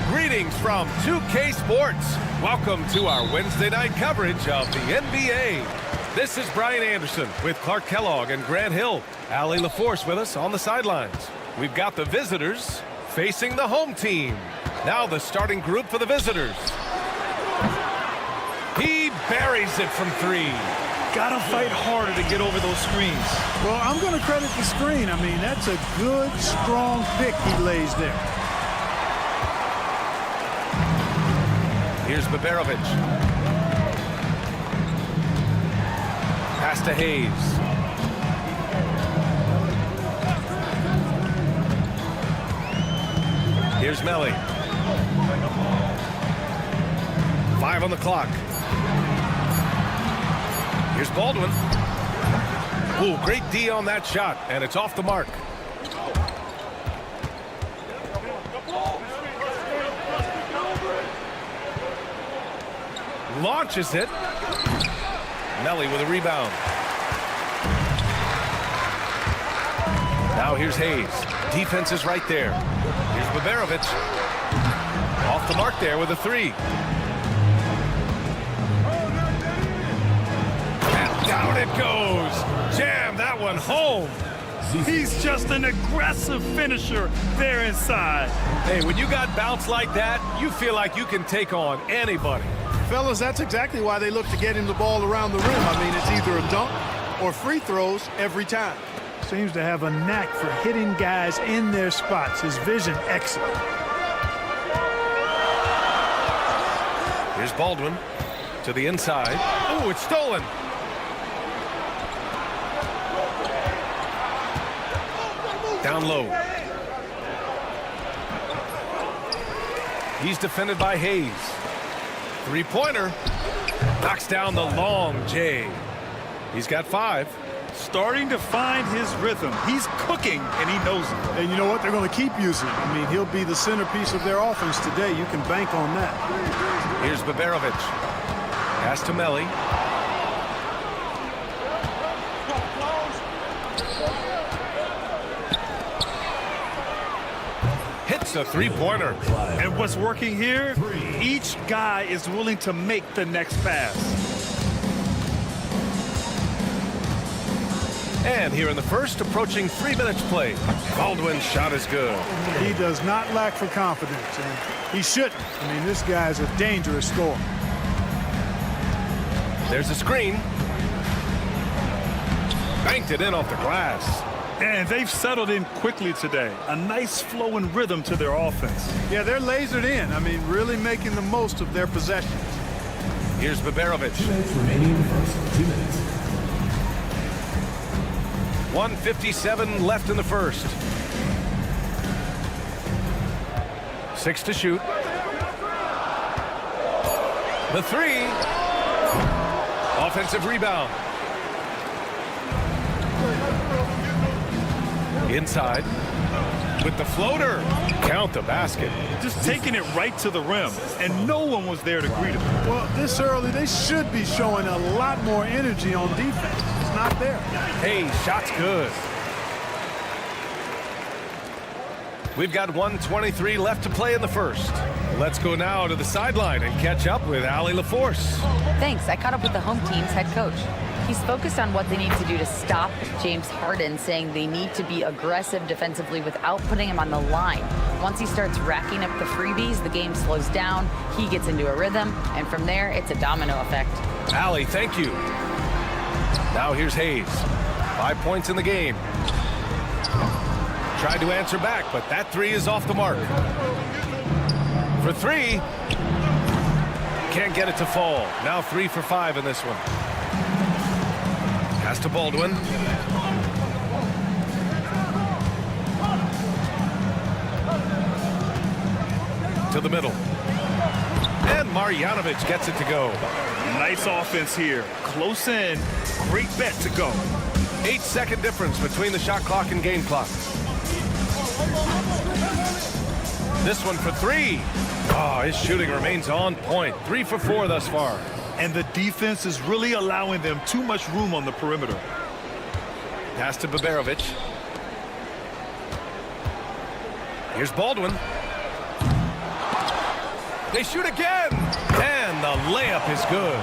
Greetings from 2K Sports. Welcome to our Wednesday night coverage of the NBA. This is Brian Anderson with Clark Kellogg and Grant Hill. Allie LaForce with us on the sidelines. We've got the visitors facing the home team. Now the starting group for the visitors. He buries it from three. Gotta fight harder to get over those screens. Well, I'm going to credit the screen. I mean, that's a good, strong pick he lays there. Here's Baberovic. Pass to Hayes. Here's Melly. 5 on the clock. Here's Baldwin. Ooh, great D on that shot, and it's off the mark. Launches it. Melly with a rebound. Now here's Hayes. Defense is right there. Here's Baberovic. Off the mark there with a three. And down it goes. Jam that one home. He's just an aggressive finisher there inside. Hey, when you got bounce like that, you feel like you can take on anybody. Fellas, that's exactly why they look to get him the ball around the rim. I mean, it's either a dunk or free throws every time. Seems to have a knack for hitting guys in their spots. His vision excellent. Here's Baldwin to the inside. Oh, it's stolen. Down low. He's defended by Hayes. Three-pointer. Knocks down the long J. He's got 5. Starting to find his rhythm. He's cooking, and he knows it. And you know what? They're going to keep using him. I mean, he'll be the centerpiece of their offense today. You can bank on that. Here's Baberovic. Pass to Melly. Hits a three-pointer. And what's working here? Each guy is willing to make the next pass. And here in the first, approaching 3 minutes played. Baldwin's shot is good. He does not lack for confidence, and he shouldn't. I mean, this guy's a dangerous scorer. There's a screen. Banked it in off the glass. And they've settled in quickly today. A nice flow and rhythm to their offense. Yeah, they're lasered in. I mean, really making the most of their possessions. Here's Baberovic. 2 minutes remaining in the first. 2 minutes. 1:57 left in the first. 6 to shoot. The three. Offensive rebound. Inside. With the floater. Count the basket. Just taking it right to the rim, and no one was there to greet him. Well, this early, they should be showing a lot more energy on defense. It's not there. Hey, shot's good. We've got 1:23 left to play in the first. Let's go now to the sideline and catch up with Allie LaForce. Thanks. I caught up with the home team's head coach. He's focused on what they need to do to stop James Harden, saying they need to be aggressive defensively without putting him on the line. Once he starts racking up the freebies, the game slows down, he gets into a rhythm, and from there, it's a domino effect. Allie, thank you. Now here's Hayes. 5 points in the game. Tried to answer back, but that three is off the mark. For three. Can't get it to fall. Now 3 for 5 in this one. Pass to Baldwin. To the middle. And Marjanovic gets it to go. Nice offense here. Close in. Great bet to go. 8-second difference between the shot clock and game clock. This one for 3. Oh, his shooting remains on point. 3 for 4 thus far. And the defense is really allowing them too much room on the perimeter. Pass to Baberovic. Here's Baldwin. They shoot again. And the layup is good.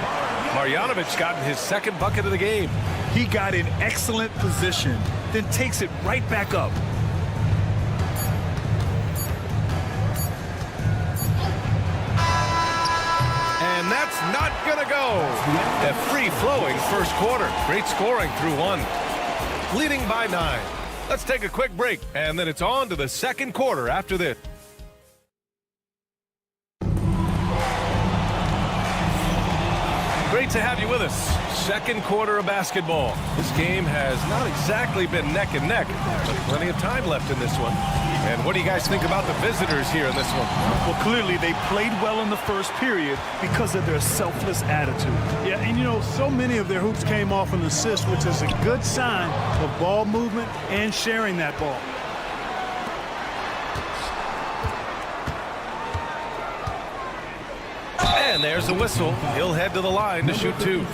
Marjanovic gotten his second bucket of the game. He got in excellent position, then takes it right back up. And that's not going to go. A free-flowing first quarter. Great scoring through one. Leading by 9. Let's take a quick break, and then it's on to the second quarter after this. Great to have you with us. Second quarter of basketball. This game has not exactly been neck and neck, but plenty of time left in this one. And what do you guys think about the visitors here in this one? Well, clearly they played well in the first period because of their selfless attitude. Yeah, and you know, so many of their hoops came off an assist, which is a good sign of ball movement and sharing that ball. And there's the whistle. He'll head to the line to shoot 2.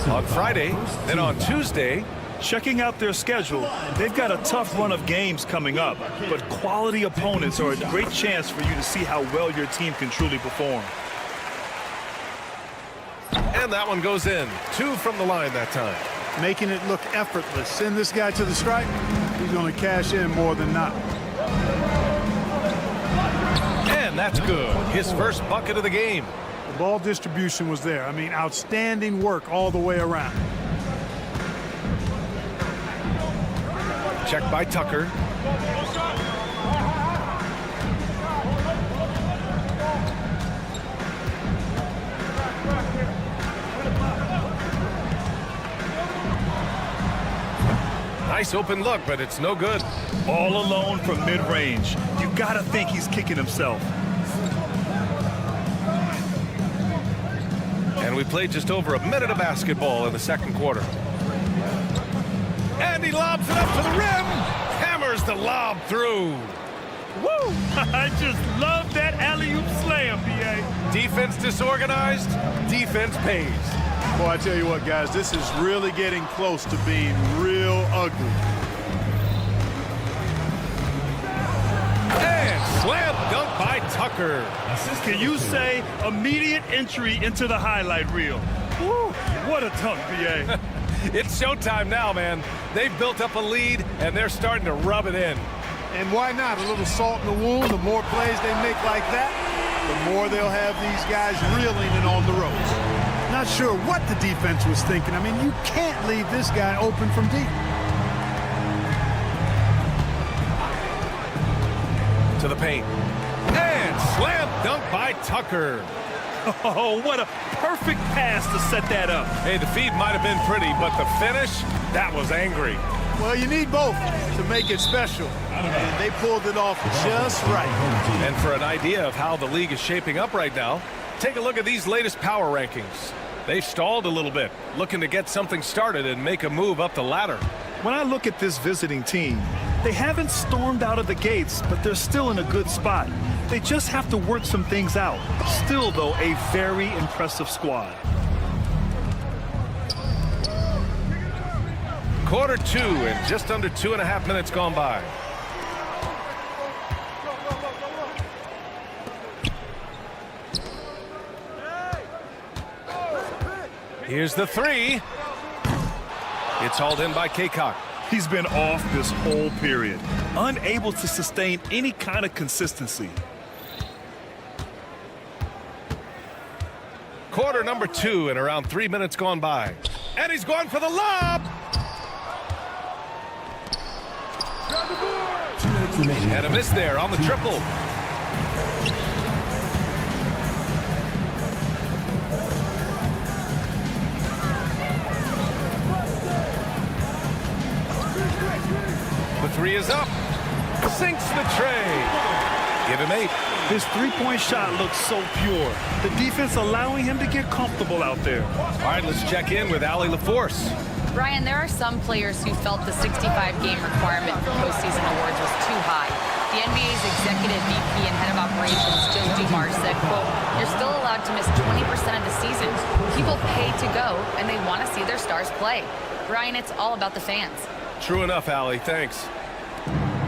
On Friday, then on Tuesday. Checking out their schedule, they've got a tough run of games coming up, but quality opponents are a great chance for you to see how well your team can truly perform. And that one goes in. 2 from the line that time. Making it look effortless. Send this guy to the stripe. He's going to cash in more than not. And that's good. His first bucket of the game. The ball distribution was there. I mean, outstanding work all the way around. Check by Tucker. Nice open look, but it's no good. All alone from mid-range. You gotta think he's kicking himself. And we played just over a minute of basketball in the second quarter. And he lobs it up to the rim. Hammers the lob through. Woo! I just love that alley-oop slam, B.A. Defense disorganized, defense pays. Boy, I tell you what, guys, this is really getting close to being real ugly. And slam dunk by Tucker. Can you say immediate entry into the highlight reel? Woo! What a dunk, B.A. It's showtime now, man. They've built up a lead, and they're starting to rub it in. And why not? A little salt in the wound. The more plays they make like that, the more they'll have these guys reeling and on the ropes. Not sure what the defense was thinking. I mean, you can't leave this guy open from deep. To the paint. And slam dunk by Tucker. Oh, what a perfect pass to set that up. Hey, the feed might have been pretty, but the finish, that was angry. Well, you need both to make it special. And they pulled it off just right. And for an idea of how the league is shaping up right now, take a look at these latest power rankings. They've stalled a little bit, looking to get something started and make a move up the ladder. When I look at this visiting team, they haven't stormed out of the gates, but they're still in a good spot. They just have to work some things out. Still, though, a very impressive squad. Quarter 2 and just under 2.5 minutes gone by. Here's the 3. It's hauled in by Kaycock. He's been off this whole period, unable to sustain any kind of consistency. Quarter number 2 and around 3 minutes gone by. And he's going for the lob. 2 minutes remaining. And a miss there on the triple. The 3 is up. Sinks the tray. Give him 8. His three-point shot looks so pure. The defense allowing him to get comfortable out there. All right, let's check in with Allie LaForce. Brian, there are some players who felt the 65-game requirement for postseason awards was too high. The NBA's executive VP and head of operations, Joe Dumars, said, quote, "You're still allowed to miss 20% of the season People pay to go, and they want to see their stars play. Brian, it's all about the fans. True enough, Allie. Thanks.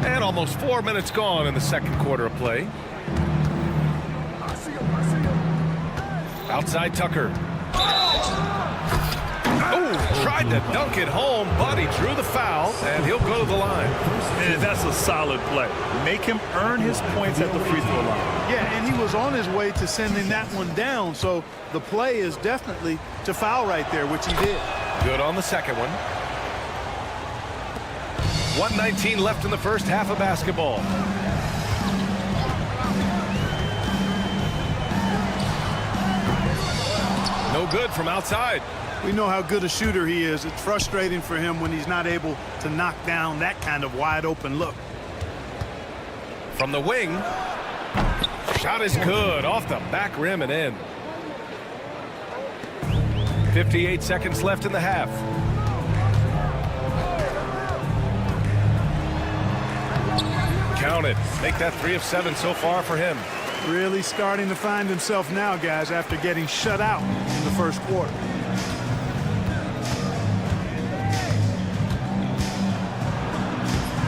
And almost 4 minutes gone in the second quarter of play. Outside Tucker. Oh, tried to dunk it home, but he drew the foul, and he'll go to the line. And that's a solid play. Make him earn his points at the free throw line. Yeah, and he was on his way to sending that one down, so the play is definitely to foul right there, which he did. Good on the second one. 1:19 left in the first half of basketball. No good from outside. We know how good a shooter he is. It's frustrating for him when he's not able to knock down that kind of wide open look. From the wing. Shot is good. Off the back rim and in. 58 seconds left in the half. Count it. Make that 3 of 7 so far for him. Really starting to find himself now, guys, after getting shut out in the first quarter.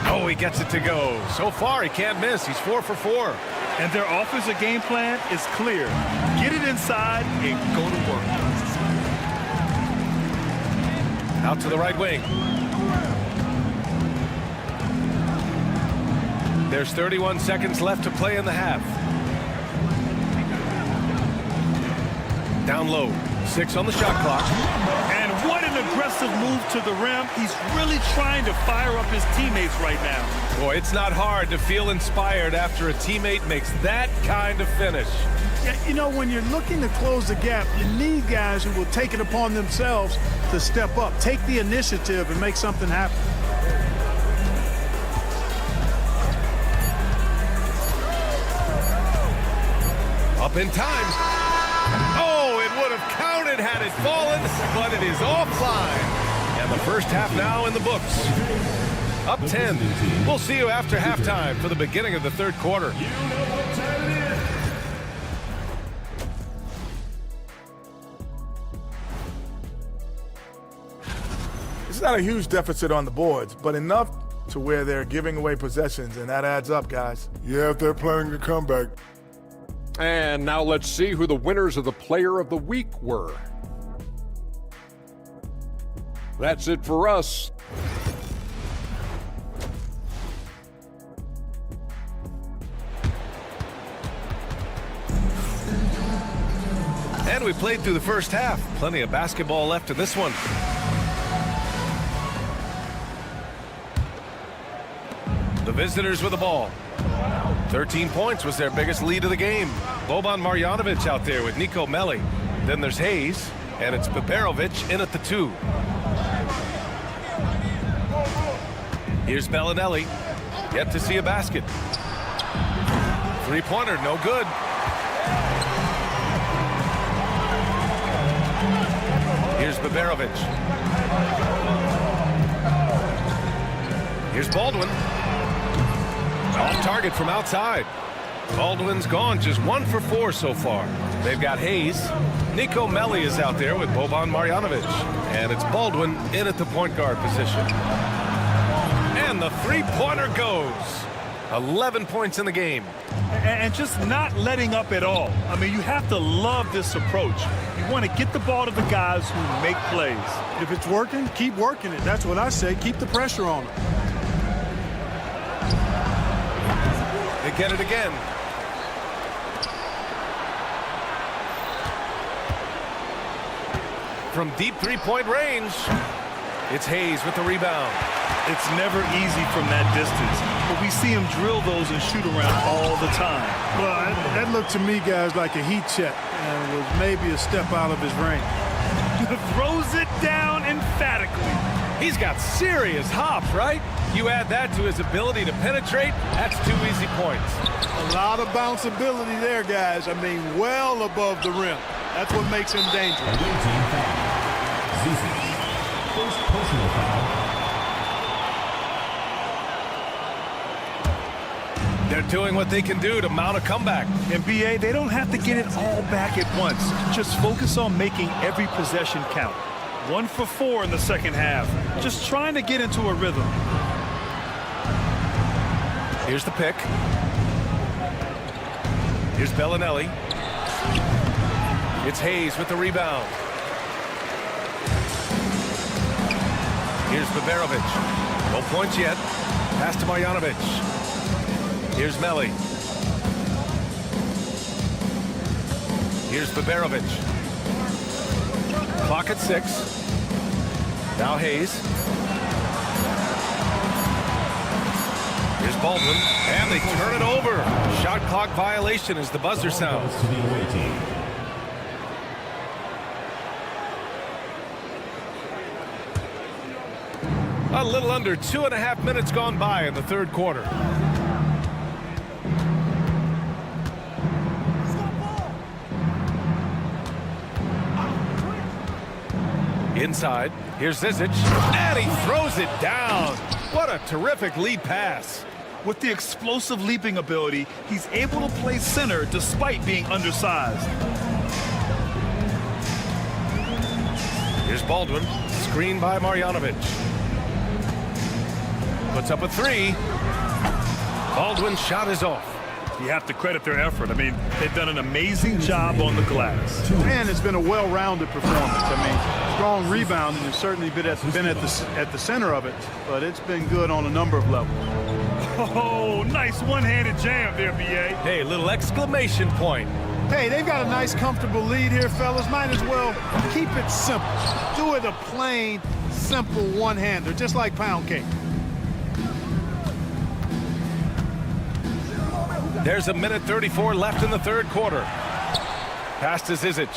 Oh, he gets it to go. So far, he can't miss. He's 4 for 4. And their offensive game plan is clear. Get it inside and go to work. Out to the right wing. There's 31 seconds left to play in the half. Down low. 6 on the shot clock. And what an aggressive move to the rim. He's really trying to fire up his teammates right now. Boy, it's not hard to feel inspired after a teammate makes that kind of finish. Yeah, you know, when you're looking to close the gap, you need guys who will take it upon themselves to step up, take the initiative, and make something happen. Up in time. Oh, it would have counted had it fallen, but it is offline. And the first half now in the books. Up 10. We'll see you after halftime for the beginning of the third quarter. It's not a huge deficit on the boards, but enough to where they're giving away possessions, and that adds up, guys. Yeah, if they're playing a comeback. And now let's see who the winners of the Player of the Week were. That's it for us. And we played through the first half. Plenty of basketball left in this one. The visitors with the ball. 13 points was their biggest lead of the game. Boban Marjanovic out there with Nico Melli. Then there's Hayes, and it's Baberovic in at the 2. Here's Bellinelli. Yet to see a basket. Three-pointer, no good. Here's Baberovic. Here's Baldwin. Off target from outside. Baldwin's gone, just 1 for 4 so far. They've got Hayes. Nico Melli is out there with Boban Marjanovic. And it's Baldwin in at the point guard position. And the three-pointer goes. 11 points in the game. And just not letting up at all. I mean, you have to love this approach. You want to get the ball to the guys who make plays. If it's working, keep working it. That's what I say. Keep the pressure on them. They get it again. From deep three-point range, it's Hayes with the rebound. It's never easy from that distance, but we see him drill those and shoot around all the time. Well, that looked to me, guys, like a heat check, and was maybe a step out of his range. Throws it down emphatically. He's got serious hops, right? You add that to his ability to penetrate, that's 2 easy points. A lot of bounceability there, guys. I mean, well above the rim. That's what makes him dangerous. Away team foul. Zuzi. First personal foul. They're doing what they can do to mount a comeback. In BA, they don't have to get it all back at once. Just focus on making every possession count. 1 for 4 in the second half. Just trying to get into a rhythm. Here's the pick. Here's Bellinelli. It's Hayes with the rebound. Here's Baberovic. No points yet. Pass to Marjanovic. Here's Melli. Here's Baberovic. Clock at 6. Now Hayes. Here's Baldwin. And they turn it over. Shot clock violation as the buzzer sounds. To the away team. A little under 2.5 minutes gone by in the third quarter. Inside, here's Zizic, and he throws it down. What a terrific lead pass. With the explosive leaping ability, he's able to play center despite being undersized. Here's Baldwin, screened by Marjanovic. Puts up a 3. Baldwin's shot is off. You have to credit their effort. I mean, they've done an amazing job on the glass. And it's been a well-rounded performance. I mean, strong rebounding has certainly been at the center of it, but it's been good on a number of levels. Oh, nice one-handed jam there, B.A. Hey, little exclamation point. Hey, they've got a nice, comfortable lead here, fellas. Might as well keep it simple. Do it a plain, simple one-hander, just like pound cake. There's 1:34 left in the third quarter. Pass to Zizic.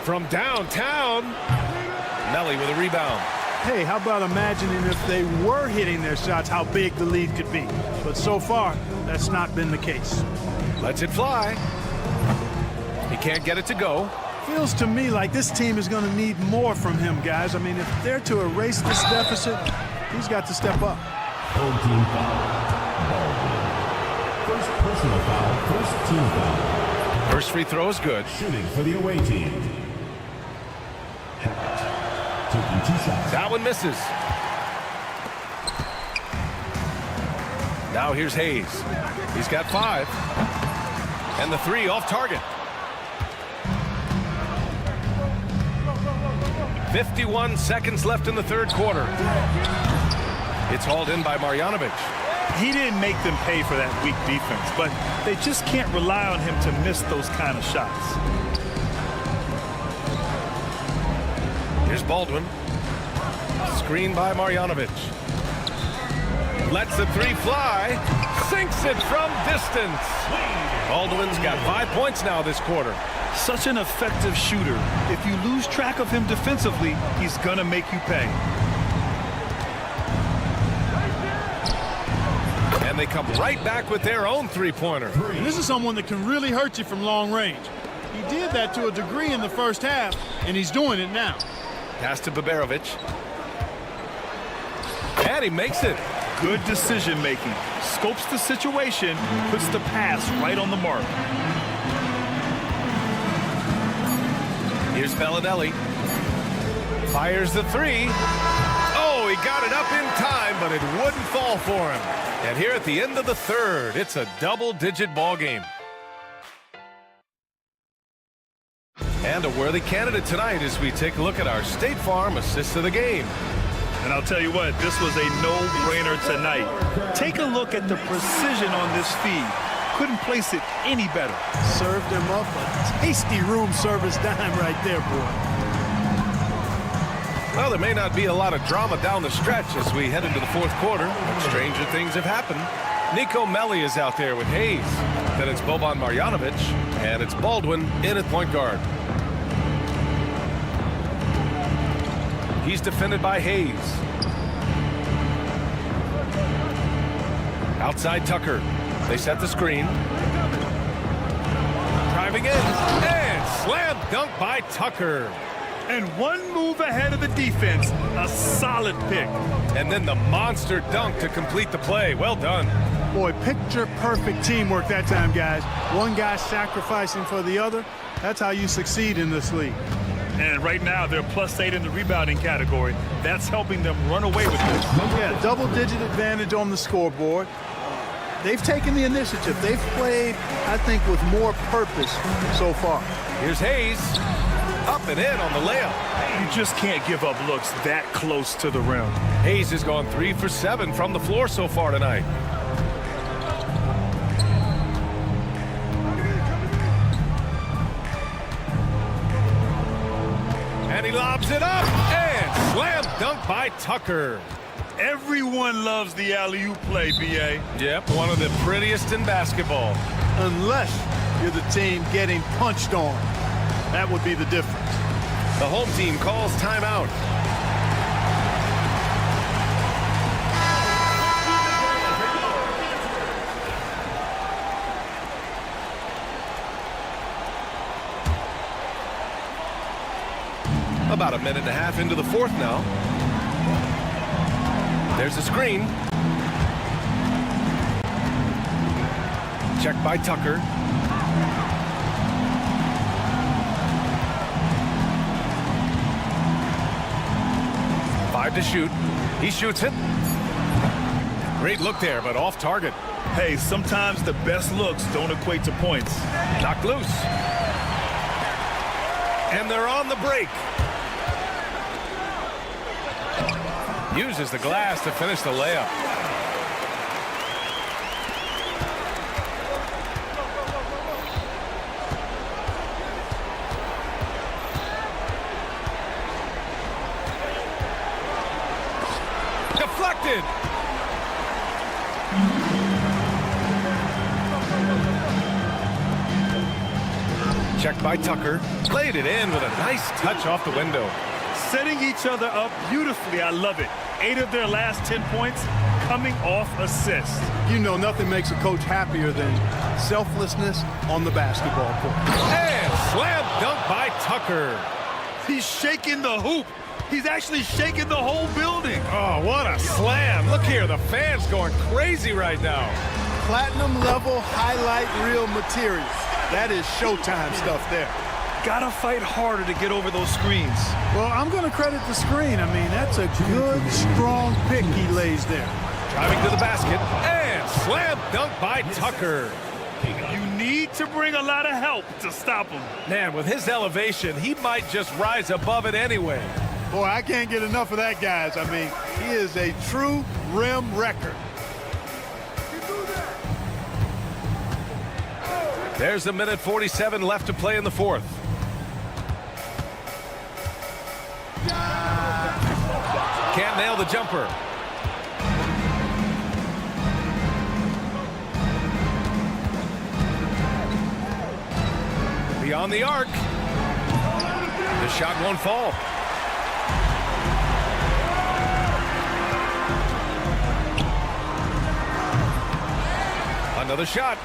From downtown, Melli with a rebound. Hey, how about imagining if they were hitting their shots, how big the lead could be. But so far, that's not been the case. Lets it fly. He can't get it to go. Feels to me like this team is going to need more from him, guys. I mean, if they're to erase this deficit, he's got to step up. Home team foul. First personal foul, first team foul. First free throw is good. Shooting for the away team. Taking 2 shots. That one misses. Now here's Hayes. He's got 5. And the 3 off target. 51 seconds left in the third quarter. It's hauled in by Marjanovic. He didn't make them pay for that weak defense, but they just can't rely on him to miss those kind of shots. Here's Baldwin. Screened by Marjanovic. Lets the 3 fly. Sinks it from distance. Baldwin's got 5 points now this quarter. Such an effective shooter. If you lose track of him defensively, he's gonna make you pay. And they come right back with their own 3-pointer. And this is someone that can really hurt you from long range. He did that to a degree in the first half, and he's doing it now. Pass to Baberovic. And he makes it. Good decision making. Scopes the situation, puts the pass right on the mark. Here's Bellinelli. Fires the 3. Oh, he got it up in time, but it wouldn't fall for him. And here at the end of the third, it's a double-digit ball game. And a worthy candidate tonight as we take a look at our State Farm assist of the game. And I'll tell you what, this was a no-brainer tonight. Take a look at the precision on this feed. Couldn't place it any better. Served him up a tasty room service dime right there, boy. Well, there may not be a lot of drama down the stretch as we head into the fourth quarter, but stranger things have happened. Nico Melli is out there with Hayes. Then it's Boban Marjanovic, and it's Baldwin in at point guard. He's defended by Hayes. Outside Tucker. They set the screen. Driving in, and slam dunk by Tucker. And one move ahead of the defense. A solid pick. And then the monster dunk to complete the play. Well done. Boy, picture-perfect teamwork that time, guys. One guy sacrificing for the other. That's how you succeed in this league. And right now, they're +8 in the rebounding category. That's helping them run away with this. Yeah, double-digit advantage on the scoreboard. They've taken the initiative. They've played, I think, with more purpose so far. Here's Hayes. Up and in on the layup. You just can't give up looks that close to the rim. Hayes has gone 3 for 7 from the floor so far tonight. And he lobs it up, and slam dunk by Tucker. Everyone loves the alley-oop play, B.A. Yep, one of the prettiest in basketball. Unless you're the team getting punched on. That would be the difference. The home team calls timeout. About a minute and a half into the fourth now. There's a screen. Checked by Tucker. Five to shoot. He shoots it. Great look there, but off target. Hey, sometimes the best looks don't equate to points. Knocked loose. And they're on the break. Uses the glass to finish the layup. Deflected. Checked by Tucker. Played it in with a nice touch off the window. Setting each other up beautifully. I love it. 8 of their last 10 points coming off assists. You know nothing makes a coach happier than selflessness on the basketball court. And slam dunk by Tucker. He's shaking the hoop. He's actually shaking the whole building. Oh, what a slam. Look here, the fans going crazy right now. Platinum level highlight reel material. That is Showtime stuff there. Gotta fight harder to get over those screens. Well, I'm going to credit the screen. I mean, that's a good, strong pick he lays there. Driving to the basket, and slam dunk by Tucker. You need to bring a lot of help to stop him. Man, with his elevation, he might just rise above it anyway. Boy, I can't get enough of that, guys. I mean, he is a true rim wrecker. There's a minute 47 left to play in the fourth. Can't nail the jumper. Beyond the arc. The shot won't fall. Another shot.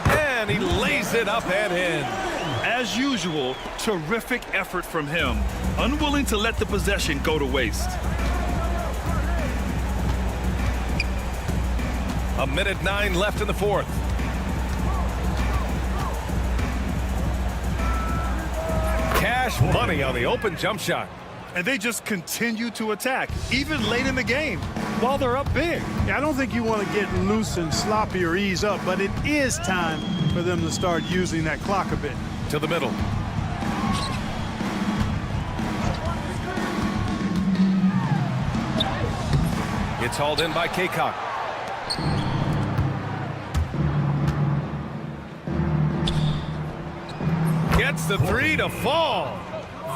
And he lays it up and in. As usual, terrific effort from him. Unwilling to let the possession go to waste. A minute 9 left in the fourth. Cash money on the open jump shot. And they just continue to attack, even late in the game, while they're up big. Yeah, I don't think you want to get loose and sloppy or ease up, but it is time for them to start using that clock a bit. To the middle. It's hauled in by Kaycock. Gets the three to fall.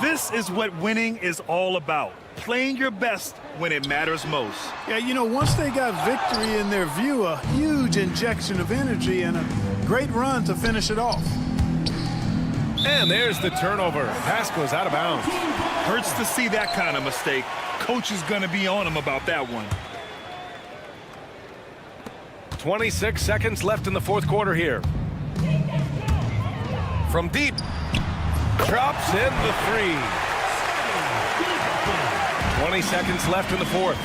This is what winning is all about. Playing your best when it matters most. Yeah, you know, once they got victory in their view, a huge injection of energy and a great run to finish it off. And there's the turnover. Pass goes out of bounds. Hurts to see that kind of mistake. Coach is going to be on him about that one. 26 seconds left in the fourth quarter here. From deep. Drops in the three. 20 seconds left in the fourth.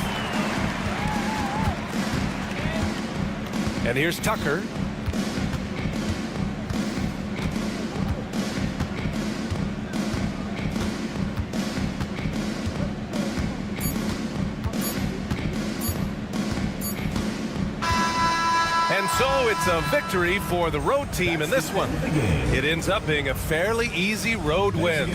And here's Tucker. And so it's a victory for the road team in this one. It ends up being a fairly easy road win.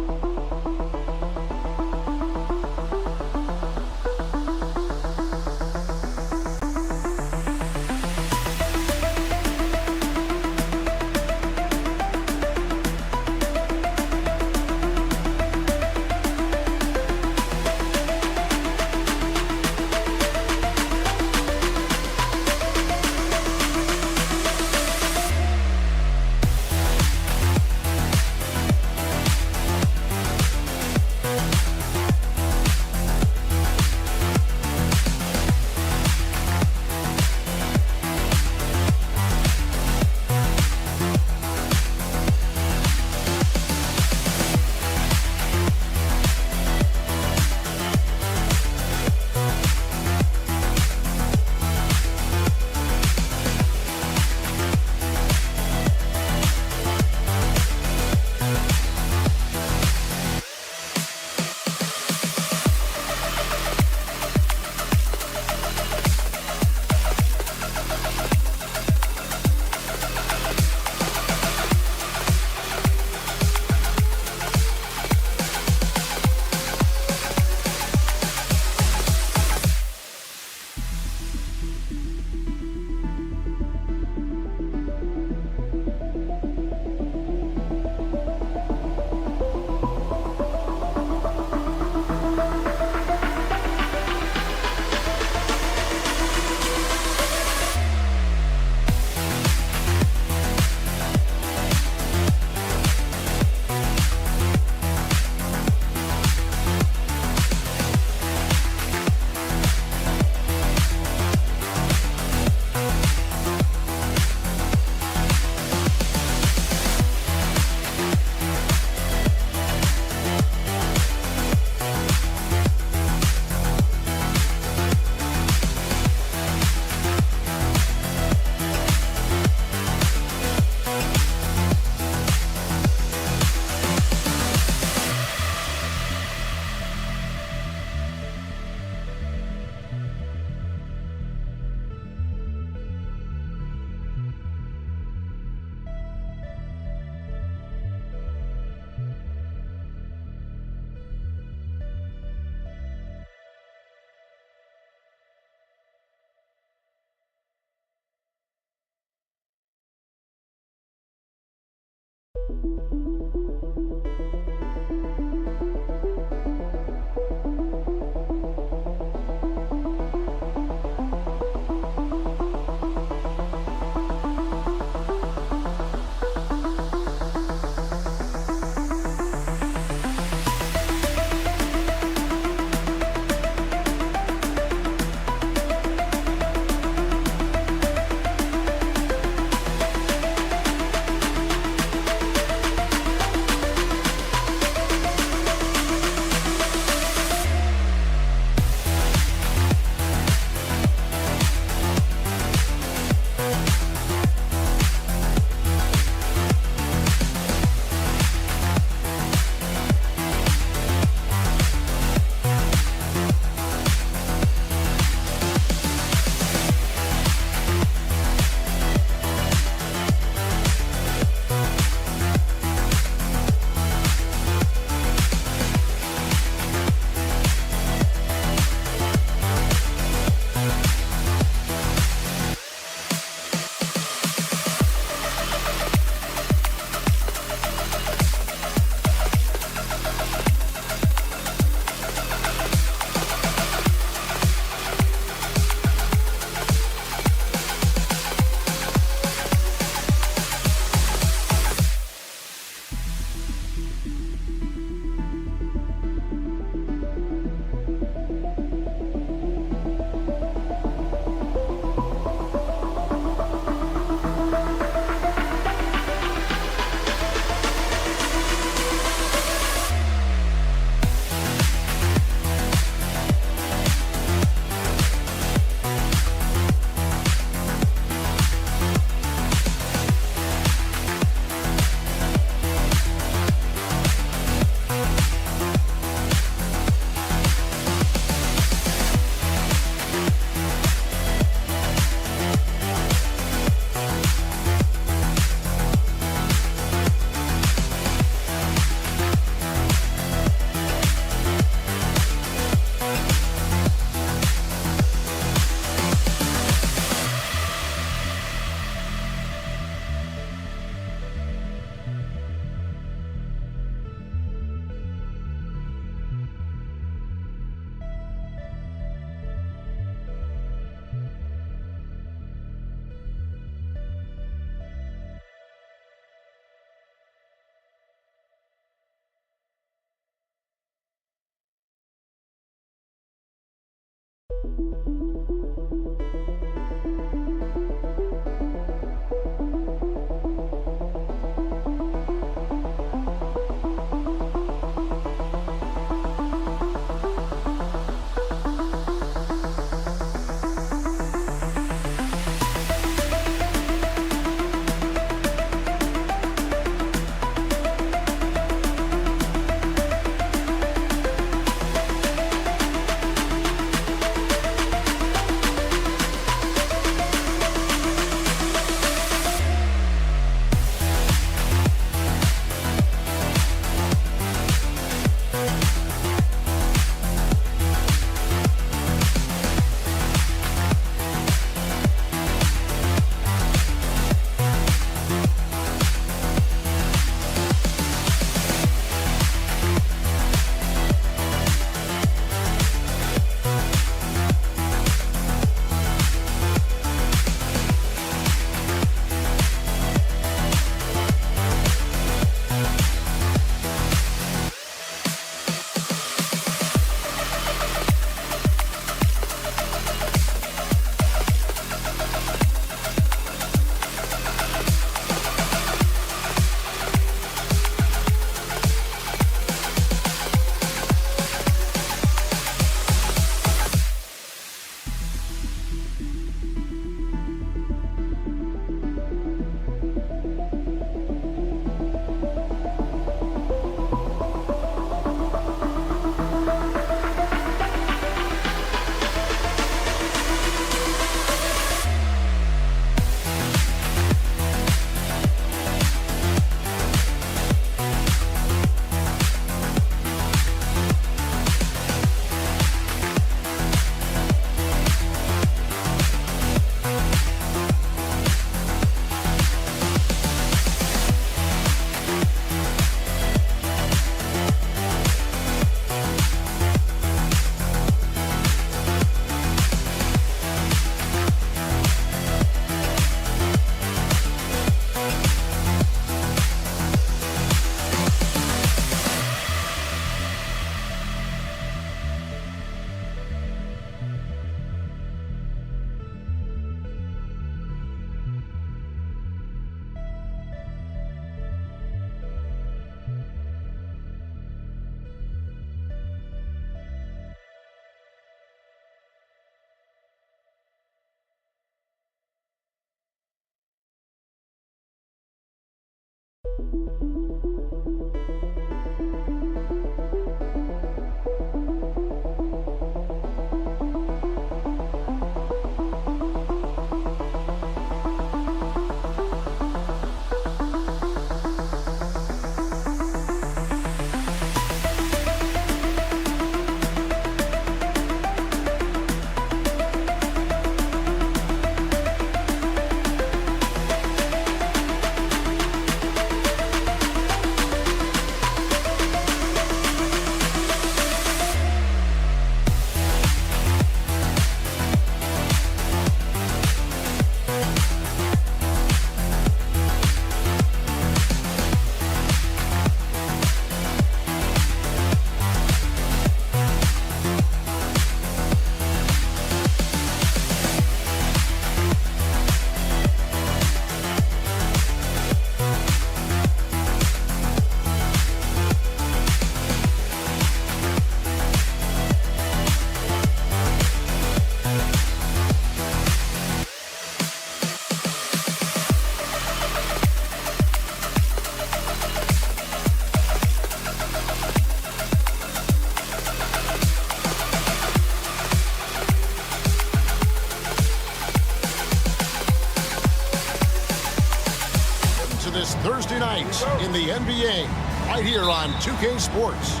Thursday night in the NBA, right here on 2K Sports.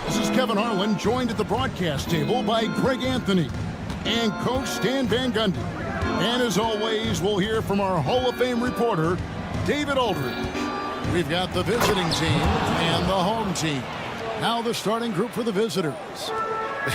This is Kevin Harlan, joined at the broadcast table by Greg Anthony and Coach Stan Van Gundy. And as always, we'll hear from our Hall of Fame reporter, David Aldridge. We've got the visiting team and the home team. Now the starting group for the visitors.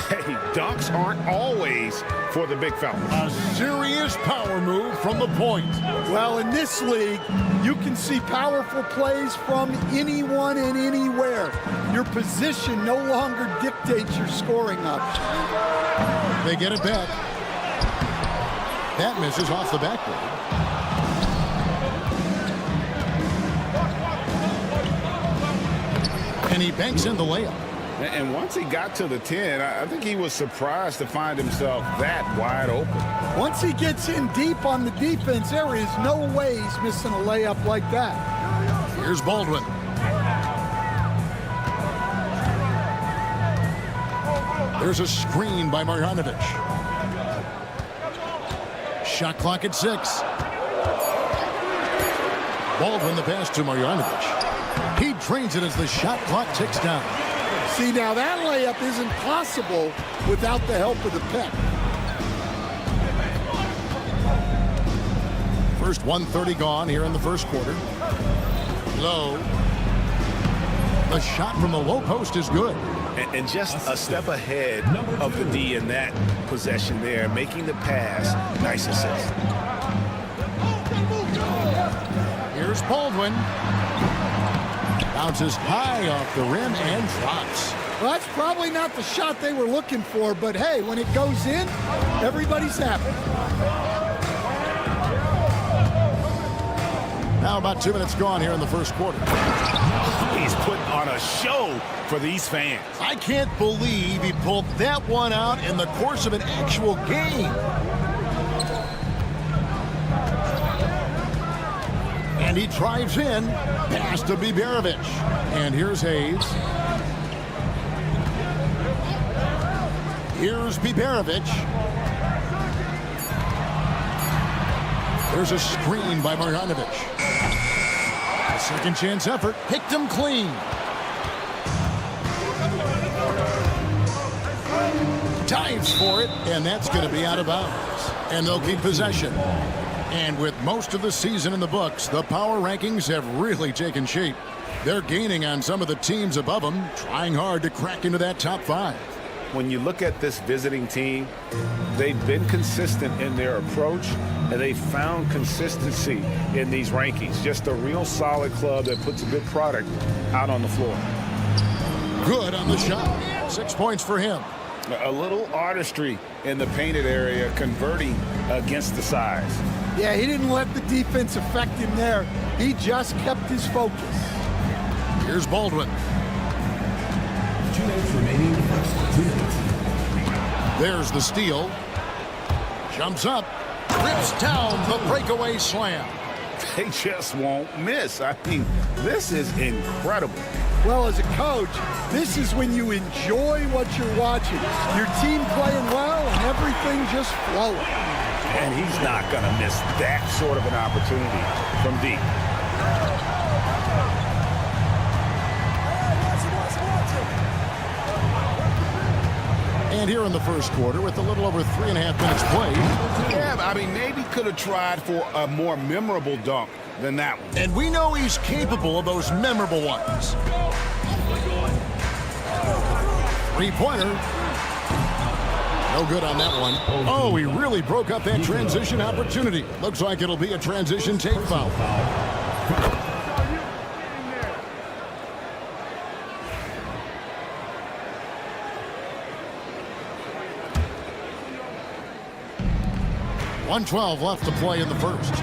Hey, dunks aren't always for the big fella. A serious power move from the point. Well, in this league, you can see powerful plays from anyone and anywhere. Your position no longer dictates your scoring option. They get it back. That misses off the backboard. And he banks in the layup. And once he got to the 10, I think he was surprised to find himself that wide open. Once he gets in deep on the defense, there is no way he's missing a layup like that. Here's Baldwin. There's a screen by Marjanovic. Shot clock at 6. Baldwin the pass to Marjanovic. He drains it as the shot clock ticks down. See, now that layup isn't possible without the help of the pick. First 1:30 gone here in the first quarter. Low. The shot from the low post is good. And just a step ahead of the D in that possession there, making the pass. Nice assist. Here's Baldwin. Bounces high off the rim and drops. Well, that's probably not the shot they were looking for, but hey, when it goes in, everybody's happy. Now about 2 minutes gone here in the first quarter. He's putting on a show for these fans. I can't believe he pulled that one out in the course of an actual game. And he drives in, pass to Biberovic. And here's Hayes. Here's Biberovic. There's a screen by Marjanovic. A second chance effort, picked him clean. Dives for it, and that's going to be out of bounds. And they'll keep possession. And with most of the season in the books, the power rankings have really taken shape. They're gaining on some of the teams above them, trying hard to crack into that top 5. When you look at this visiting team, they've been consistent in their approach, and they've found consistency in these rankings. Just a real solid club that puts a good product out on the floor. Good on the shot. 6 points for him. A little artistry in the painted area, converting against the size. Yeah, he didn't let the defense affect him there. He just kept his focus. Here's Baldwin. 2 minutes remaining. First 2 minutes. There's the steal. Jumps up. Rips down the breakaway slam. they just won't miss. I mean, this is incredible. Well, as a coach, this is when you enjoy what you're watching. Your team playing well and everything just flowing. And he's not going to miss that sort of an opportunity from deep. And here in the first quarter, with a little over 3.5 minutes played. Yeah, I mean, maybe could have tried for a more memorable dunk than that one. And we know he's capable of those memorable ones. Three-pointer. No good on that one. Oh, he really broke up that transition opportunity. Looks like it'll be a transition take foul. .112 left to play in the first.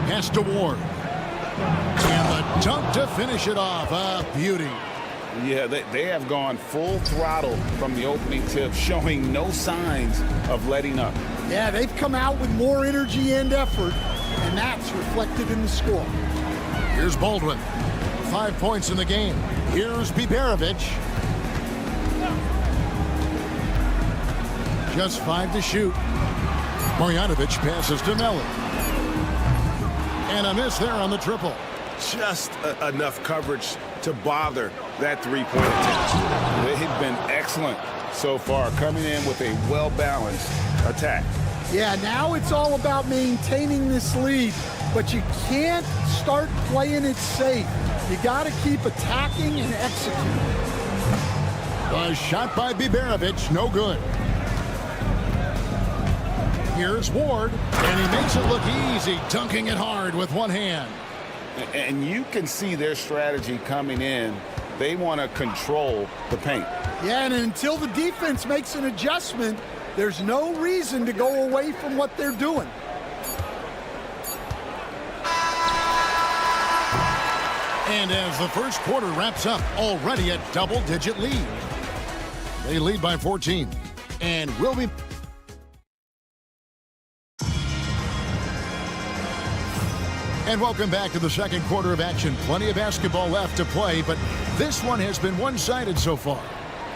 Pass to Ward. And the dunk to finish it off. A beauty. Yeah, they have gone full throttle from the opening tip, showing no signs of letting up. Yeah, they've come out with more energy and effort, and that's reflected in the score. Here's Baldwin. 5 points in the game. Here's Biberovic. Just 5 to shoot. Marjanovic passes to Melli. And a miss there on the triple. Just enough coverage to bother that three-point attempt. They have been excellent so far, coming in with a well-balanced attack. Yeah, now it's all about maintaining this lead, but you can't start playing it safe. You got to keep attacking and executing. A shot by Biberovic, no good. Here's Ward, and he makes it look easy, dunking it hard with one hand. And you can see their strategy coming in. They want to control the paint. Yeah, and until the defense makes an adjustment, there's no reason to go away from what they're doing. And as the first quarter wraps up, already a double-digit lead. They lead by 14, and will be... And welcome back to the second quarter of action. Plenty of basketball left to play, but this one has been one-sided so far.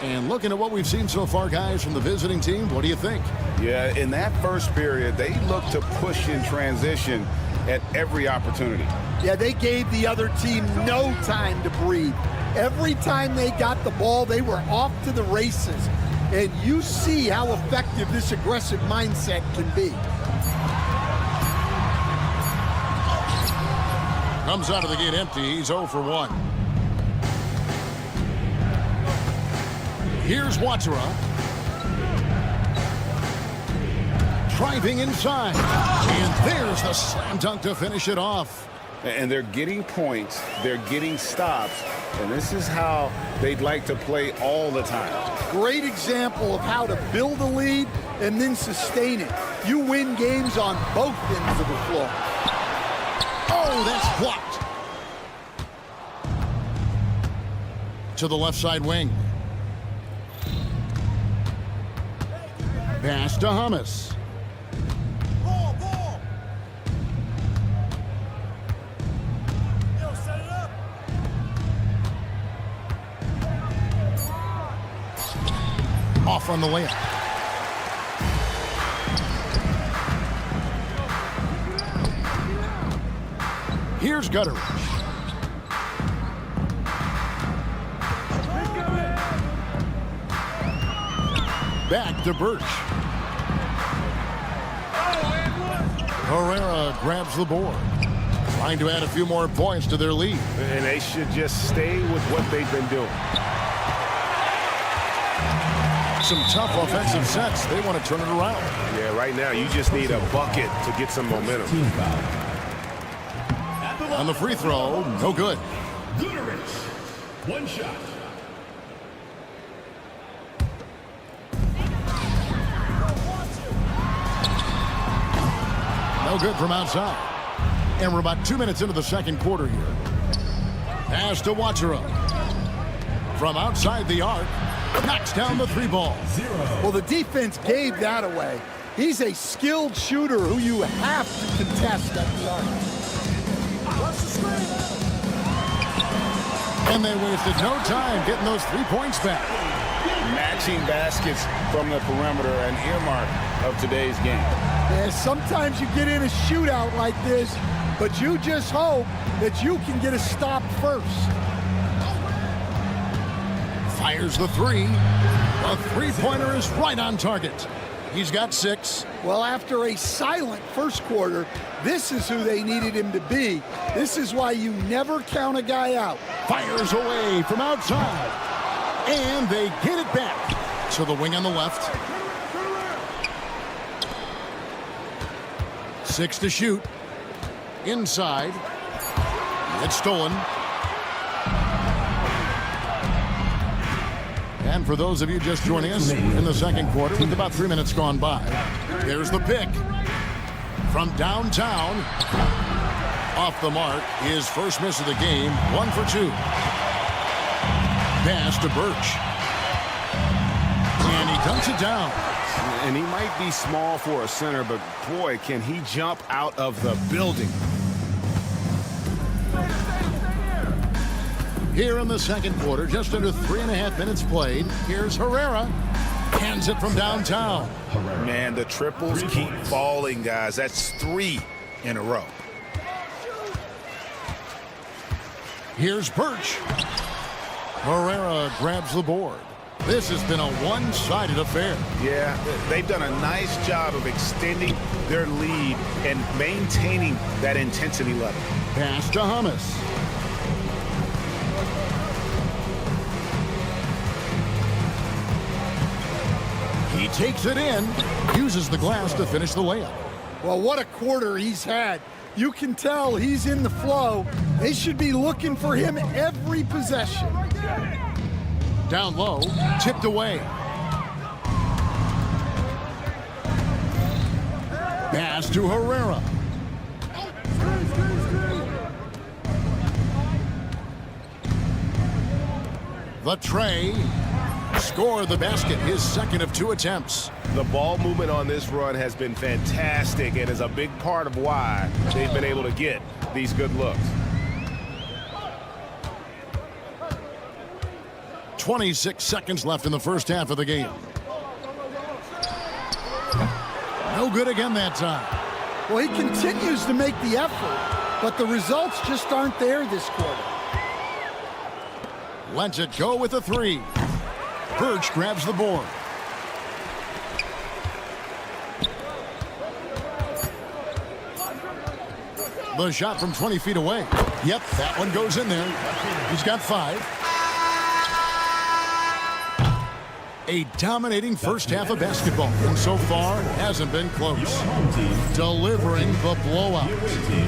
And looking at what we've seen so far, guys, from the visiting team, what do you think? Yeah, in that first period, they looked to push in transition at every opportunity. Yeah, they gave the other team no time to breathe. Every time they got the ball, they were off to the races. And you see how effective this aggressive mindset can be. Comes out of the gate empty. He's 0 for 1. Here's Watsura. Driving inside. And there's the slam dunk to finish it off. And they're getting points. They're getting stops. And this is how they'd like to play all the time. Great example of how to build a lead and then sustain it. You win games on both ends of the floor. Oh, that's blocked. To the left side wing. Pass to Hummus. Off on the layup. Here's Gutteridge. Back to Birch. Herrera grabs the board. Trying to add a few more points to their lead. And they should just stay with what they've been doing. Some tough offensive sets. They want to turn it around. Yeah, right now you just need a bucket to get some momentum. On the free throw, no good. One shot. No good from outside. And we're about 2 minutes into the second quarter here. Pass to Watsura. From outside the arc, knocks down the 3 ball. Well, the defense gave that away. He's a skilled shooter who you have to contest at the arc. And they wasted no time getting those 3 points back. Matching baskets from the perimeter, an earmark of today's game. Yeah, sometimes you get in a shootout like this, but you just hope that you can get a stop first. Fires the 3. The 3-pointer is right on target. He's got 6. Well, after a silent first quarter, this is who they needed him to be. This is why you never count a guy out. Fires away from outside. And they get it back to the wing on the left. 6 to shoot. Inside. It's stolen. And for those of you just joining us in the second quarter, with about 3 minutes gone by, there's the pick from downtown. Off the mark, his first miss of the game, 1 for 2. Pass to Birch. And he dunks it down. And he might be small for a center, but boy, can he jump out of the building. Here in the second quarter, just under 3.5 minutes played, here's Herrera. Hands it from downtown. Man, the triples keep falling, guys. That's 3 in a row. Here's Birch. Herrera grabs the board. This has been a one-sided affair. Yeah, they've done a nice job of extending their lead and maintaining that intensity level. Pass to Hummus. He takes it in, uses the glass to finish the layup. Well, what a quarter he's had. You can tell he's in the flow. They should be looking for him every possession. Down low, tipped away. Pass to Herrera. The tray. Score the basket, his second of 2 attempts. The ball movement on this run has been fantastic and is a big part of why they've been able to get these good looks. 26 seconds left in the first half of the game. No good again that time. Well, he continues to make the effort, but the results just aren't there this quarter. Lets it go with a 3. Birch grabs the board. The shot from 20 feet away. Yep, that one goes in there. He's got 5. A dominating first half of basketball, and so far hasn't been close. Delivering the blowout.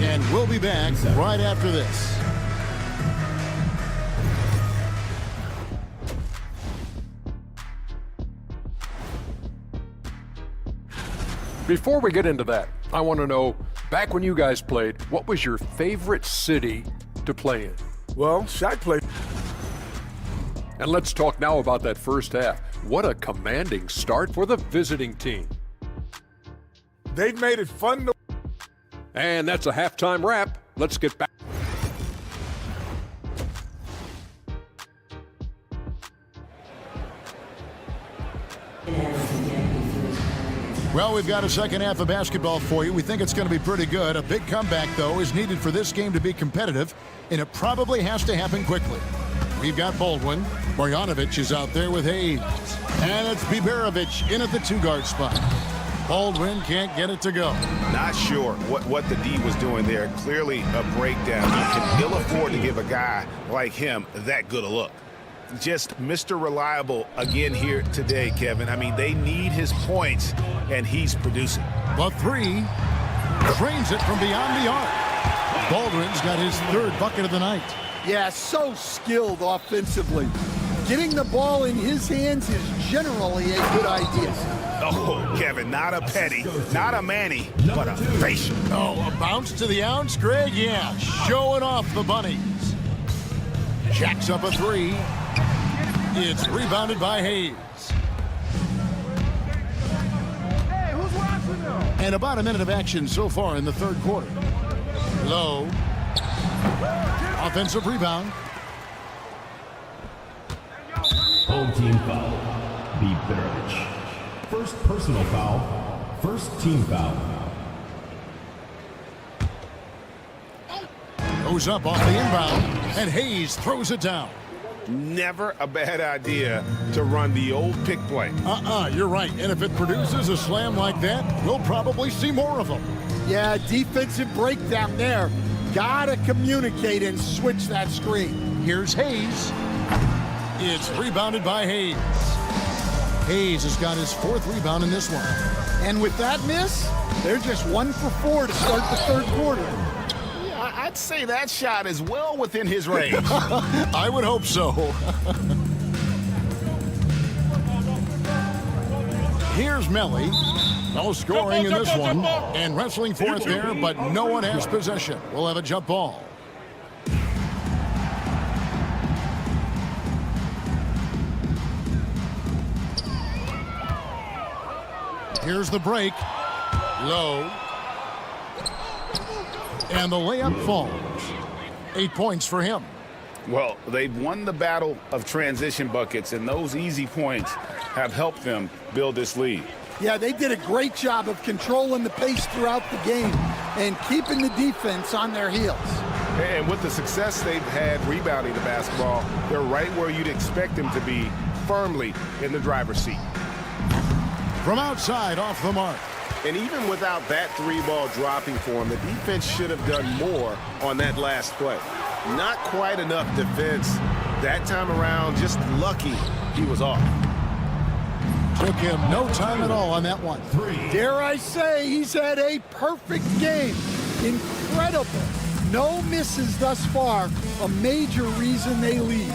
And we'll be back right after this. Before we get into that, I want to know, back when you guys played, what was your favorite city to play in? Well, Shaq played. And let's talk now about that first half. What a commanding start for the visiting team. They've made it fun to. And that's a halftime wrap. Let's get back. Well, we've got a second half of basketball for you. We think it's going to be pretty good. A big comeback, though, is needed for this game to be competitive, and it probably has to happen quickly. We've got Baldwin. Marjanovic is out there with Hayes. And it's Biberovic in at the 2-guard spot. Baldwin can't get it to go. Not sure what the D was doing there. Clearly a breakdown. You can ill afford to give a guy like him that good a look. Just Mr. Reliable again here today, Kevin. I mean, they need his points, and he's producing. The 3 drains it from beyond the arc. Baldwin's got his 3rd bucket of the night. Yeah, so skilled offensively. Getting the ball in his hands is generally a good idea. Oh, Kevin, not a Petty, not a Manny, but a facial. Oh, a bounce to the ounce, Greg? Yeah, showing off the bunnies. Jacks up a 3. It's rebounded by Hayes. And about a minute of action so far in the third quarter. Low. Offensive rebound. Home team foul. Beveridge. First personal foul. First team foul. Goes up off the inbound, and Hayes throws it down. Never a bad idea to run the old pick play. You're right. And if it produces a slam like that, we'll probably see more of them. Yeah, defensive breakdown there. Gotta communicate and switch that screen. Here's Hayes. It's rebounded by Hayes. Hayes has got his 4th rebound in this one. And with that miss, they're just 1 for 4 to start the third quarter. I'd say that shot is well within his range. I would hope so. Here's Melly. No scoring in this one. And wrestling for it there, but no one has possession. We'll have a jump ball. Here's the break. Low. And the layup falls. 8 points for him. Well, they've won the battle of transition buckets, and those easy points have helped them build this lead. Yeah, they did a great job of controlling the pace throughout the game and keeping the defense on their heels. And with the success they've had rebounding the basketball, they're right where you'd expect them to be, firmly in the driver's seat. From outside, off the mark. And even without that 3-ball dropping for him, the defense should have done more on that last play. Not quite enough defense that time around, just lucky he was off. Took him no time at all on that one. Dare I say, he's had a perfect game. Incredible. No misses thus far. A major reason they lead.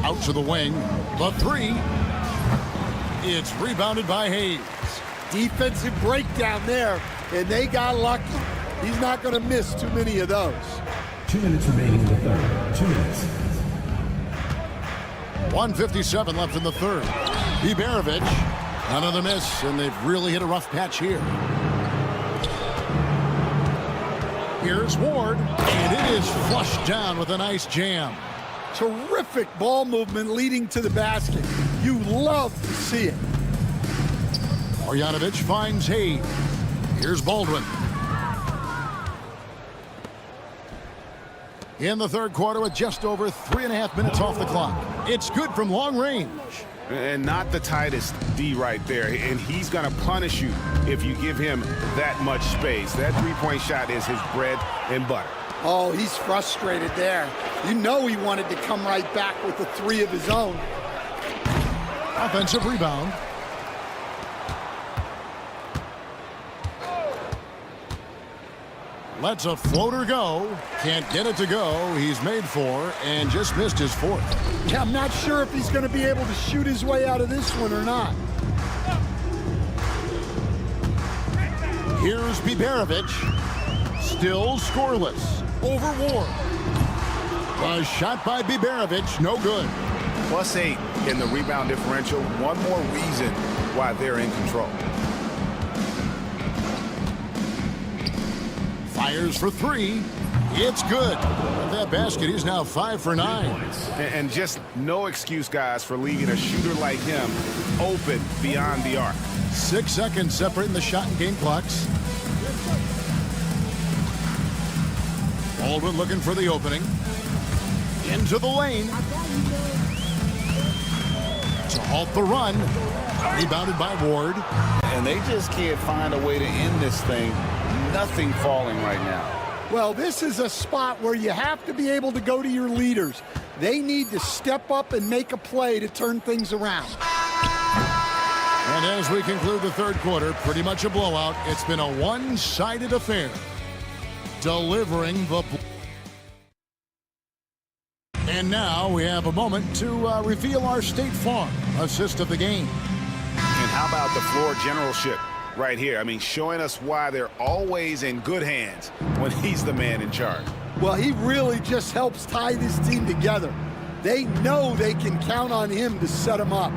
Out to the wing. The 3. It's rebounded by Hayes. Defensive breakdown there, and they got lucky. He's not going to miss too many of those. 2 minutes remaining in the third. 2 minutes. 1:57 left in the third. Beveridge. Another miss, and they've really hit a rough patch here. Here's Ward, and it is flushed down with a nice jam. Terrific ball movement leading to the basket. You love to see it. Marjanovic finds Hayes. Here's Baldwin. In the third quarter with just over 3.5 minutes off the clock. It's good from long range. And not the tightest D right there. And he's going to punish you if you give him that much space. That 3-point shot is his bread and butter. Oh, he's frustrated there. You know he wanted to come right back with a 3 of his own. Offensive rebound. Lets a floater go. Can't get it to go. He's made 4 and just missed his 4th. Yeah, I'm not sure if he's going to be able to shoot his way out of this one or not. Here's Beveridge. Still scoreless. Over Ward. A shot by Beveridge, no good. +8 in the rebound differential. One more reason why they're in control. Fires for 3. It's good. With that basket, he's now 5 for 9. And just no excuse, guys, for leaving a shooter like him open beyond the arc. 6 seconds separating the shot and game clocks. Baldwin looking for the opening. Into the lane. To halt the run. Rebounded by Ward. And they just can't find a way to end this thing. Nothing falling right now. Well, this is a spot where you have to be able to go to your leaders. They need to step up and make a play to turn things around. And as we conclude the third quarter, pretty much a blowout. It's been a one-sided affair. Delivering the... And now we have a moment to reveal our State Farm assist of the game. And how about the floor generalship right here. I mean, showing us why they're always in good hands when he's the man in charge. Well, he really just helps tie this team together. They know they can count on him to set them up.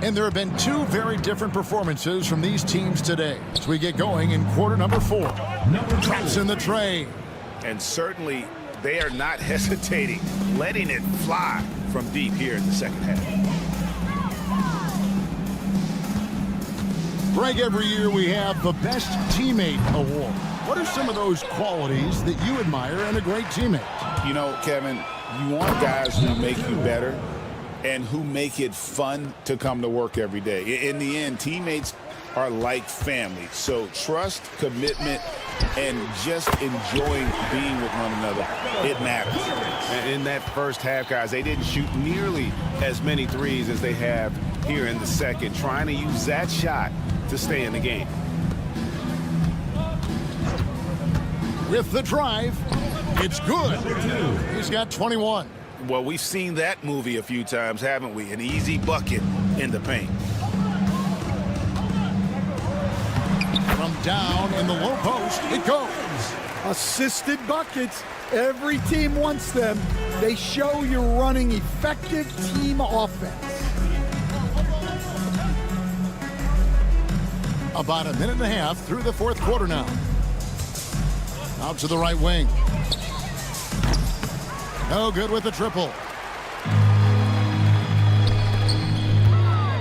And there have been two very different performances from these teams today as we get going in quarter number 4. Traps in the tray. And certainly they are not hesitating, letting it fly from deep here in the second half. Greg, every year we have the Best Teammate Award. What are some of those qualities that you admire in a great teammate? You know, Kevin, you want guys who make you better and who make it fun to come to work every day. In the end, teammates are like family. So trust, commitment, and just enjoying being with one another, it matters. And in that first half, guys, they didn't shoot nearly as many threes as they have here in the second, trying to use that shot to stay in the game. With the drive, it's good. He's got 21. Well, we've seen that movie a few times, haven't we? An easy bucket in the paint. From down in the low post, it goes. Assisted buckets. Every team wants them. They show you're running effective team offense. About a minute and a half through the fourth quarter now. Out to the right wing. No good with the triple.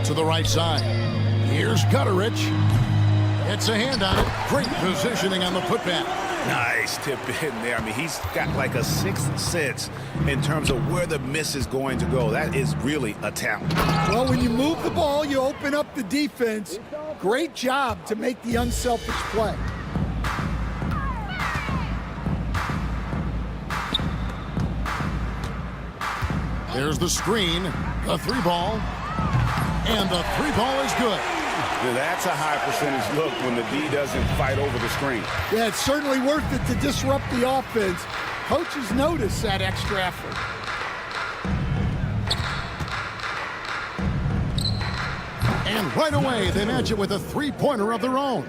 To the right side. Here's Gutterich. It's a hand on it. Great positioning on the putback. Nice tip in there. I mean, he's got like a sixth sense in terms of where the miss is going to go. That is really a talent. Well, when you move the ball, you open up the defense. Great job to make the unselfish play. There's the screen, the 3-ball, and the 3-ball is good. That's a high percentage look when the D doesn't fight over the screen. Yeah, it's certainly worth it to disrupt the offense. Coaches notice that extra effort. And right away, they match it with a 3-pointer of their own.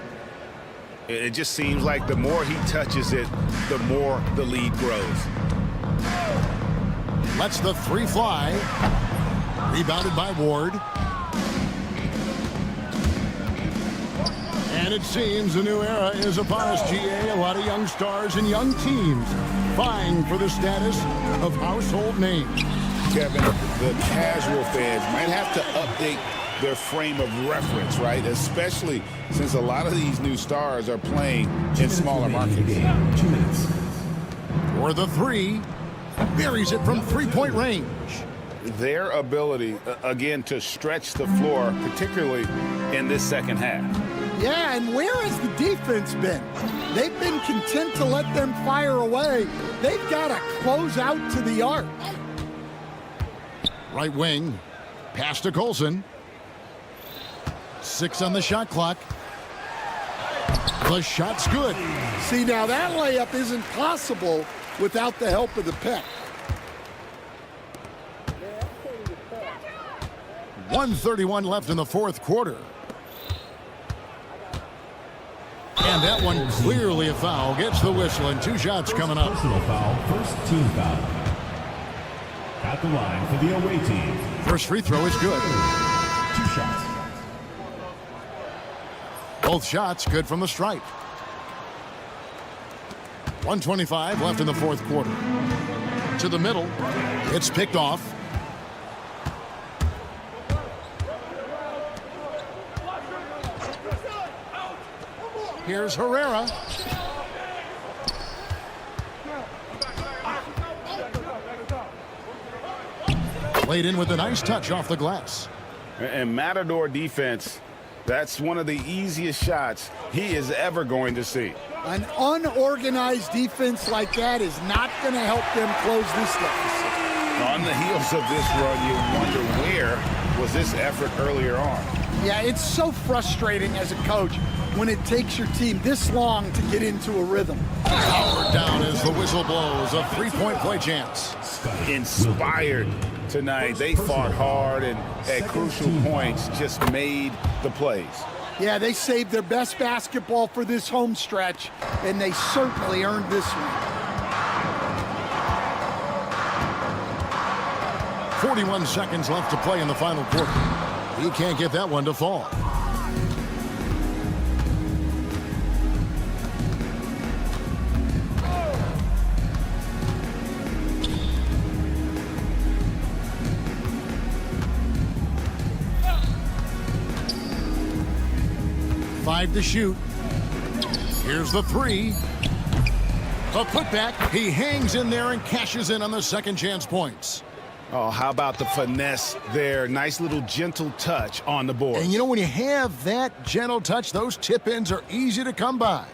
It just seems like the more he touches it, the more the lead grows. Lets the 3 fly. Rebounded by Ward. And it seems a new era is upon us, GA. A lot of young stars and young teams vying for the status of household names. Kevin, the casual fans might have to update their frame of reference, right? Especially since a lot of these new stars are playing in smaller markets. 2 minutes. For the 3. Buries it from 3-point range. Their ability, again, to stretch the floor, particularly in this second half. Yeah, and where has the defense been? They've been content to let them fire away. They've got to close out to the arc. Right wing. Pass to Colson. 6 on the shot clock. The shot's good. See, now that layup isn't possible without the help of the pick. 1:31 left in the fourth quarter. And that one clearly a foul. Gets the whistle and 2 shots coming up. Personal foul, first team foul. At the line for the away team. First free throw is good. 2 shots. Both shots good from the stripe. 1:25 left in the fourth quarter. To the middle. It's picked off. Here's Herrera. Played in with a nice touch off the glass. And Matador defense, that's one of the easiest shots he is ever going to see. An unorganized defense like that is not going to help them close this deficit. On the heels of this run, you wonder where was this effort earlier on. Yeah, it's so frustrating as a coach when it takes your team this long to get into a rhythm. Powered down as the whistle blows. A 3-point play chance. inspired tonight. They fought hard and at crucial points just made the plays. Yeah, they saved their best basketball for this home stretch, and they certainly earned this one. 41 seconds left to play in the final quarter. He can't get that one to fall. Five to shoot. Here's the three. The putback. He hangs in there and cashes in on the second chance points. Oh, how about the finesse there? Nice little gentle touch on the board. And you know, when you have that gentle touch, those tip-ins are easy to come by.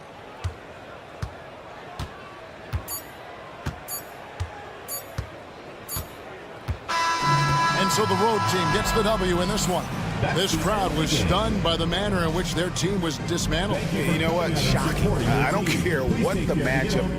And so the road team gets the W in this one. This crowd was stunned by the manner in which their team was dismantled. You know what? Shocking. I don't care what the matchup.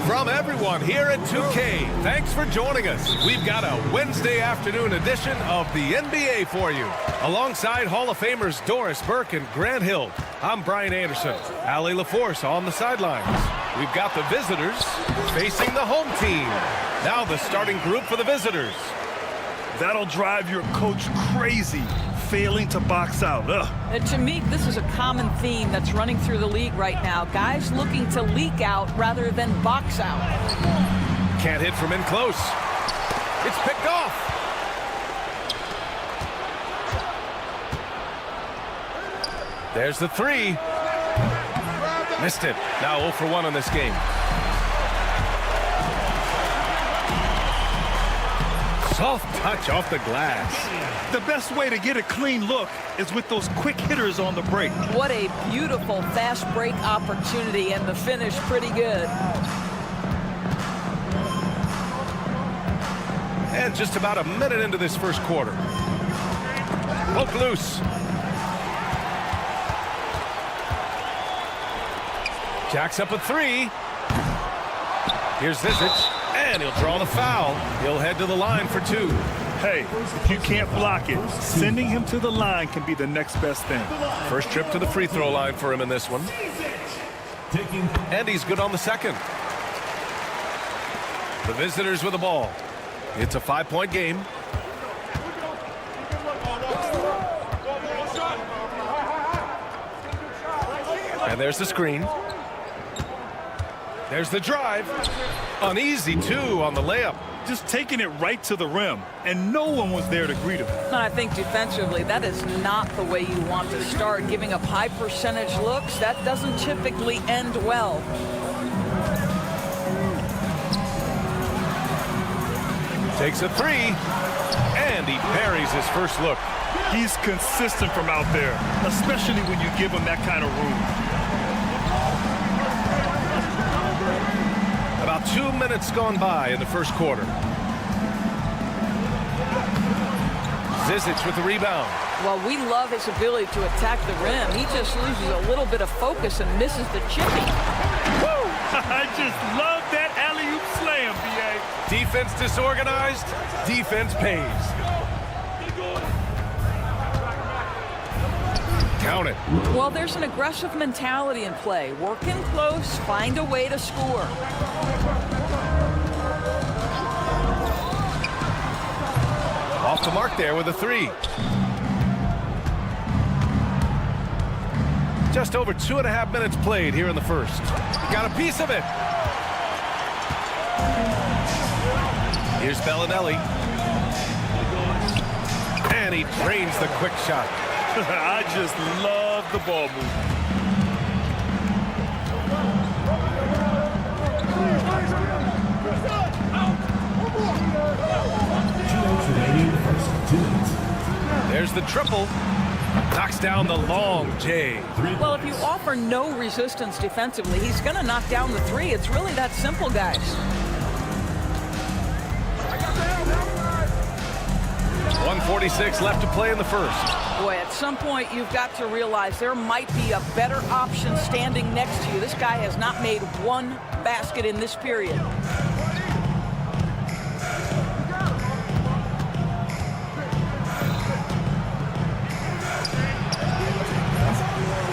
From everyone here at 2K, thanks for joining us. We've got a Wednesday afternoon edition of the NBA for you. Alongside Hall of Famers Doris Burke and Grant Hill, I'm Brian Anderson. Allie LaForce on the sidelines. We've got the visitors facing the home team. Now the starting group for the visitors. That'll drive your coach crazy, failing to box out. And to me, this is a common theme that's running through the league right now. Guys looking to leak out rather than box out. Can't hit from in close. It's picked off. There's the three. Missed it. Now 0 for 1 on this game. Soft touch off the glass. The best way to get a clean look is with those quick hitters on the break. What a beautiful fast break opportunity, and the finish pretty good. And just about a minute into this first quarter. Poke loose. Jacks up a three. Here's Zizic. And he'll draw the foul. He'll head to the line for 2. Hey, if you can't block it, sending him to the line can be the next best thing. First trip to the free throw line for him in this one. And he's good on the second. The visitors with the ball. It's a 5-point game. And there's the screen. There's the drive. An easy two on the layup. Just taking it right to the rim, and no one was there to greet him. I think defensively, that is not the way you want to start. Giving up high percentage looks, that doesn't typically end well. Takes a three, and he buries his first look. He's consistent from out there, especially when you give him that kind of room. About 2 minutes gone by in the first quarter. Zizic with the rebound. Well, we love his ability to attack the rim. He just loses a little bit of focus and misses the chipping. Woo! I just love that alley-oop slam, B.A. Defense disorganized, defense pays. Count it. Well, there's an aggressive mentality in play. Work in close, find a way to score. Off the mark there with a three. Just over 2.5 minutes played here in the first. Got a piece of it. Here's Bellinelli. And he drains the quick shot. I just love the ball movement. There's the triple. Knocks down the long J. Well, if you offer no resistance defensively, he's going to knock down the three. It's really that simple, guys. 1:46 left to play in the first. Boy, at some point, you've got to realize there might be a better option standing next to you. This guy has not made one basket in this period.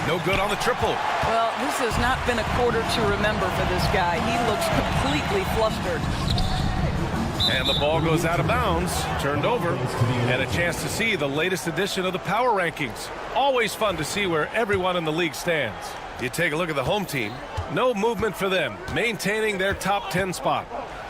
No good on the triple. Well, this has not been a quarter to remember for this guy. He looks completely flustered. And the ball goes out of bounds, turned over, and a chance to see the latest edition of the power rankings. Always fun to see where everyone in the league stands. You take a look at the home team. No movement for them, maintaining their top 10 spot.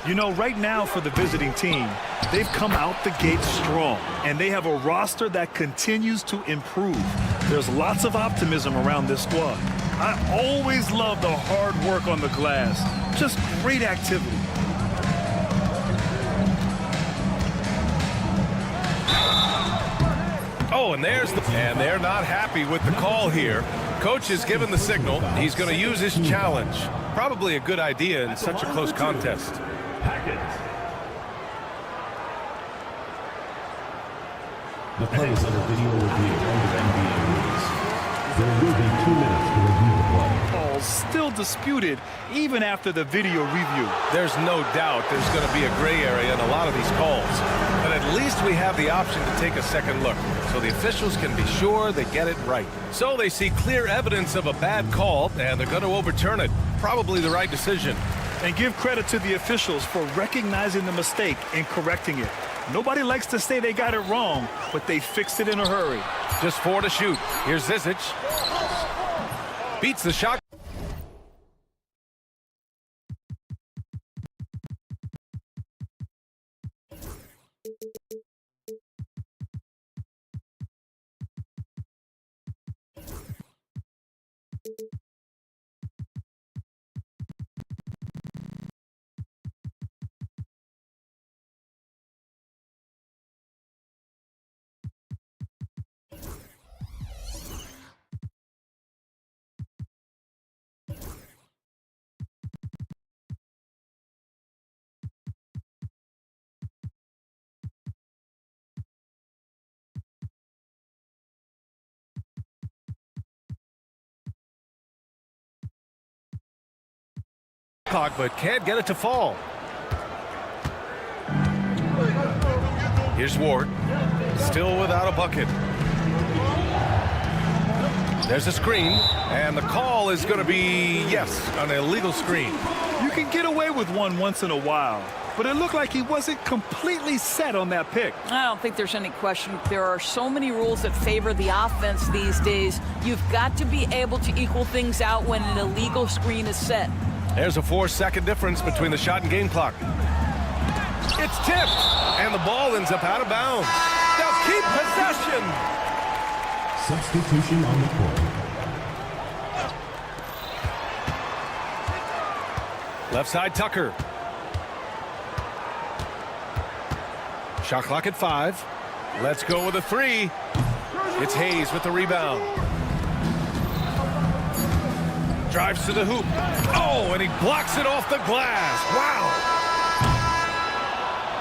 You know, right now for the visiting team, they've come out the gate strong, and they have a roster that continues to improve. There's lots of optimism around this squad. I always love the hard work on the glass. Just great activity. Oh, and they're not happy with the call here. Coach has given the signal. He's going to use his challenge. Probably a good idea in such a close contest. The play is under video review under NBA rules. There will be 2 minutes to review the play. Calls still disputed even after the video review. There's no doubt there's going to be a gray area in a lot of these calls. But at least we have the option to take a second look, so the officials can be sure they get it right. So they see clear evidence of a bad call, and they're going to overturn it. Probably the right decision. And give credit to the officials for recognizing the mistake and correcting it. Nobody likes to say they got it wrong, but they fixed it in a hurry. Just 4 to shoot. Here's Zizic. Beats the shot. But can't get it to fall. Here's Ward. Still without a bucket. There's a screen, and the call is going to be, yes, an illegal screen. You can get away with one once in a while, but it looked like he wasn't completely set on that pick. I don't think there's any question. There are so many rules that favor the offense these days. You've got to be able to equal things out when an illegal screen is set. There's a 4-second difference between the shot and game clock. It's tipped, and the ball ends up out of bounds. They'll keep possession. Substitution on the court. Left side, Tucker. Shot clock at 5. Let's go with a 3. It's Hayes with the rebound. Drives to the hoop. Oh, and he blocks it off the glass. Wow.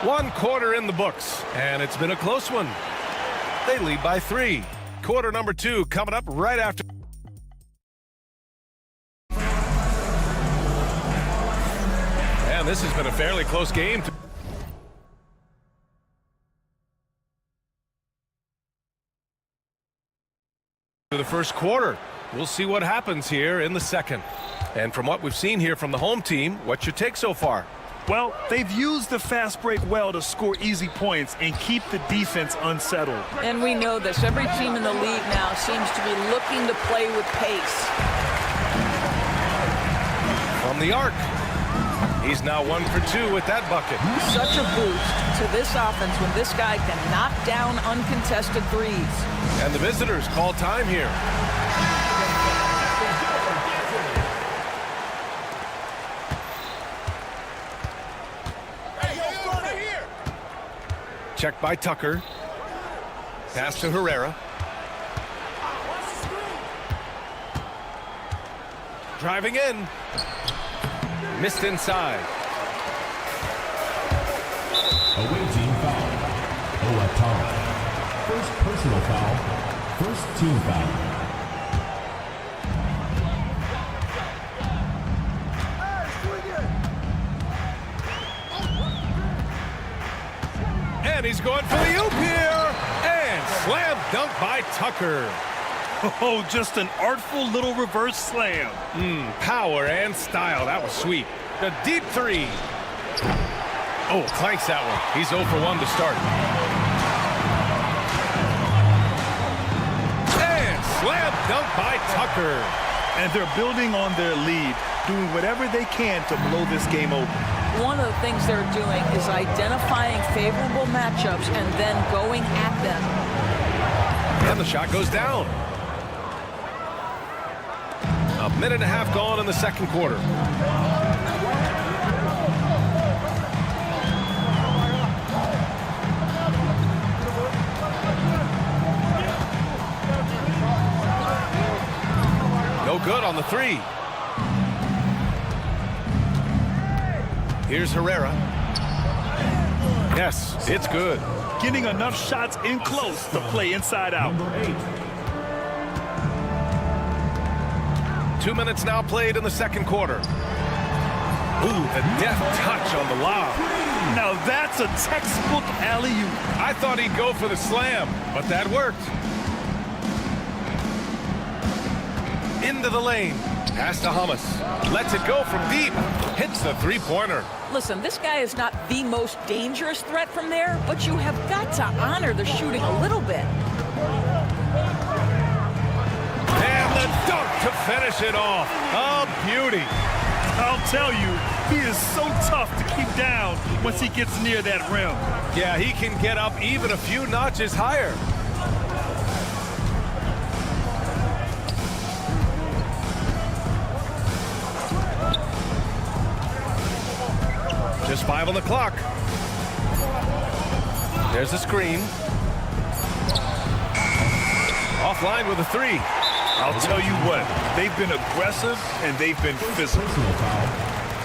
1 quarter in the books, and it's been a close one. They lead by 3. Quarter number 2 coming up right after. And this has been a fairly close game. To the first quarter. We'll see what happens here in the second. And from what we've seen here from the home team, what's your take so far? Well, they've used the fast break well to score easy points and keep the defense unsettled. And we know this. Every team in the league now seems to be looking to play with pace. From the arc. He's now 1 for 2 with that bucket. Such a boost to this offense when this guy can knock down uncontested threes. And the visitors call time here. Check by Tucker. Pass to Herrera. Driving in. Missed inside. Away team foul. Atomic. First personal foul. First team foul. And he's going for the oop here. And slam dunk by Tucker. Oh, just an artful little reverse slam. Power and style. That was sweet. The deep 3. Oh, clanks that one. He's 0 for 1 to start. And slam dunk by Tucker. And they're building on their lead, doing whatever they can to blow this game open. One of the things they're doing is identifying favorable matchups and then going at them. And the shot goes down. A minute and a half gone in the second quarter. No good on the 3. Here's Herrera. Yes, it's good. Getting enough shots in close to play inside out. Number 8. 2 minutes now played in the second quarter. Ooh, the deft touch on the lob. Now that's a textbook alley-oop. I thought he'd go for the slam, but that worked. Into the lane. Pass to Hummus. Lets it go from deep. Hits the 3-pointer. Listen, this guy is not the most dangerous threat from there, but you have got to honor the shooting a little bit. And the dunk to finish it off. A beauty. I'll tell you, he is so tough to keep down once he gets near that rim. Yeah, he can get up even a few notches higher. Just 5 on the clock. There's a screen. Offline with a 3. I'll tell you what, they've been aggressive and they've been physical. Personal foul.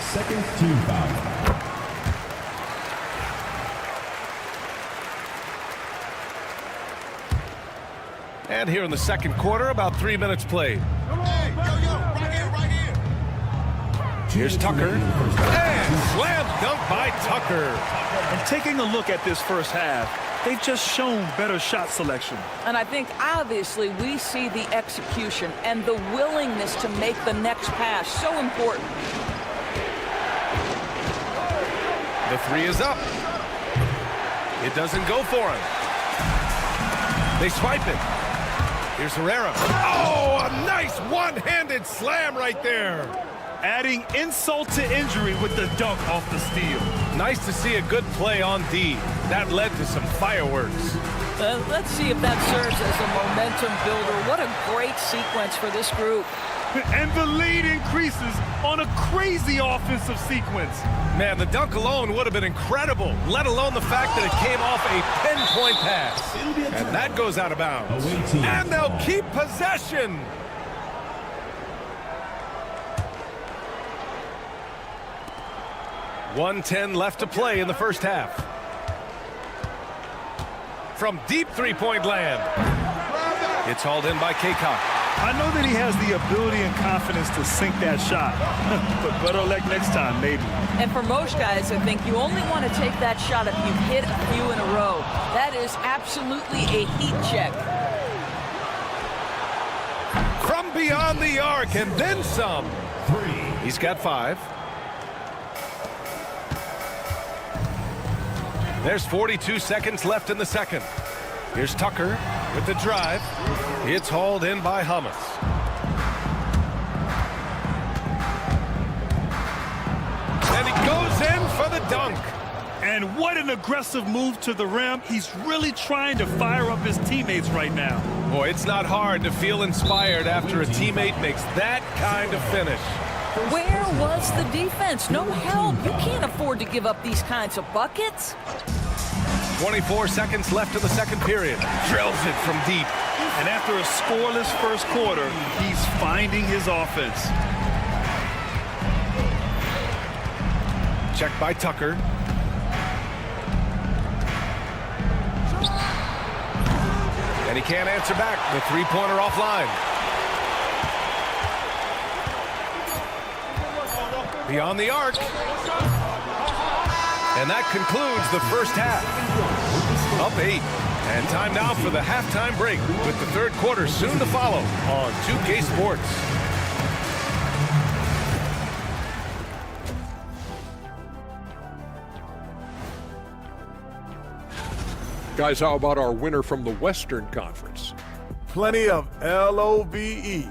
Second team foul. And here in the second quarter, about 3 minutes played. Here's Tucker. And slam dunk by Tucker. And taking a look at this first half, they've just shown better shot selection. And I think obviously we see the execution and the willingness to make the next pass so important. The three is up. It doesn't go for him. They swipe it. Here's Herrera. Oh, a nice one-handed slam right there. Adding insult to injury with the dunk off the steal. Nice to see a good play on D. That led to some fireworks. Let's see if that serves as a momentum builder. What a great sequence for this group. And the lead increases on a crazy offensive sequence. Man, the dunk alone would have been incredible, let alone the fact that it came off a pinpoint pass. And that goes out of bounds. And they'll keep possession. .110 left to play in the first half. From deep three-point land. It's hauled in by Kaycock. I know that he has the ability and confidence to sink that shot, but better luck next time, maybe. And for most guys, I think you only want to take that shot if you've hit a few in a row. That is absolutely a heat check. From beyond the arc, and then some. He's got 5. There's 42 seconds left in the second. Here's Tucker with the drive. It's hauled in by Hummus. And he goes in for the dunk. And what an aggressive move to the rim. He's really trying to fire up his teammates right now. Boy, it's not hard to feel inspired after a teammate makes that kind of finish. Where was the defense? No help. You can't afford to give up these kinds of buckets. 24 seconds left in the second period. Drills it from deep. And after a scoreless first quarter, he's finding his offense. Checked by Tucker. And he can't answer back. The three-pointer offline. Beyond the arc. And that concludes the first half. Up 8. And time now for the halftime break with the third quarter soon to follow on 2K Sports. Guys, how about our winner from the Western Conference? Plenty of LOVE.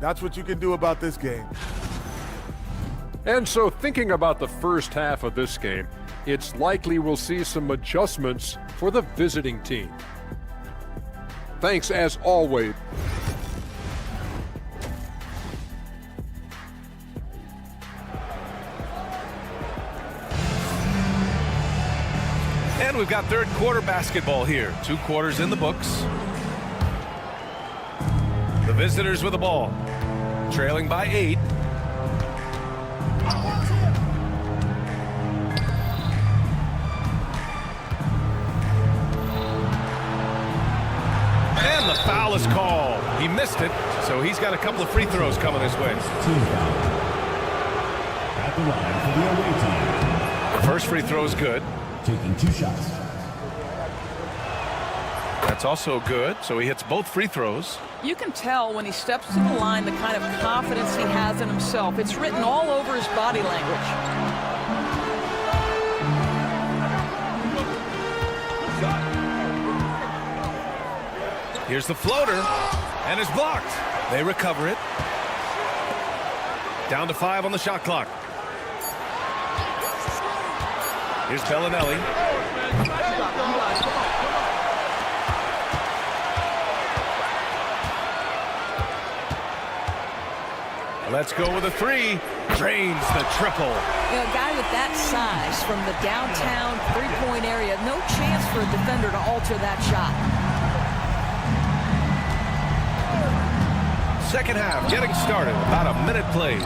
That's what you can do about this game. And so thinking about the first half of this game, it's likely we'll see some adjustments for the visiting team. Thanks as always. And we've got third quarter basketball here. 2 quarters in the books. The visitors with the ball. Trailing by 8. And the foul is called. He missed it, so he's got a couple of free throws coming his way. Team foul. At the line for the away team. The first free throw is good. Taking 2 shots. That's also good, so he hits both free throws. You can tell when he steps to the line the kind of confidence he has in himself. It's written all over his body language. Here's the floater, and it's blocked. They recover it. Down to 5 on the shot clock. Here's Bellinelli. Let's go with a 3. Drains the triple. You know, a guy with that size from the downtown three-point area, no chance for a defender to alter that shot. Second half getting started. About a minute played.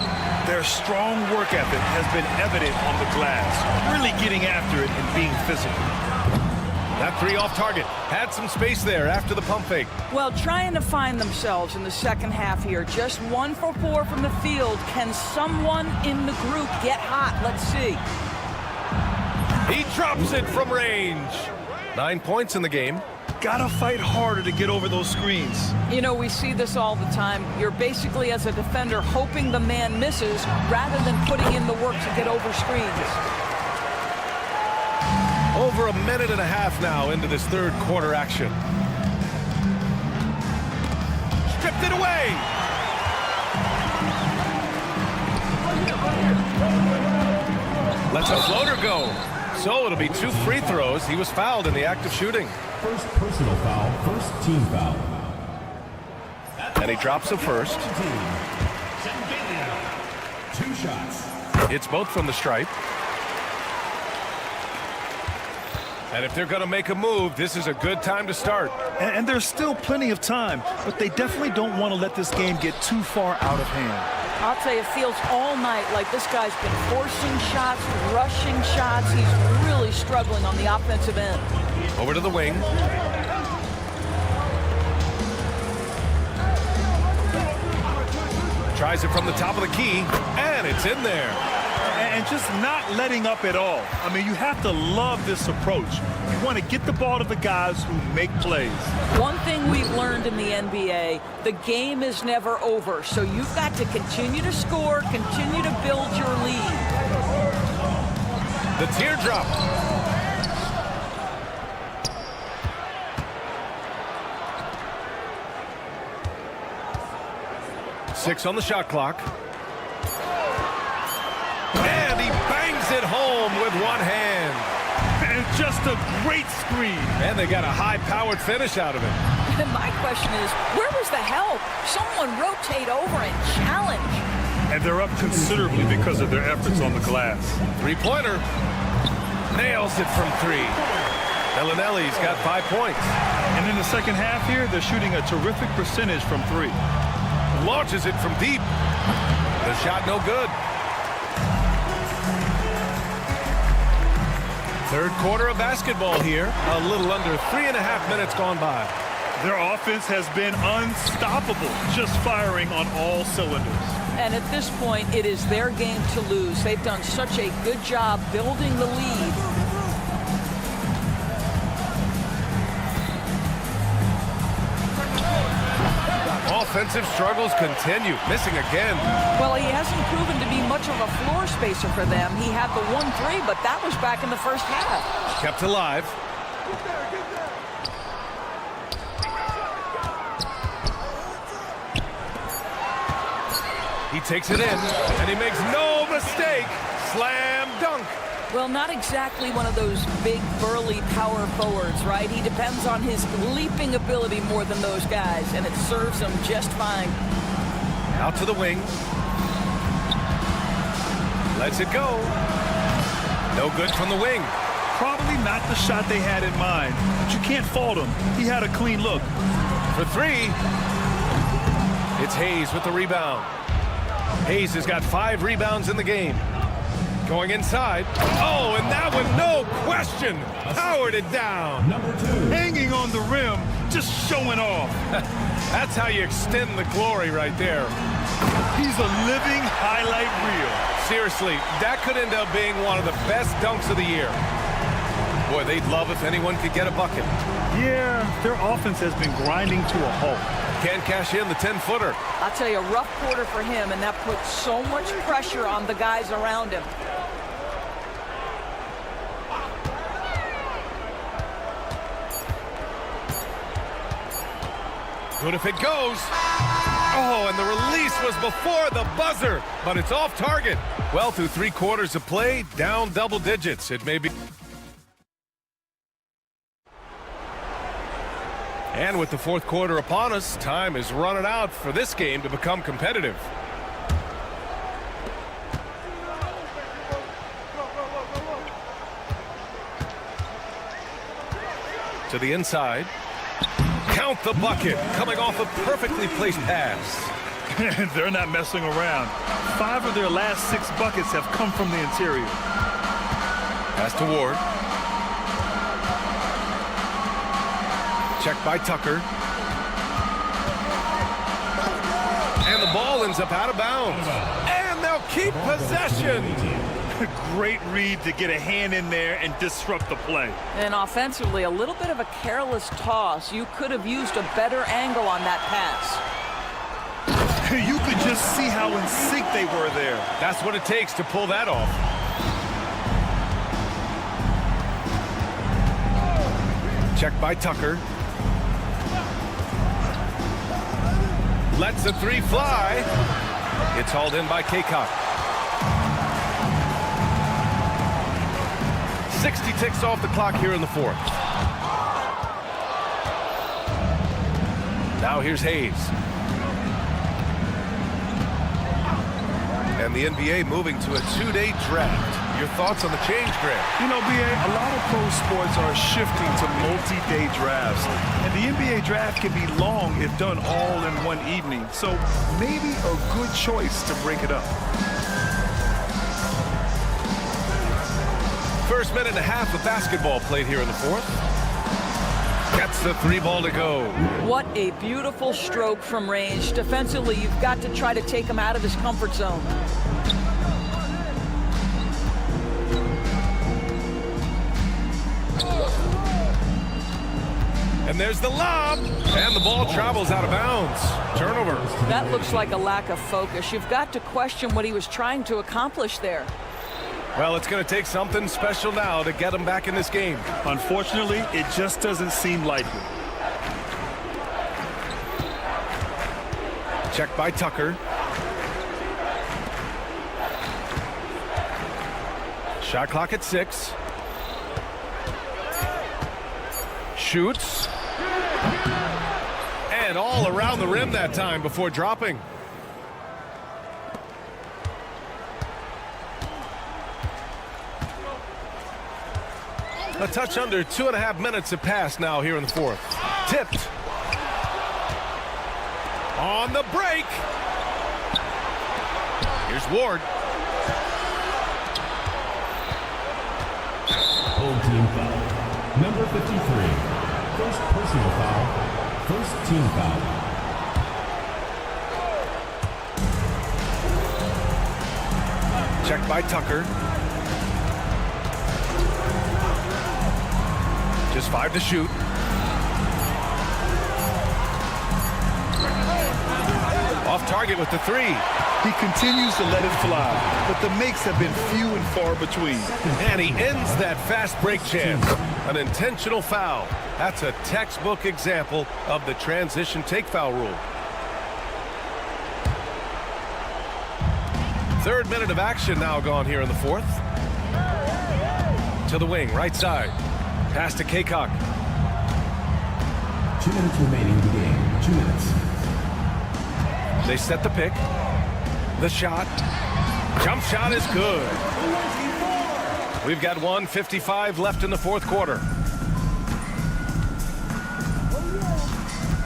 Their strong work ethic has been evident on the glass, really getting after it and being physical. That 3 off target. Had some space there after the pump fake. Well, trying to find themselves in the second half here. Just 1 for 4 from the field. Can someone in the group get hot? Let's see. He drops it from range. 9 points in the game. Gotta fight harder to get over those screens. You know, we see this all the time. You're basically, as a defender, hoping the man misses rather than putting in the work to get over screens. Over a minute and a half now into this third quarter action. Stripped it away. Lets a floater go. So it'll be 2 free throws. He was fouled in the act of shooting. First personal foul, first team foul. And he drops the first. 2 shots. It's both from the stripe. And if they're going to make a move, this is a good time to start. And there's still plenty of time, but they definitely don't want to let this game get too far out of hand. I'll tell you, it feels all night like this guy's been forcing shots, rushing shots. He's really struggling on the offensive end. Over to the wing. Tries it from the top of the key, and it's in there. And just not letting up at all. I mean, you have to love this approach. You want to get the ball to the guys who make plays. One thing we've learned in the NBA, the game is never over. So you've got to continue to score, continue to build your lead. The teardrop. Six on the shot clock. And he bangs it home with one hand. And just a great screen. And they got a high-powered finish out of it. And my question is, where was the help? Someone rotate over and challenge. And they're up considerably because of their efforts on the glass. Three-pointer. Nails it from 3. Bellinelli's got 5 points. And in the second half here, they're shooting a terrific percentage from 3. Launches it from deep. The shot no good. Third quarter of basketball here. A little under 3.5 minutes gone by. Their offense has been unstoppable, just firing on all cylinders. And at this point, it is their game to lose. They've done such a good job building the lead. Offensive struggles continue, missing again. Well, he hasn't proven to be much of a floor spacer for them. He had the 1-3, but that was back in the first half. Kept alive. He takes it in, and he makes no mistake. Slam dunk. Well, not exactly one of those big, burly power forwards, right? He depends on his leaping ability more than those guys, and it serves him just fine. Out to the wing. Lets it go. No good from the wing. Probably not the shot they had in mind, but you can't fault him. He had a clean look. For 3. It's Hayes with the rebound. Hayes has got 5 rebounds in the game. Going inside. Oh, and that one, no question, powered it down. Number 2. Hanging on the rim, just showing off. That's how you extend the glory right there. He's a living highlight reel. Seriously, that could end up being one of the best dunks of the year. Boy, they'd love if anyone could get a bucket. Yeah, their offense has been grinding to a halt. Can't cash in the 10-footer. I'll tell you, a rough quarter for him, and that puts so much pressure on the guys around him. Good if it goes. Oh, and the release was before the buzzer, but it's off target. Well, through 3 quarters of play, down double digits. It may be. And with the fourth quarter upon us, time is running out for this game to become competitive. To the inside. Count the bucket, coming off a perfectly placed pass. They're not messing around. 5 of their last 6 buckets have come from the interior. Pass to Ward. Checked by Tucker. And the ball ends up out of bounds. And they'll keep possession. Great read to get a hand in there and disrupt the play. And offensively, a little bit of a careless toss. You could have used a better angle on that pass. You could just see how in sync they were there. That's what it takes to pull that off. Check by Tucker. Lets the three fly. It's hauled in by Kaycock. 60 ticks off the clock here in the fourth. Now here's Hayes. And the NBA moving to a 2-day draft. Your thoughts on the change, Grant? You know, BA, a lot of pro sports are shifting to multi-day drafts. And the NBA draft can be long if done all in one evening. So maybe a good choice to break it up. First minute and a half of basketball played here in the fourth. Gets the three ball to go. What a beautiful stroke from range. Defensively, you've got to try to take him out of his comfort zone. And there's the lob. And the ball travels out of bounds. Turnover. That looks like a lack of focus. You've got to question what he was trying to accomplish there. Well, it's going to take something special now to get him back in this game. Unfortunately, it just doesn't seem likely. Check by Tucker. Shot clock at 6. Shoots. And all around the rim that time before dropping. A touch under 2.5 minutes have passed now here in the fourth. Tipped. On the break. Here's Ward. Home team foul. Number 53. First personal foul. First team foul. Check by Tucker. Just 5 to shoot. Off target with the 3. He continues to let it fly, but the makes have been few and far between. And he ends that fast break chance. An intentional foul. That's a textbook example of the transition take foul rule. Third minute of action now gone here in the fourth. To the wing, right side. Pass to Kaycock. 2 minutes remaining in the game. 2 minutes. They set the pick. The shot. Jump shot is good. We've got 1:55 left in the fourth quarter.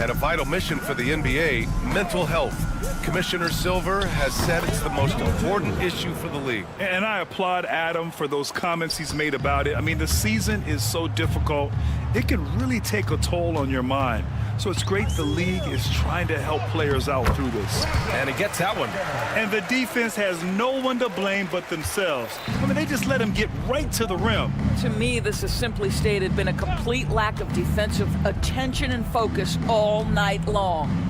And a vital mission for the NBA, mental health. Commissioner Silver has said it's the most important issue for the league. And I applaud Adam for those comments he's made about it. I mean, the season is so difficult. It can really take a toll on your mind. So it's great the league is trying to help players out through this. And he gets that one. And the defense has no one to blame but themselves. I mean, they just let him get right to the rim. To me, this has simply stated been a complete lack of defensive attention and focus all night long.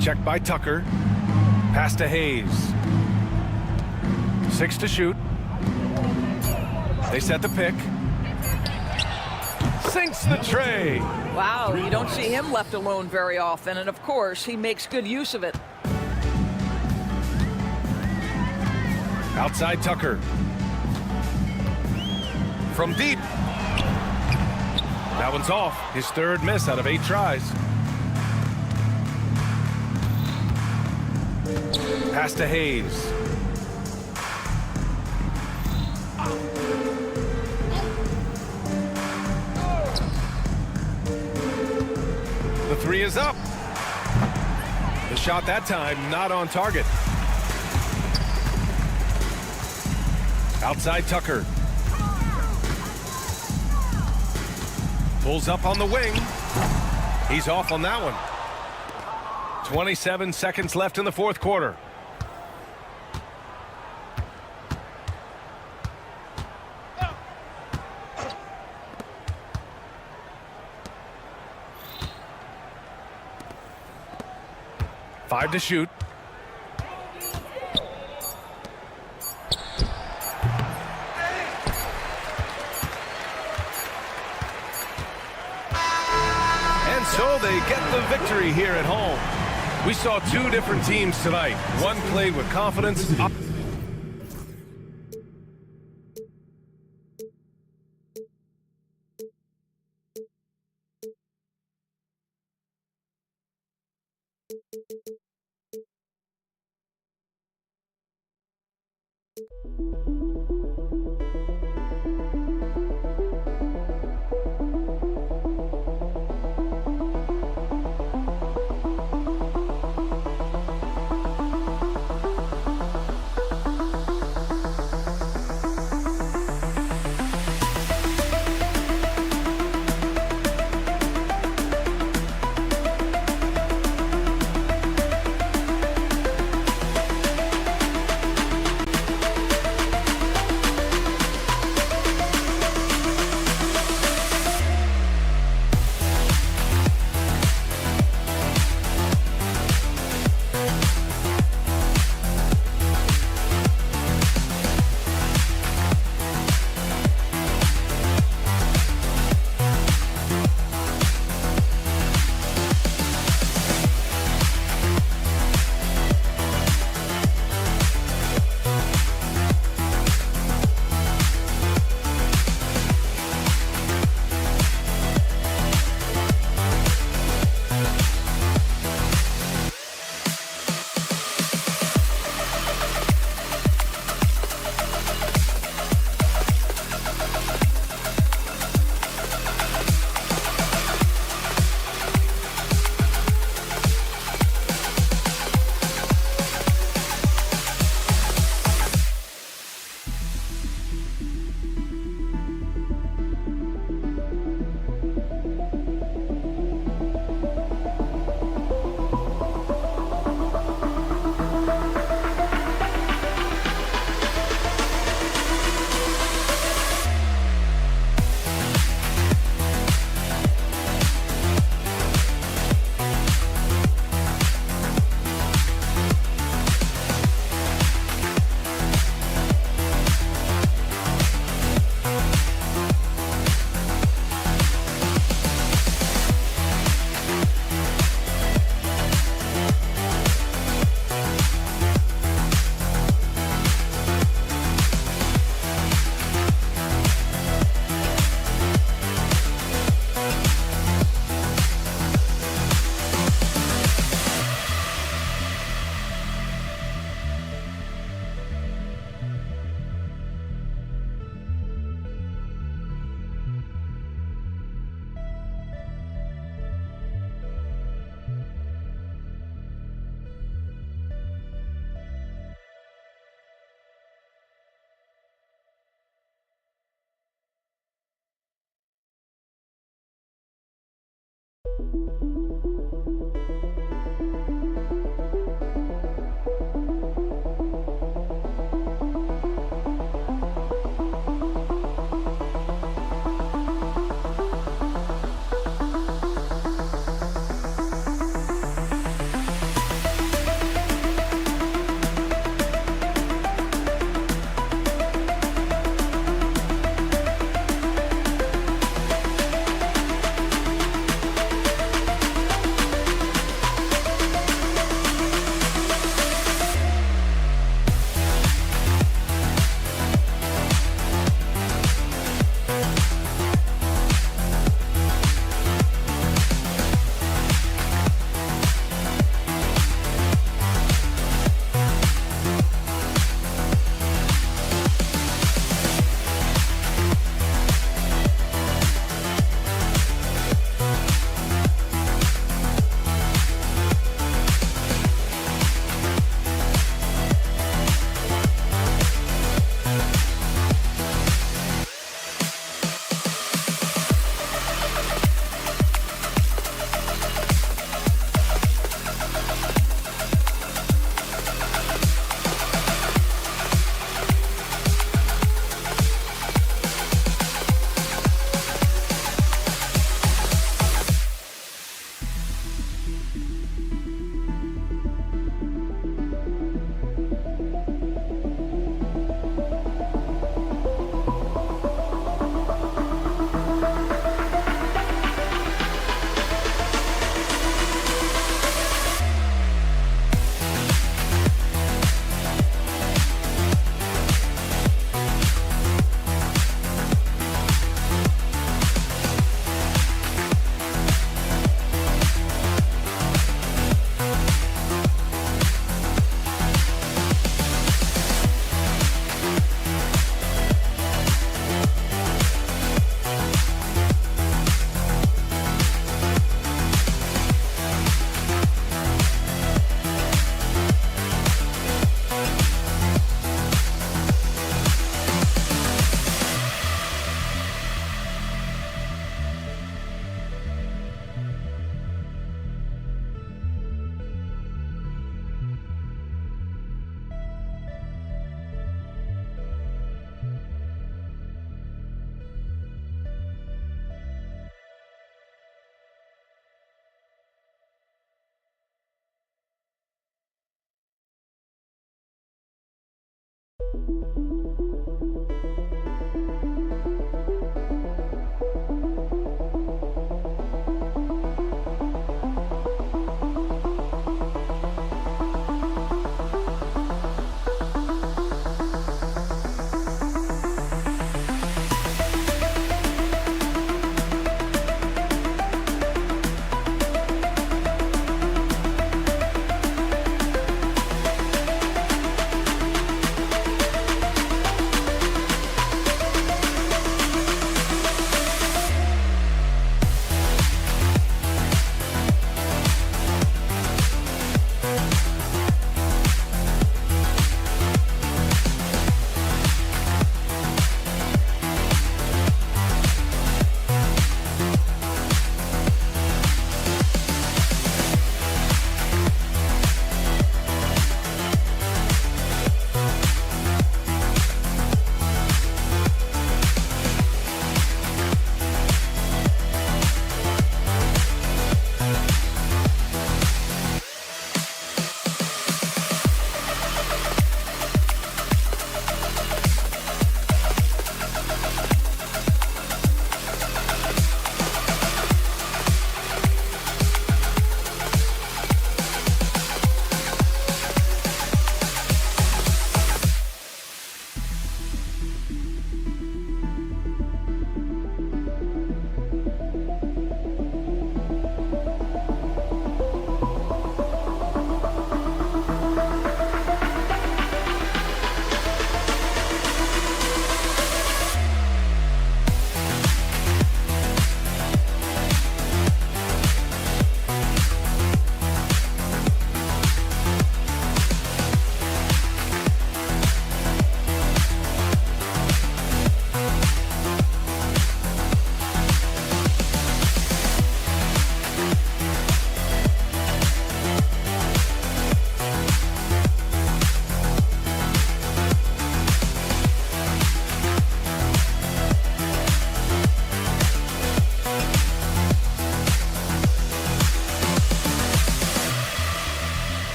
Check by Tucker. Pass to Hayes. 6 to shoot. They set the pick. Sinks the tray. Wow, you don't see him left alone very often, and of course, he makes good use of it. Outside Tucker. From deep. That one's off. His third miss out of 8 tries. Pass to Hayes. The 3 is up. The shot that time not on target. Outside Tucker. Pulls up on the wing. He's off on that one. 27 seconds left in the fourth quarter. Five to shoot. so they get the victory here at home. We saw two different teams tonight. One played with confidence.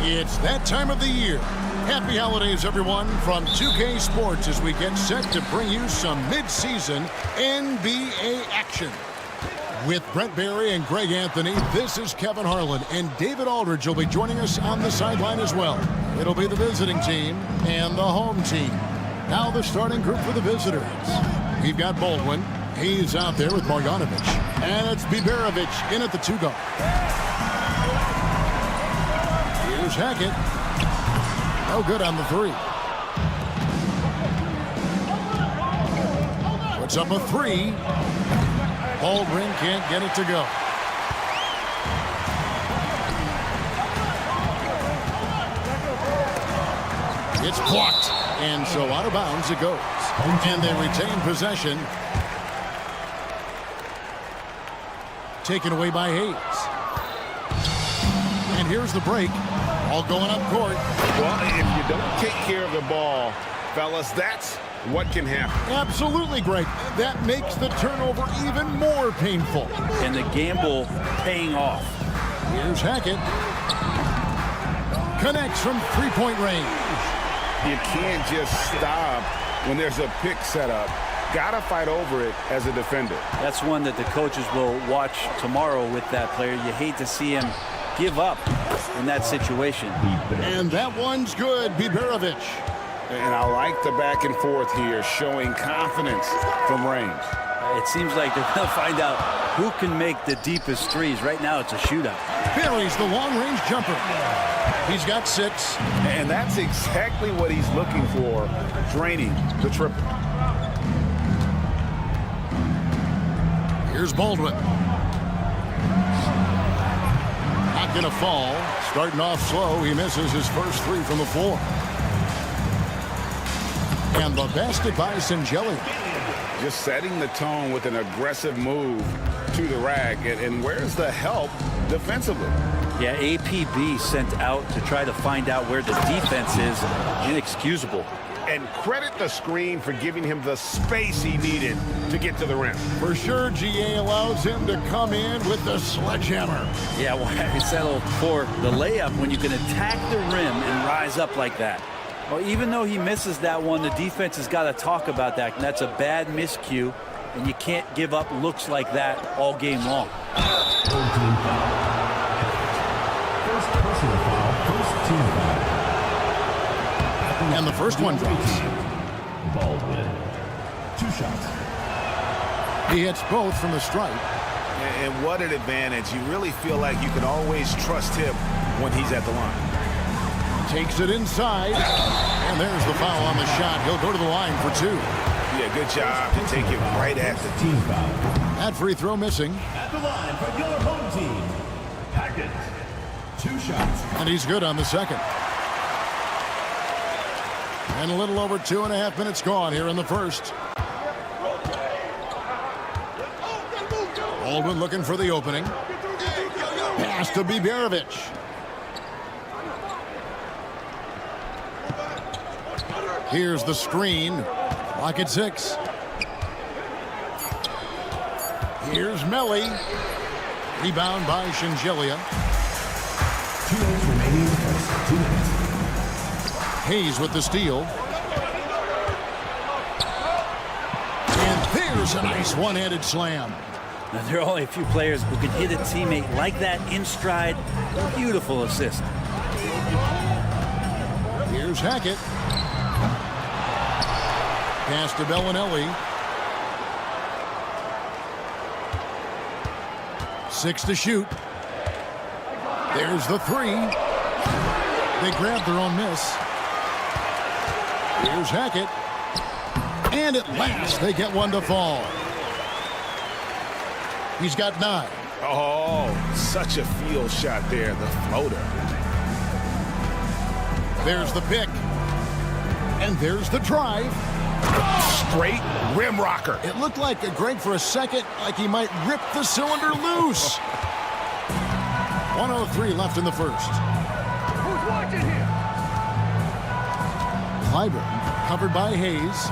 It's that time of the year. Happy holidays, everyone, from 2K Sports as we get set to bring you some mid-season NBA action. With Brent Barry and Greg Anthony, this is Kevin Harlan, and David Aldridge will be joining us on the sideline as well. It'll be the visiting team and the home team. Now the starting group for the visitors. We've got Baldwin. He's out there with Marjanovic. And it's Biberovic in at the 2-guard. Here's Hackett. No good on the 3. Puts up a 3. Baldwin can't get it to go. It's blocked. And so out of bounds it goes. And they retain possession. Taken away by Hayes. And here's the break. All going up court. Well, if you don't take care of the ball, fellas, that's what can happen. Absolutely, Greg. That makes the turnover even more painful. And the gamble paying off. Here's Hackett. Connects from three-point range. You can't just stop when there's a pick set up. Gotta fight over it as a defender. That's one that the coaches will watch tomorrow with that player. You hate to see him give up in that situation. And that one's good, Biberovic. And I like the back and forth here, showing confidence from range. It seems like they're going to find out who can make the deepest threes. Right now, it's a shootout. Buries the long-range jumper. He's got 6. And that's exactly what he's looking for, draining the triple. Here's Baldwin. Not going to fall. Starting off slow, he misses his first three from the floor. And the basket by Singelia. Just setting the tone with an aggressive move to the rack. And where's the help defensively? Yeah, APB sent out to try to find out where the defense is. Inexcusable. And credit the screen for giving him the space he needed to get to the rim. For sure, GA allows him to come in with the sledgehammer. Yeah, why settle for the layup when you can attack the rim and rise up like that? Well, even though he misses that one, the defense has got to talk about that. And that's a bad miscue, and you can't give up looks like that all game long. First personal foul, first team foul. And the first one drops. Baldwin. 2 shots. He hits both from the stripe. And what an advantage. You really feel like you can always trust him when he's at the line. Takes it inside. And there's the foul on the shot. He'll go to the line for 2. Yeah, good job to take it right at the team foul. That free throw missing. At the line for your home team. Hackett. 2 shots. And he's good on the second. And a little over 2.5 minutes gone here in the first. Baldwin looking for the opening. Pass to Biberovic. Here's the screen. Clock at 6. Here's Melly. Rebound by Singelia. 2 minutes remaining in the first. 2 minutes. Hayes with the steal. And there's a nice one-handed slam. Now, there are only a few players who can hit a teammate like that in stride. Beautiful assist. Here's Hackett. Pass to Bellinelli. 6 to shoot. There's the 3. They grabbed their own miss. Here's Hackett. And at last, they get one to fall. He's got 9. Oh, such a field shot there, the floater. There's the pick. And there's the drive. Straight rim rocker. It looked like, Greg, for a second, like he might rip the cylinder loose. 1:03 left in the first. Who's watching here? Clyburn covered by Hayes.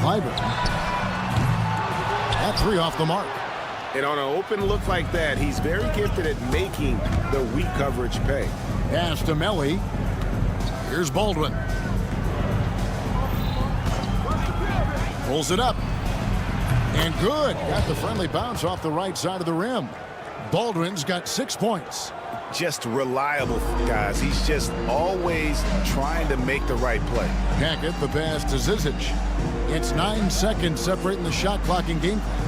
Clyburn. That 3 off the mark. And on an open look like that, he's very gifted at making the weak coverage pay. Pass to Melly. Here's Baldwin. Pulls it up. And good. Got the friendly bounce off the right side of the rim. Baldwin's got 6 points. Just reliable, guys. He's just always trying to make the right play. Hackett, the pass to Zizic. It's 9 seconds separating the shot clock and game clock.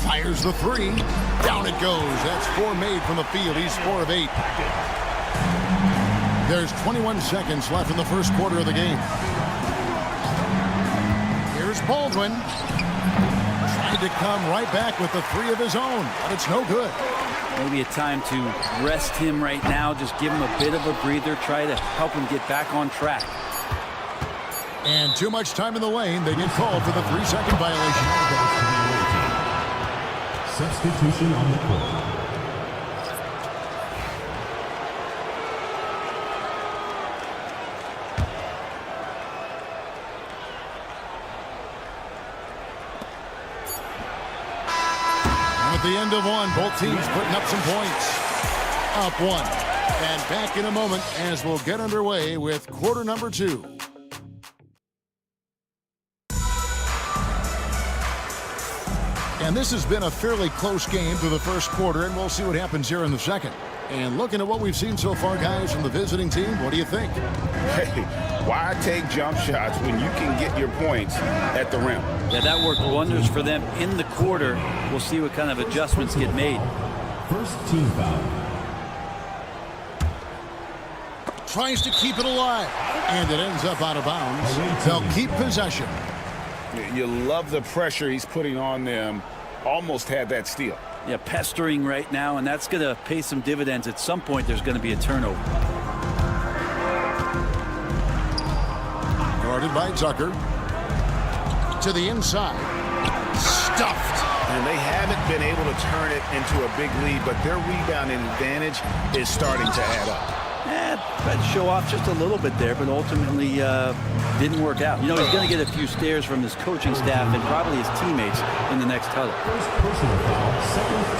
Fires the 3. Down it goes. That's 4 made from the field. He's 4 of 8. There's 21 seconds left in the first quarter of the game. Here's Baldwin. Tried to come right back with the 3 of his own, but it's no good. Maybe a time to rest him right now. Just give him a bit of a breather. Try to help him get back on track. And too much time in the lane. They get called for the 3-second violation. Substitution on the court. At the end of one, both teams putting up some points. Up 1. And back in a moment as we'll get underway with quarter number 2. And this has been a fairly close game through the first quarter, and we'll see what happens here in the second. And looking at what we've seen so far, guys, from the visiting team, what do you think? Hey, why take jump shots when you can get your points at the rim? Yeah, that worked wonders for them in the quarter. We'll see what kind of adjustments get made. First team foul. tries to keep it alive. And it ends up out of bounds. They'll keep possession. You love the pressure he's putting on them. Almost had that steal. Yeah, pestering right now, and that's going to pay some dividends. At some point, there's going to be a turnover. Guarded by Tucker. To the inside. Stuffed. And they haven't been able to turn it into a big lead, but their rebounding advantage is starting to add up. Tried to show off just a little bit there, but ultimately didn't work out. You know, he's going to get a few stares from his coaching staff and probably his teammates in the next huddle.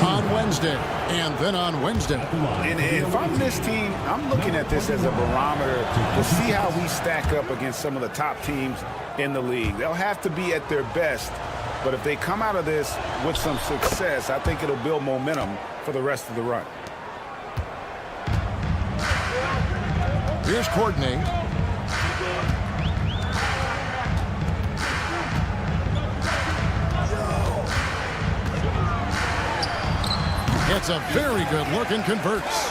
On Wednesday, and then on Wednesday. And if I'm this team, I'm looking at this as a barometer to see how we stack up against some of the top teams in the league. They'll have to be at their best, but if they come out of this with some success, I think it'll build momentum for the rest of the run. Here's Courtney. It's a very good look and converts.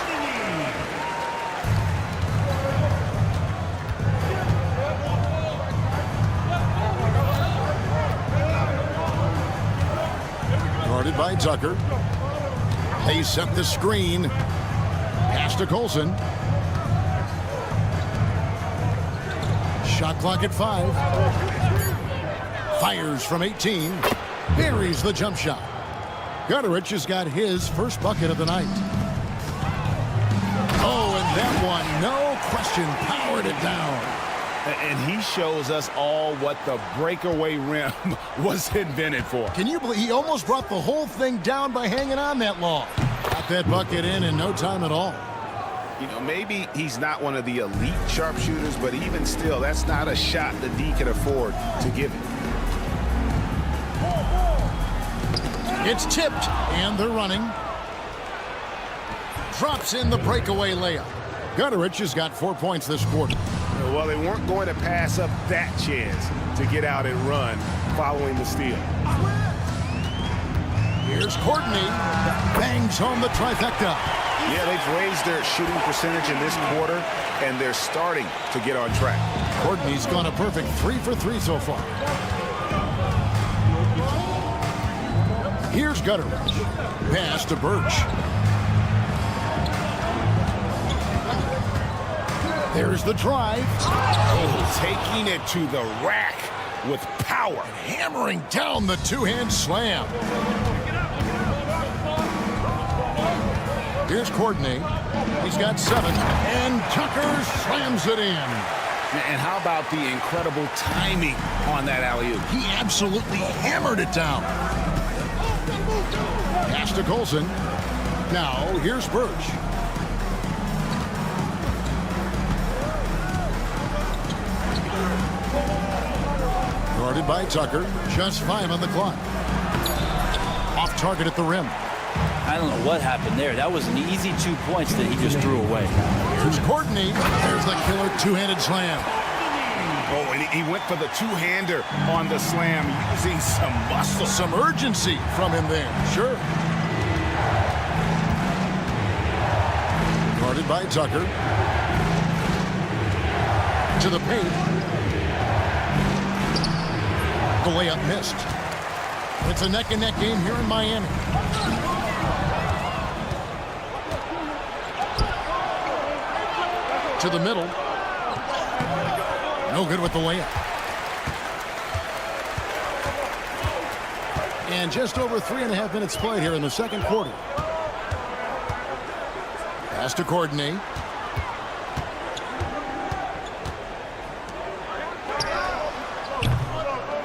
Guarded by Tucker. They set the screen. Pass to Colson. Shot clock at 5. Fires from 18. Buries the jump shot. Gutterich has got his first bucket of the night. Oh, and that one, no question, powered it down. And he shows us all what the breakaway rim was invented for. Can you believe he almost brought the whole thing down by hanging on that long? Got that bucket in no time at all. You know, maybe he's not one of the elite sharpshooters, but even still, that's not a shot the D can afford to give him. It's tipped, and they're running. Drops in the breakaway layup. Gutterich has got 4 points this quarter. Well, they weren't going to pass up that chance to get out and run following the steal. Here's Courtney. Bangs home the trifecta. Yeah, they've raised their shooting percentage in this quarter, and they're starting to get on track. Courtney's gone a perfect 3 for 3 so far. Here's Gutterich. Pass to Birch. There's the drive. Oh, taking it to the rack with power. Hammering down the two-hand slam. Here's Courtney. He's got 7. And Tucker slams it in. And how about the incredible timing on that alley-oop? He absolutely hammered it down. Pass to Colson. Now, here's Birch. Guarded by Tucker. Just 5 on the clock. Off target at the rim. I don't know what happened there. That was an easy 2 points that he just threw away. Here's Courtney. There's the killer two-handed slam. Oh, and he went for the two-hander on the slam, using some muscle. Some urgency from him there. Sure. Guarded by Tucker. To the paint. The layup missed. It's a neck-and-neck game here in Miami. To the middle. No good with the layup. And just over 3.5 minutes played here in the second quarter. Pass to Courtney.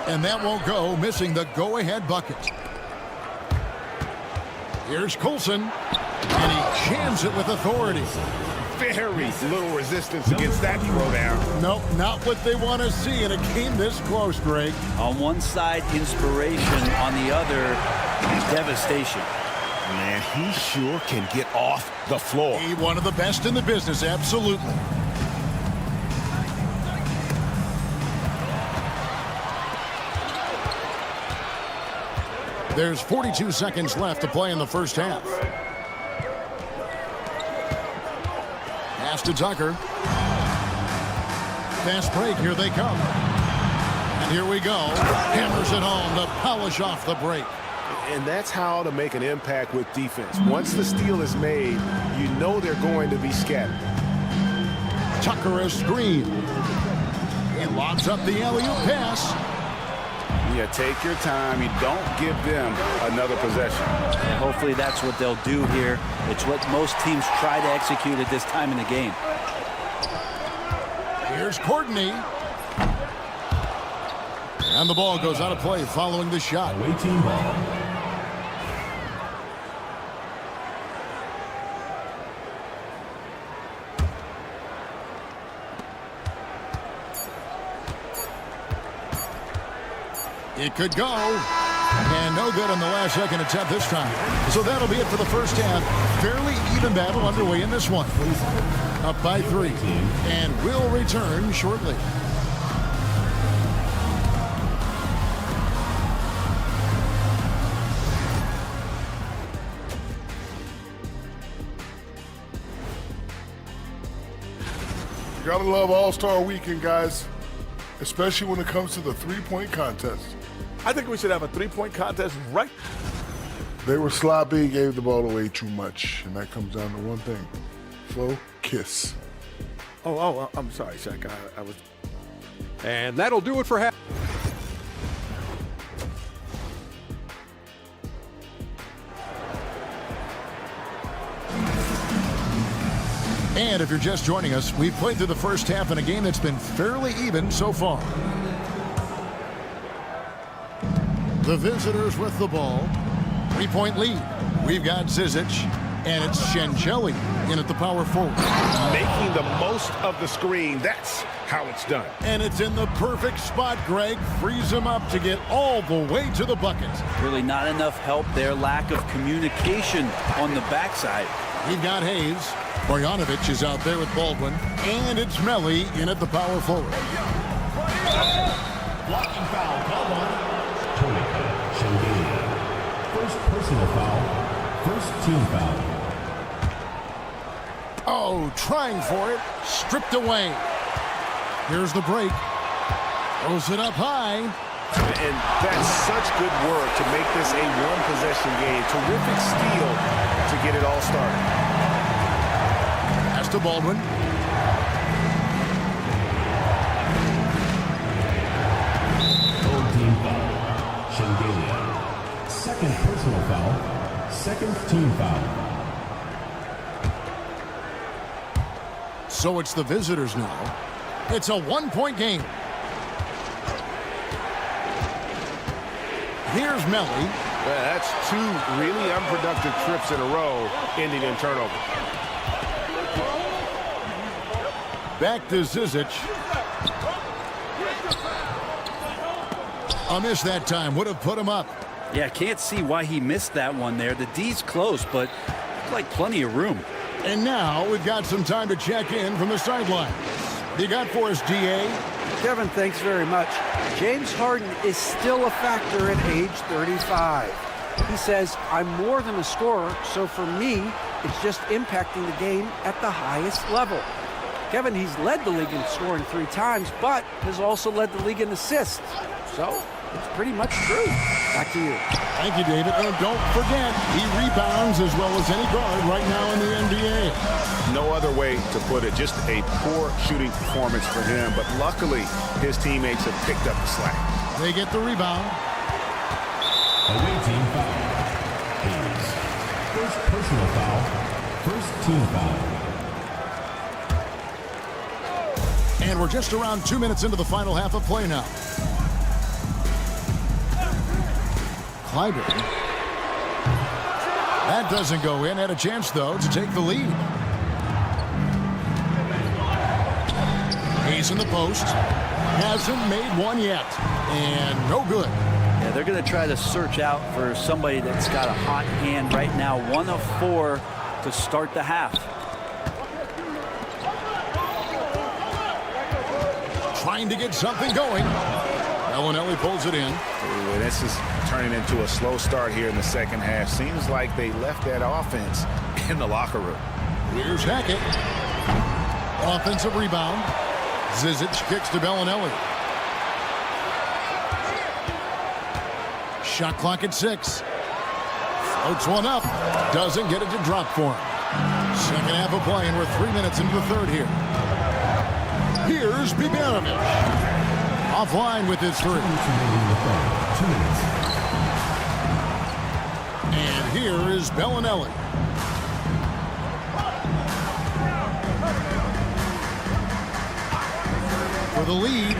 And that won't go, missing the go-ahead bucket. Here's Colson. And he jams it with authority. Very little resistance against that throwdown. Nope, not what they want to see in a game this close, Greg. On one side, inspiration. On the other, devastation. Man, he sure can get off the floor. He's one of the best in the business, absolutely. There's 42 seconds left to play in the first half. Pass to Tucker. Fast break, here they come. And here we go. Hammers it home to polish off the break. And that's how to make an impact with defense. Once the steal is made, you know they're going to be scattered. Tucker a screen. He lobs up the alley-oop pass. Yeah, take your time. You don't give them another possession. And hopefully that's what they'll do here. It's what most teams try to execute at this time in the game. Here's Courtney. And the ball goes out of play following the shot. Away team ball. It could go. And no good on the last second attempt this time. So that'll be it for the first half. Fairly even battle underway in this one. Up by 3. And we'll return shortly. You gotta love All-Star Weekend, guys, especially when it comes to the three-point contest. I think we should have a three-point contest right. They were sloppy, gave the ball away too much, and that comes down to one thing: focus. Oh, I'm sorry, Shaq. I was. And that'll do it for half. And if you're just joining us, we've played through the first half in a game that's been fairly even so far. The visitors with the ball. 3-point lead. We've got Zizic, and it's Shencheli in at the power forward. Making the most of the screen. That's how it's done. And it's in the perfect spot, Greg. Frees him up to get all the way to the bucket. Really not enough help there. Lack of communication on the backside. We've got Hayes. Bojanovic is out there with Baldwin. And it's Melli in at the power forward. Blocking foul called on Shengelia. First personal foul. First team foul. Oh, trying for it. Stripped away. Here's the break. Throws it up high. And that's such good work to make this a one-possession game. Terrific steal to get it all started. Pass to Baldwin. Third team foul. Shengelia. Second personal foul. Second team foul. So it's the visitors now. It's a one-point game. Here's Melli. That's 2 really unproductive trips in a row, ending in turnover. Back to Zizic. A miss that time. Would have put him up. Yeah, can't see why he missed that one there. The D's close, but like plenty of room. And now we've got some time to check in from the sideline. You got for us, DA? Kevin, thanks very much. James Harden is still a factor at age 35. He says, I'm more than a scorer, so for me, it's just impacting the game at the highest level. Kevin, he's led the league in scoring 3 times, but has also led the league in assists. So, it's pretty much true. Back to you. Thank you, David. And don't forget, he rebounds as well as any guard right now in the NBA. No other way to put it. Just a poor shooting performance for him. But luckily, his teammates have picked up the slack. They get the rebound. Away team foul. Hayes. First personal foul. First team foul. And we're just around 2 minutes into the final half of play now. Clyburn. That doesn't go in. Had a chance, though, to take the lead. Hayes in the post. Hasn't made one yet. And no good. Yeah, they're going to try to search out for somebody that's got a hot hand right now. 1 of 4 to start the half. Trying to get something going. Bellinelli pulls it in. Ooh, this is turning into a slow start here in the second half. Seems like they left that offense in the locker room. Here's Hackett. Offensive rebound. Zizic kicks to Bellinelli. Shot clock at 6. Floats one up. Doesn't get it to drop for him. Second half of play, and we're 3 minutes into the third here. Here's Bibanovic. Offline with his 3. And here is Bellinelli. For the lead.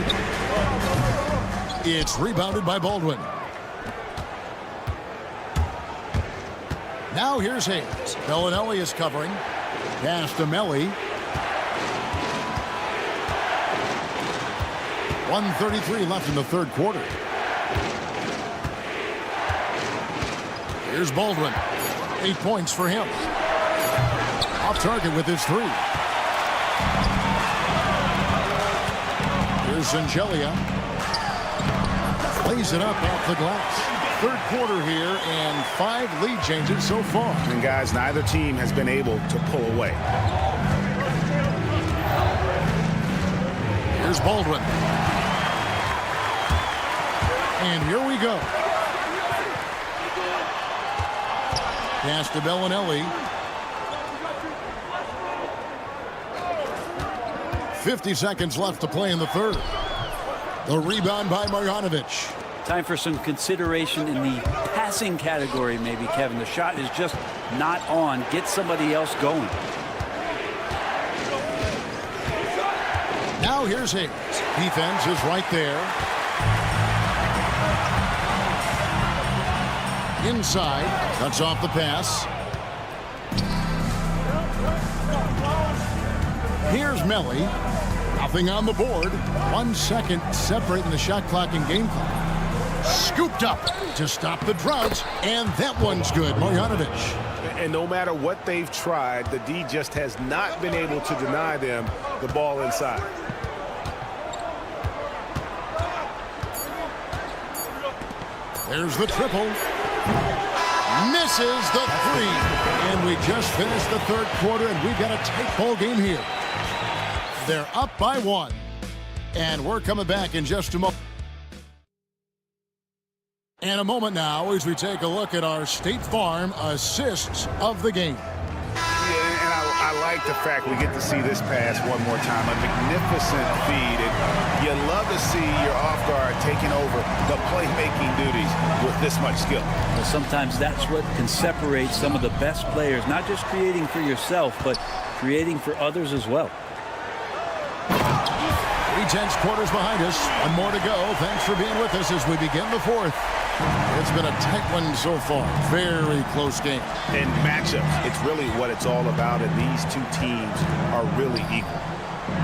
It's rebounded by Baldwin. Now here's Hayes. Bellinelli is covering. Pass to Melli. 1:33 left in the third quarter. Here's Baldwin. 8 points for him. Off target with his 3. Here's Zangelia. Lays it up off the glass. Third quarter here, and 5 lead changes so far. And guys, neither team has been able to pull away. Here's Baldwin. And here we go. Pass to Bellinelli. 50 seconds left to play in the third. The rebound by Marjanovic. Time for some consideration in the passing category, maybe, Kevin. The shot is just not on. Get somebody else going. Now here's Hayes. Defense is right there. Inside. Cuts off the pass. Here's Melli. Nothing on the board. 1 second separating the shot clock and game clock. Scooped up to stop the drought, and that one's good. Marjanovic. And no matter what they've tried, the D just has not been able to deny them the ball inside. There's the triple. Misses the 3. And we just finished the third quarter, and we've got a tight ball game here. They're up by 1. And we're coming back in just a moment. And a moment now as we take a look at our State Farm assists of the game. Yeah, and I like the fact we get to see this pass one more time. A magnificent feed. And you love to see your off guard taking over the playmaking duties with this much skill. Well, sometimes that's what can separate some of the best players, not just creating for yourself, but creating for others as well. 3/10 quarters behind us. One more to go. Thanks for being with us as we begin the fourth. It's been a tight one so far. Very close game. And matchups, it's really what it's all about, and these two teams are really equal.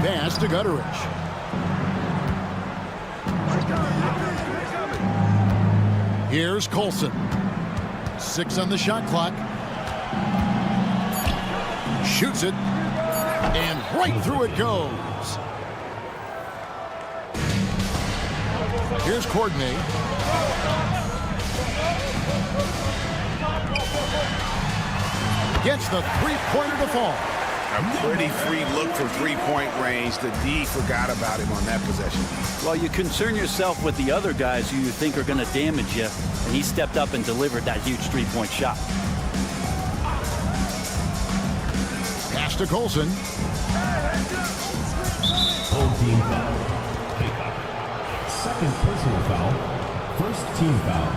Pass to Gutteridge. Here's Colson. 6 on the shot clock. Shoots it. And right through it goes. Here's Courtney. Gets the three-pointer to fall. A pretty free look from three-point range. The D forgot about him on that possession. Well, you concern yourself with the other guys who you think are going to damage you, and he stepped up and delivered that huge three-point shot. Pass to Colson. Home team foul. Second personal foul. First team foul.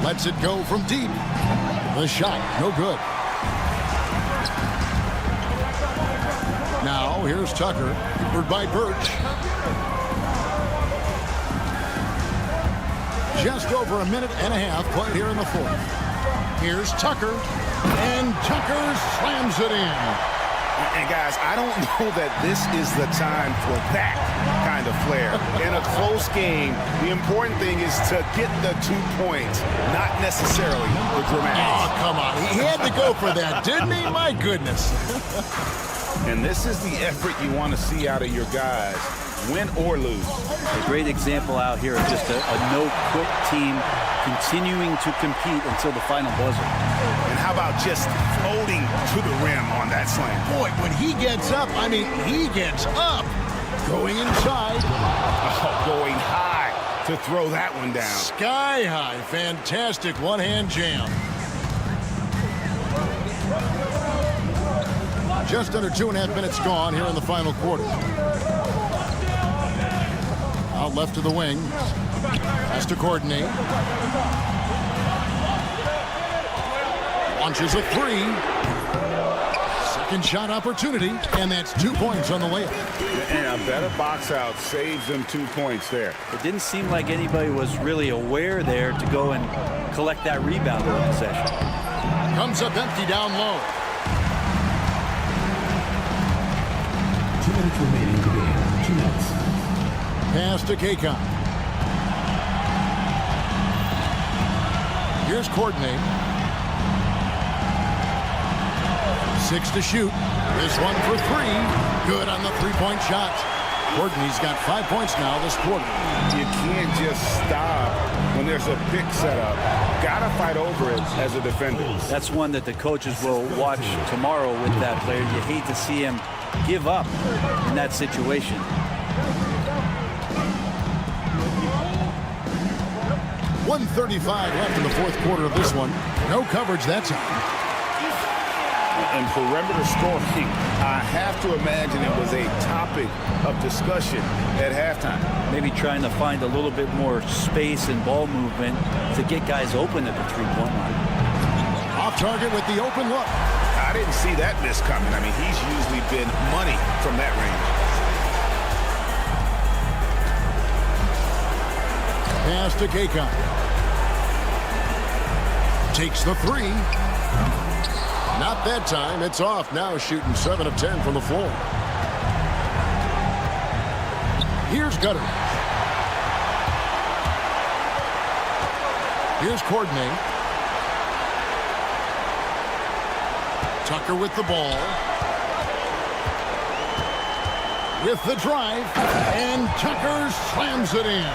Lets it go from deep. The shot, no good. Now, here's Tucker. Covered by Birch. Just over a minute and a half played here in the fourth. Here's Tucker. And Tucker slams it in. And guys, I don't know that this is the time for that kind of flair. In a close game, the important thing is to get the 2 points, not necessarily the dramatics. Oh, come on. He had to go for that, didn't he? My goodness. And this is the effort you want to see out of your guys, win or lose. A great example out here of just a no-quit team continuing to compete until the final buzzer. And how about just floating to the rim on that slam? Boy, when he gets up, I mean, he gets up. Going inside. Oh, going high to throw that one down. Sky high. Fantastic one-hand jam. Just under 2.5 minutes gone here in the final quarter. Out left to the wing. Has to coordinate. Launches a three. Second shot opportunity, and that's 2 points on the layup. And a better box out saves them 2 points there. It didn't seem like anybody was really aware there to go and collect that rebound in the possession. Comes up empty down low. 2 minutes remaining in the game. 2 minutes. Pass to Kakon. Here's Courtney. 6 to shoot. This one for 3. Good on the three-point shot. Courtney's got 5 points now this quarter. You can't just stop when there's a pick set up. Gotta fight over it as a defender. That's one that the coaches will watch tomorrow with that player. You hate to see him give up in that situation. .135 left in the fourth quarter of this one. No coverage that time. And perimeter scoring, I have to imagine it was a topic of discussion at halftime. Maybe trying to find a little bit more space and ball movement to get guys open at the three-point line. Off target with the open look. I didn't see that miss coming. I mean, he's usually been money from that range. Pass to Kakon. Takes the three. Not that time. It's off now, shooting 7 of 10 from the floor. Here's Gutter. Here's Courtney. Tucker with the ball. With the drive. And Tucker slams it in.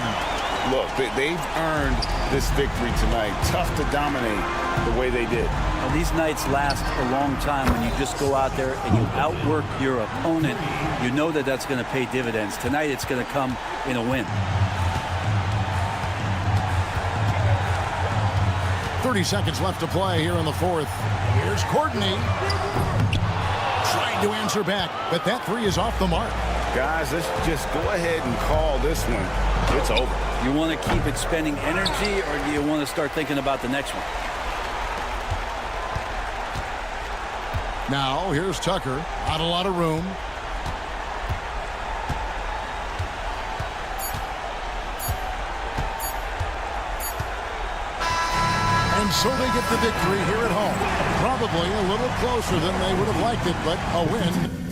Look, they've earned this victory tonight. Tough to dominate the way they did. And these nights last a long time when you just go out there and you outwork your opponent. You know that that's going to pay dividends. Tonight it's going to come in a win. 30 seconds left to play here in the fourth. Here's Courtney. Trying to answer back, but that three is off the mark. Guys, let's just go ahead and call this one. It's over. You want to keep expending energy, or do you want to start thinking about the next one? Now, here's Tucker. Not a lot of room. And so they get the victory here at home. Probably a little closer than they would have liked it, but a win.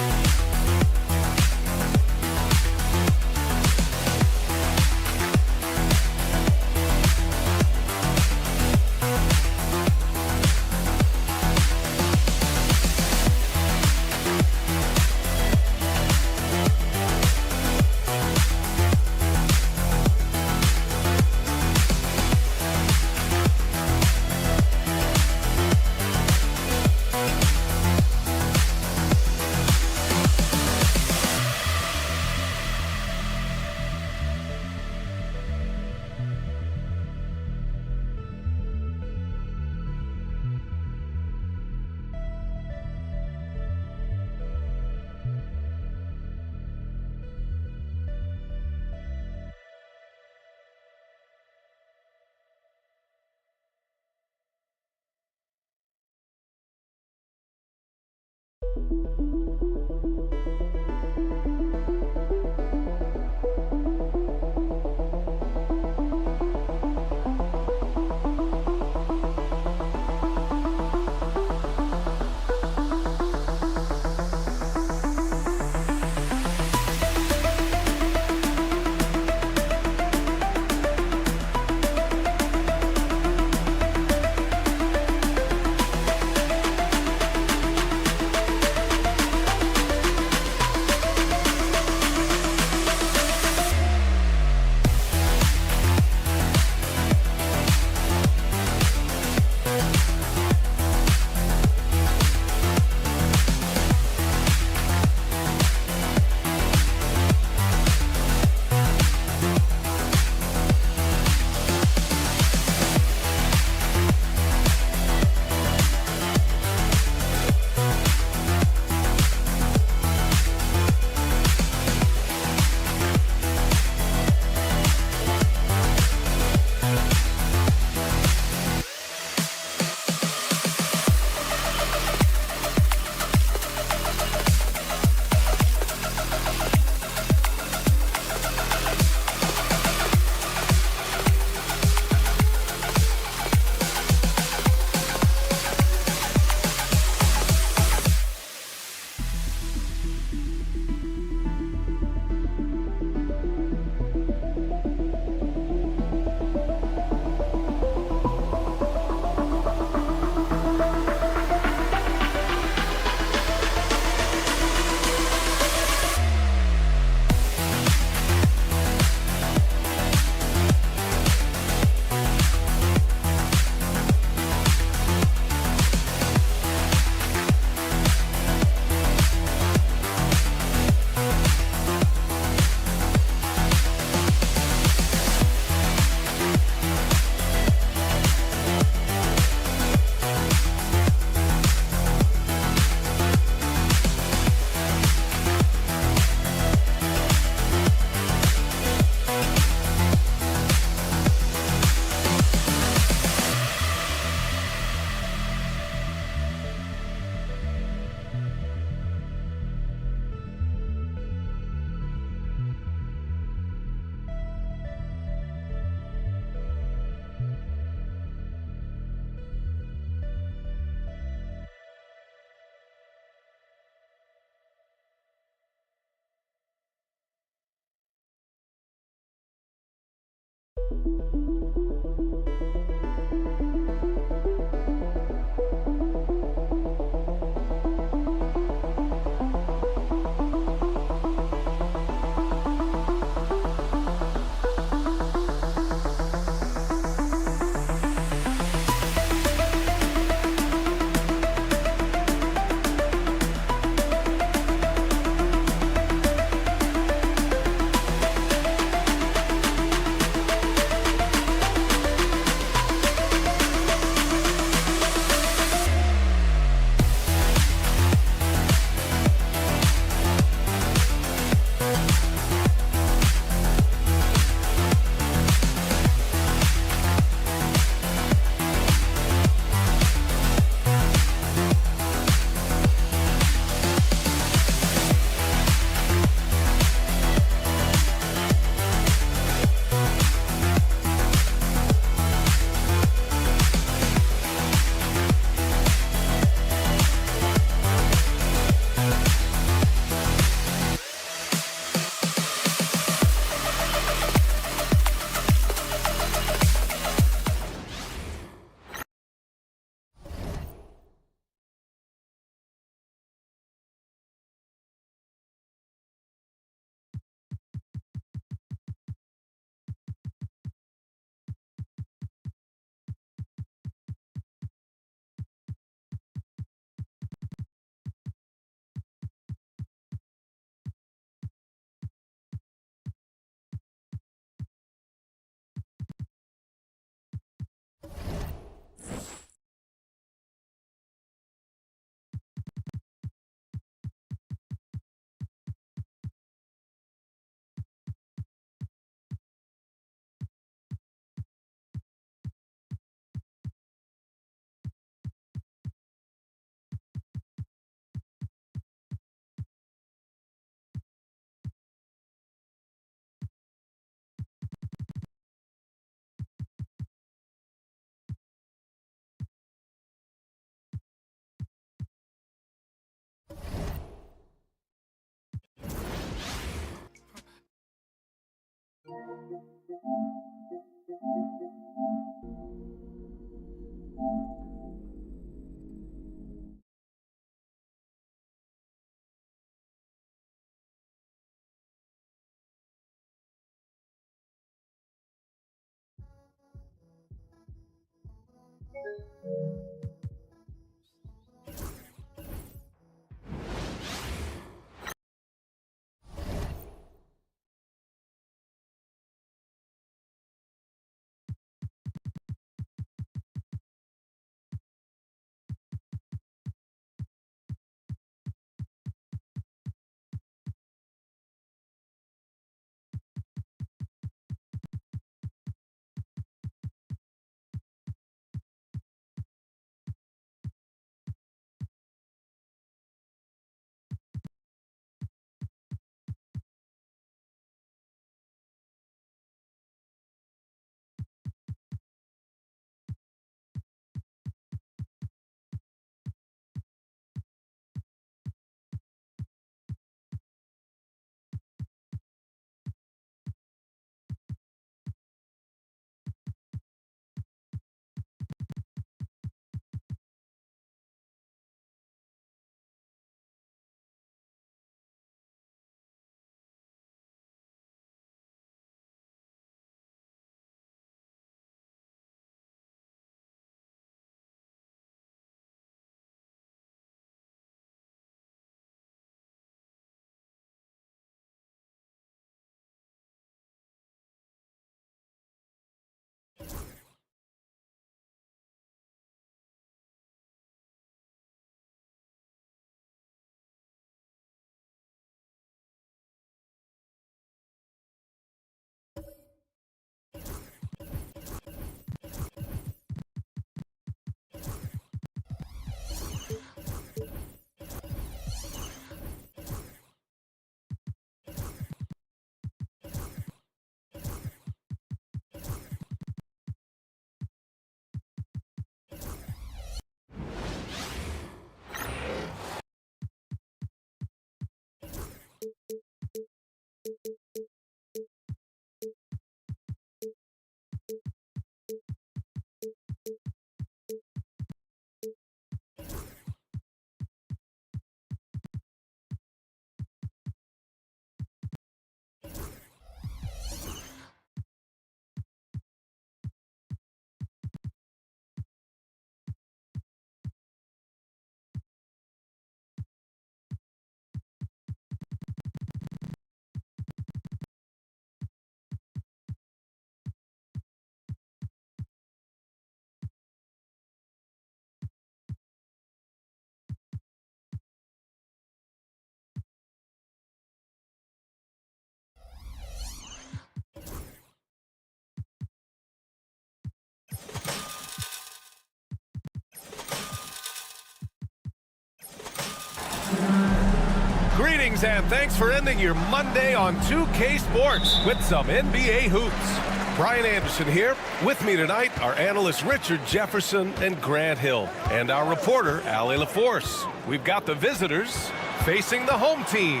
Greetings and thanks for ending your Monday on 2K Sports with some NBA hoops. Brian Anderson here. With me tonight are analysts Richard Jefferson and Grant Hill, and our reporter, Allie LaForce. We've got the visitors facing the home team.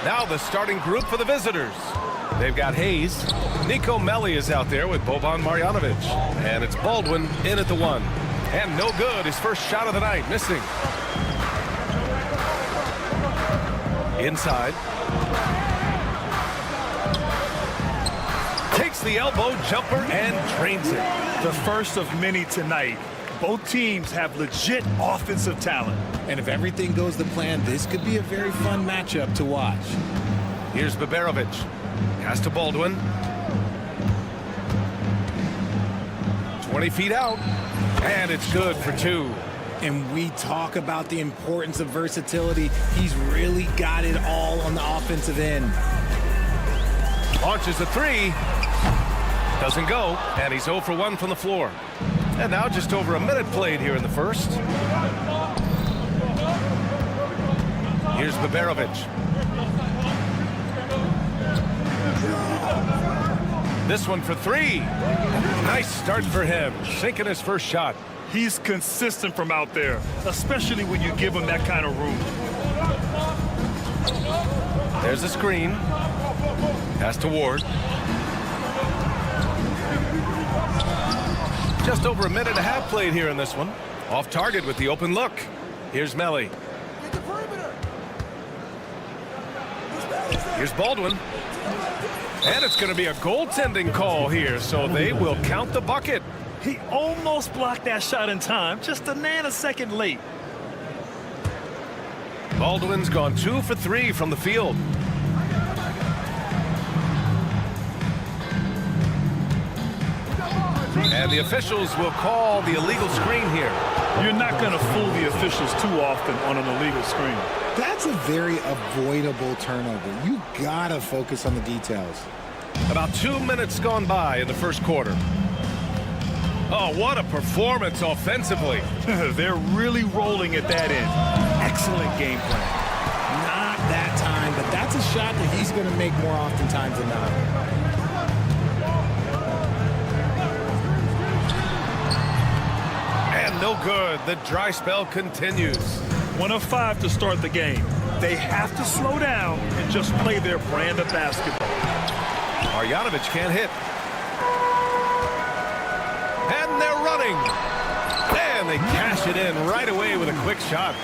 Now the starting group for the visitors. They've got Hayes. Nico Melli is out there with Boban Marjanovic. And it's Baldwin in at the 1. And no good. His first shot of the night, missing. Inside. Takes the elbow jumper and drains it. The first of many tonight. Both teams have legit offensive talent. And if everything goes to plan, this could be a very fun matchup to watch. Here's Baberovic. Pass to Baldwin. 20 feet out. And it's good for 2. And we talk about the importance of versatility. He's really got it all on the offensive end. Launches a 3. Doesn't go. And he's 0 for 1 from the floor. And now just over a minute played here in the first. Here's Baberovic. This one for 3. Nice start for him. Sinking his first shot. He's consistent from out there, especially when you give him that kind of room. There's the screen. Pass to Ward. Just over a minute and a half played here in this one. Off target with the open look. Here's Melli. Here's Baldwin. And it's going to be a goaltending call here, so they will count the bucket. He almost blocked that shot in time, just a nanosecond late. Baldwin's gone 2 for 3 from the field. And the officials will call the illegal screen here. You're not going to fool the officials too often on an illegal screen. That's a very avoidable turnover. You gotta focus on the details. About 2 minutes gone by in the first quarter. Oh, what a performance offensively. They're really rolling at that end. Excellent game plan. Not that time, but that's a shot that he's going to make more oftentimes than not. And no good. The dry spell continues. 1 of 5 to start the game. They have to slow down and just play their brand of basketball. Marjanovic can't hit. And they're running. And they cash it in right away with a quick shot.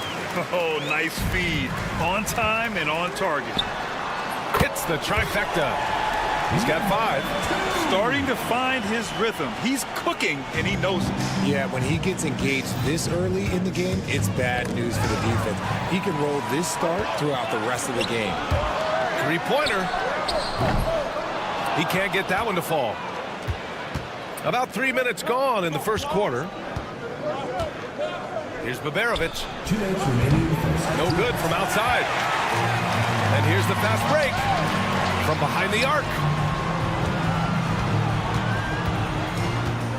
Oh, nice feed. On time and on target. Hits the trifecta. He's got 5. Starting to find his rhythm. He's cooking, and he knows it. Yeah, when he gets engaged this early in the game, it's bad news for the defense. He can roll this start throughout the rest of the game. 3-pointer. He can't get that one to fall. About 3 minutes gone in the first quarter. Here's Baberovic. No good from outside. And here's the fast break from behind the arc.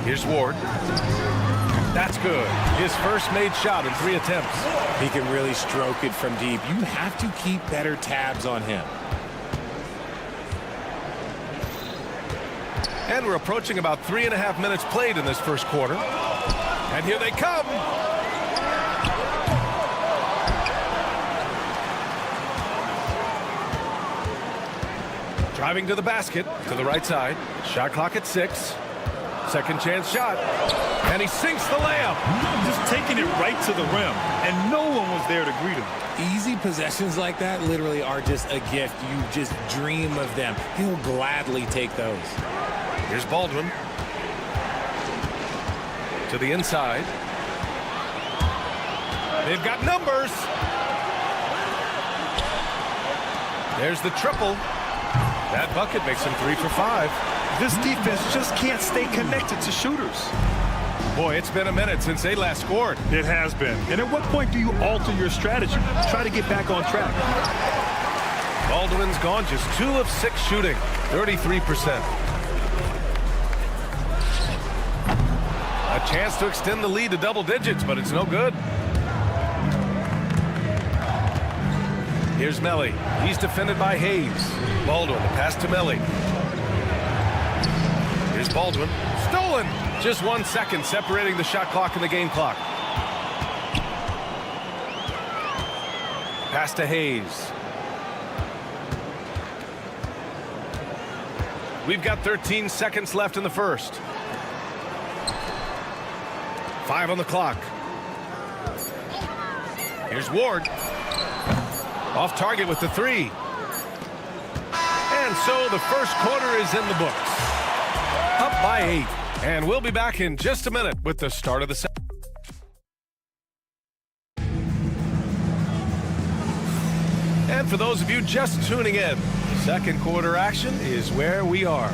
Here's Ward. That's good. His first made shot in 3 attempts. He can really stroke it from deep. You have to keep better tabs on him. And we're approaching about 3.5 minutes played in this first quarter. And here they come. Driving to the basket, to the right side. Shot clock at 6. Second chance shot. And he sinks the layup. Just taking it right to the rim. And no one was there to greet him. Easy possessions like that literally are just a gift. You just dream of them. He'll gladly take those. Here's Baldwin. To the inside. They've got numbers. There's the triple. That bucket makes him 3 for 5. This defense just can't stay connected to shooters. Boy, it's been a minute since they last scored. It has been. And at what point do you alter your strategy? Try to get back on track. Baldwin's gone just 2 of 6 shooting, 33%. A chance to extend the lead to double digits, but it's no good. Here's Melly. He's defended by Hayes. Baldwin, the pass to Melly. Here's Baldwin. Stolen! Just 1 second separating the shot clock and the game clock. Pass to Hayes. We've got 13 seconds left in the first. 5 on the clock. Here's Ward. Off target with the 3. And so the first quarter is in the books. Up by 8. And we'll be back in just a minute with the start of the second. And for those of you just tuning in, second quarter action is where we are.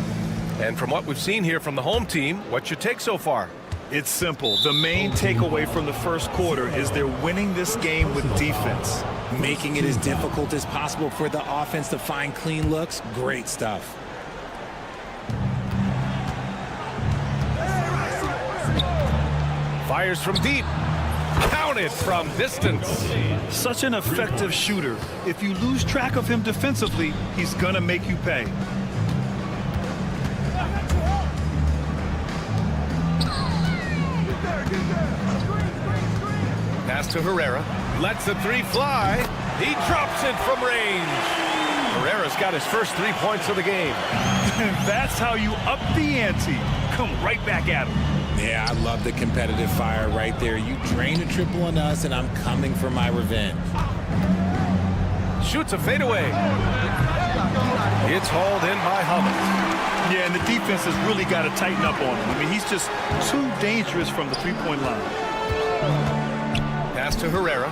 And from what we've seen here from the home team, what's your take so far? It's simple. The main takeaway from the first quarter is they're winning this game with defense. Making it as difficult as possible for the offense to find clean looks. Great stuff. Fires from deep. Counted from distance. Such an effective shooter. If you lose track of him defensively, he's going to make you pay. Pass to Herrera. Lets the 3 fly. He drops it from range. Herrera's got his first 3 points of the game. That's how you up the ante. Come right back at him. Yeah, I love the competitive fire right there. You drain a triple on us, and I'm coming for my revenge. Shoots a fadeaway. It's hauled in by Hummels. Yeah, and the defense has really got to tighten up on him. I mean, he's just too dangerous from the three-point line. Pass to Herrera.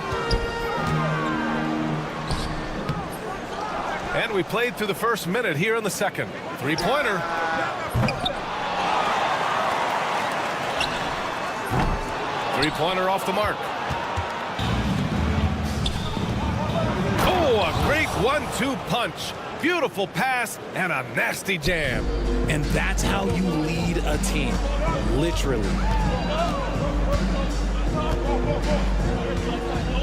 And we played through the first minute here in the second. Three-pointer. Three-pointer off the mark. Oh, a great 1-2 punch. Beautiful pass and a nasty jam. And that's how you lead a team. Literally.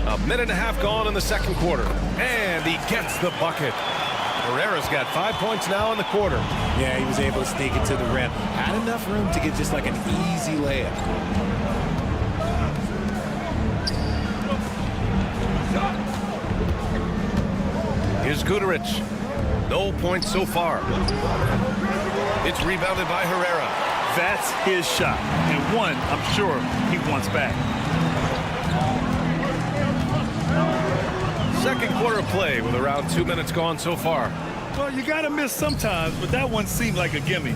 A minute and a half gone in the second quarter. And he gets the bucket. Herrera's got 5 points now in the quarter. Yeah, he was able to sneak it to the rim. Had enough room to get just like an easy layup. Here's Guterich. No points so far. It's rebounded by Herrera. That's his shot. And one, I'm sure, he wants back. Second quarter of play with around 2 minutes gone so far. Well, you got to miss sometimes, but that one seemed like a gimme.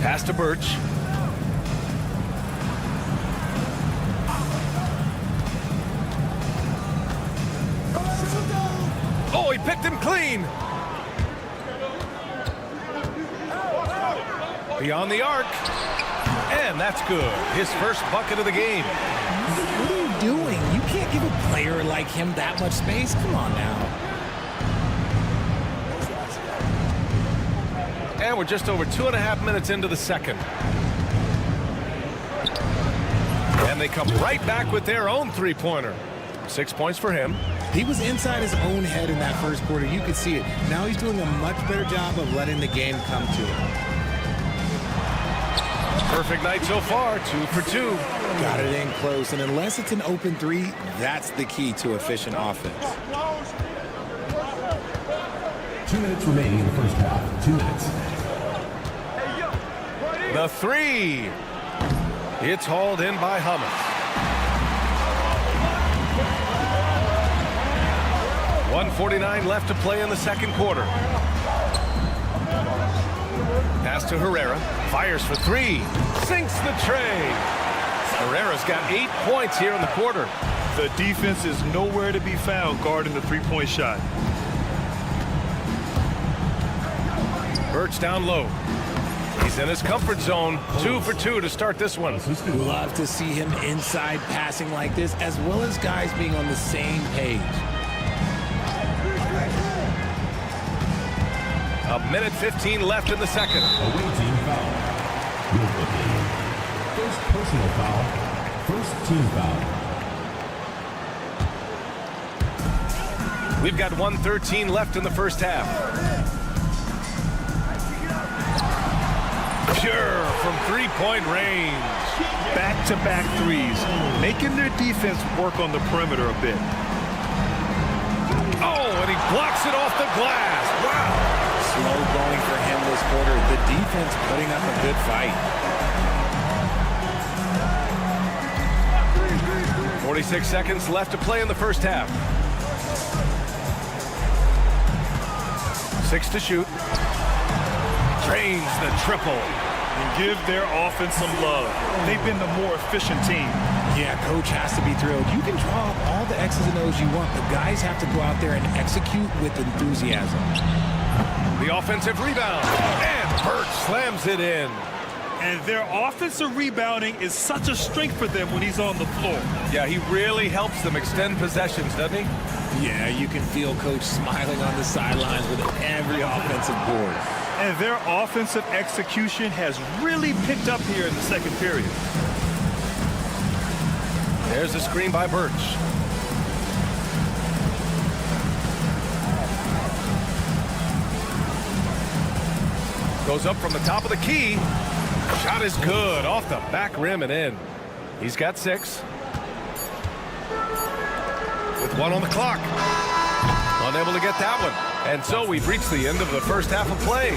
Pass to Birch. Oh, he picked him clean. Beyond the arc. And that's good. His first bucket of the game. What are you doing? You can't give a player like him that much space. Come on now. And we're just over 2.5 minutes into the second. And they come right back with their own three-pointer. 6 points for him. He was inside his own head in that first quarter. You could see it. Now he's doing a much better job of letting the game come to him. Perfect night so far, 2 for 2. Got it in close, and unless it's an open three, that's the key to efficient offense. 2 minutes remaining in the first half. 2 minutes. The three. It's hauled in by Hummels. 1:49 left to play in the second quarter. Pass to Herrera. Fires for 3. Sinks the tray. Herrera's got 8 points here in the quarter. The defense is nowhere to be found guarding the three-point shot. Birch down low. He's in his comfort zone. 2 for 2 to start this one. Love to see him inside passing like this, as well as guys being on the same page. A minute 15 left in the second. Away team foul. First personal foul. First team foul. We've got 1:13 left in the first half. Pure from three-point range. Back-to-back threes, making their defense work on the perimeter a bit. Oh, and he blocks it off the glass. Wow. Slow going for him this quarter. The defense putting up a good fight. 46 seconds left to play in the first half. 6 to shoot. Drains the triple. And give their offense some love. They've been the more efficient team. Yeah, coach has to be thrilled. You can draw up all the X's and O's you want, but guys have to go out there and execute with enthusiasm. The offensive rebound. And Birch slams it in. And their offensive rebounding is such a strength for them when he's on the floor. Yeah, he really helps them extend possessions, doesn't he? Yeah, you can feel coach smiling on the sidelines with every offensive board. And their offensive execution has really picked up here in the second period. There's a screen by Birch. Goes up from the top of the key. Shot is good. Off the back rim and in. He's got 6. With 1 on the clock. Unable to get that one. And so we've reached the end of the first half of play.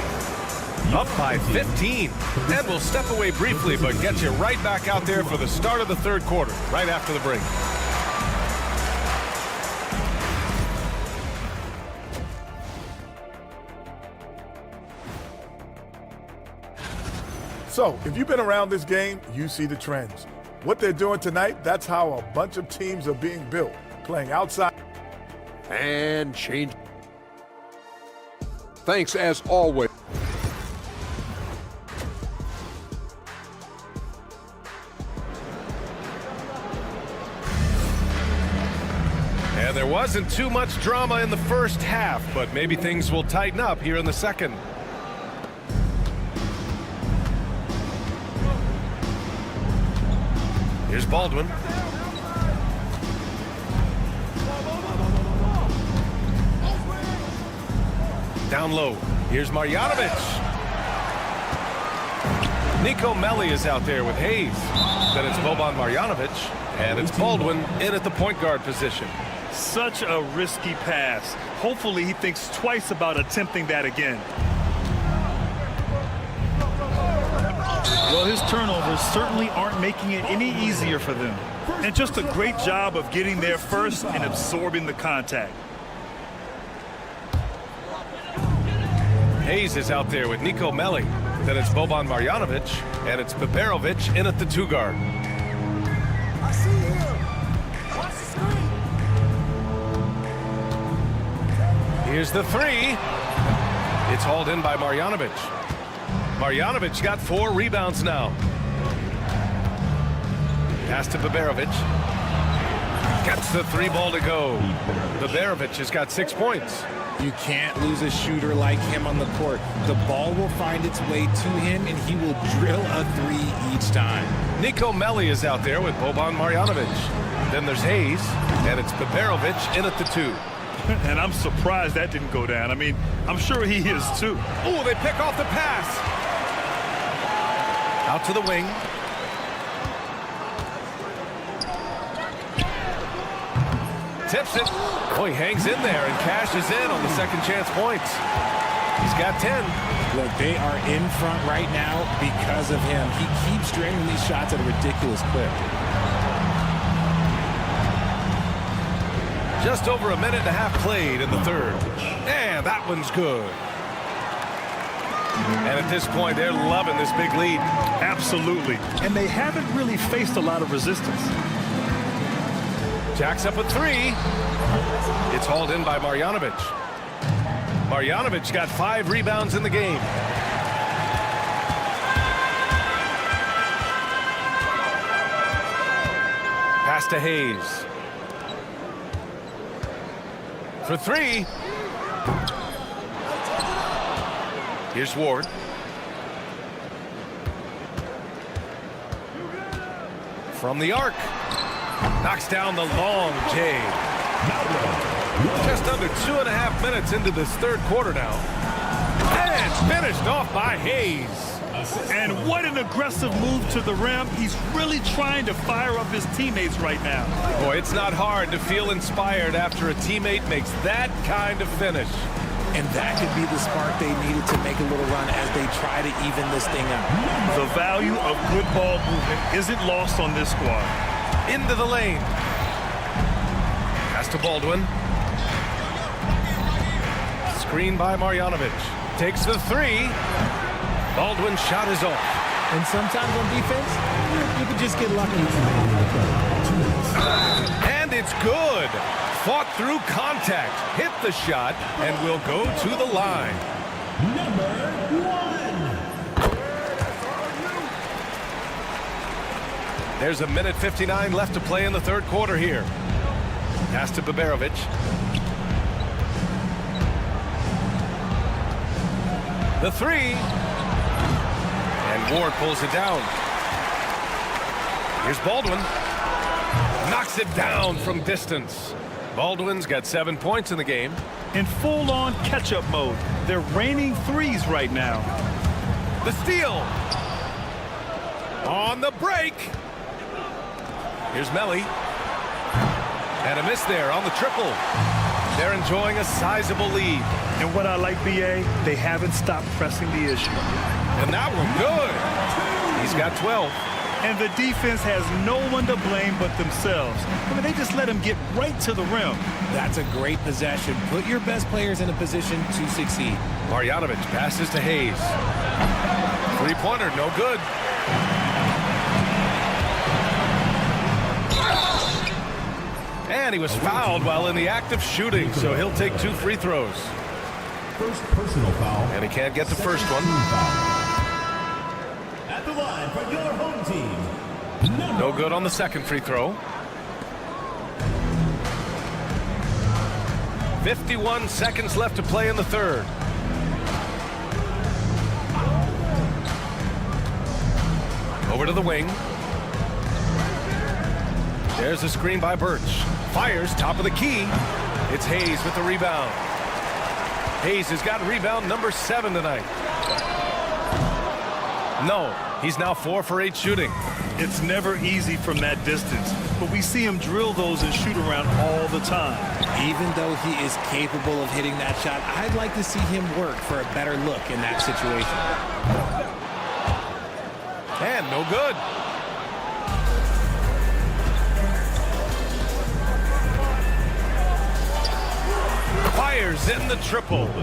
Up by 15. And we'll step away briefly, but get you right back out there for the start of the third quarter, right after the break. So, if you've been around this game, you see the trends. What they're doing tonight, that's how a bunch of teams are being built. Playing outside. And change. Thanks as always. And there wasn't too much drama in the first half, but maybe things will tighten up here in the second. Here's Baldwin. Down low. Here's Marjanovic. Nico Melli is out there with Hayes. Then it's Boban Marjanovic. And it's Baldwin in at the point guard position. Such a risky pass. Hopefully he thinks twice about attempting that again. Well, his turnovers certainly aren't making it any easier for them. And just a great job of getting there first and absorbing the contact. Hayes is out there with Nico Melli. Then it's Boban Marjanovic. And it's Beberovic in at the 2 guard. I see him. Watch the screen. Here's the 3. It's hauled in by Marjanovic. Marjanovic got 4 rebounds now. Pass to Beberovic. Gets the 3 ball to go. Beberovic has got 6 points. You can't lose a shooter like him on the court. The ball will find its way to him, and he will drill a 3 each time. Nico Melli is out there with Boban Marjanovic. Then there's Hayes, and it's Beberovic in at the 2. And I'm surprised that didn't go down. I mean, I'm sure he is too. Oh, they pick off the pass. Out to the wing. Tips it. Oh, he hangs in there and cashes in on the second chance points. He's got 10. Look, they are in front right now because of him. He keeps draining these shots at a ridiculous clip. Just over a minute and a half played in the third. And that one's good. And at this point, they're loving this big lead. Absolutely. And they haven't really faced a lot of resistance. Jacks up a 3. It's hauled in by Marjanovic. Marjanovic got 5 rebounds in the game. Pass to Hayes. For 3. Here's Ward. From the arc. Knocks down the long J. Just under 2.5 minutes into this third quarter now. And finished off by Hayes. And what an aggressive move to the rim. He's really trying to fire up his teammates right now. Boy, it's not hard to feel inspired after a teammate makes that kind of finish. And that could be the spark they needed to make a little run as they try to even this thing out. The value of good ball movement isn't lost on this squad. Into the lane. Pass to Baldwin. Screen by Marjanovic. Takes the three. Baldwin's shot is off. And sometimes on defense, you can just get lucky. And it's good. Fought through contact, hit the shot, and will go to the line. There's 1:59 left to play in the third quarter here. Pass to Baberovic. The three. And Ward pulls it down. Here's Baldwin. Knocks it down from distance. Baldwin's got 7 points in the game. In full-on catch-up mode. They're raining threes right now. The steal. On the break. Here's Melli. And a miss there on the triple. They're enjoying a sizable lead. And what I like, B.A., they haven't stopped pressing the issue. And that one good. He's got 12. And the defense has no one to blame but themselves. I mean, they just let him get right to the rim. That's a great possession. Put your best players in a position to succeed. Marjanovic passes to Hayes. Three-pointer, no good. And he was fouled while in the act of shooting, so he'll take 2 free throws. First personal foul. And he can't get the first one. At the line for your home team. No good on the second free throw. 51 seconds left to play in the third. Over to the wing. There's a screen by Birch. Fires top of the key. It's Hayes with the rebound. Hayes has got rebound number 7 tonight. No, he's now 4 for 8 shooting. It's never easy from that distance, but we see him drill those and shoot around all the time. Even though he is capable of hitting that shot, I'd like to see him work for a better look in that situation. And no good. Fires in the triple. 3.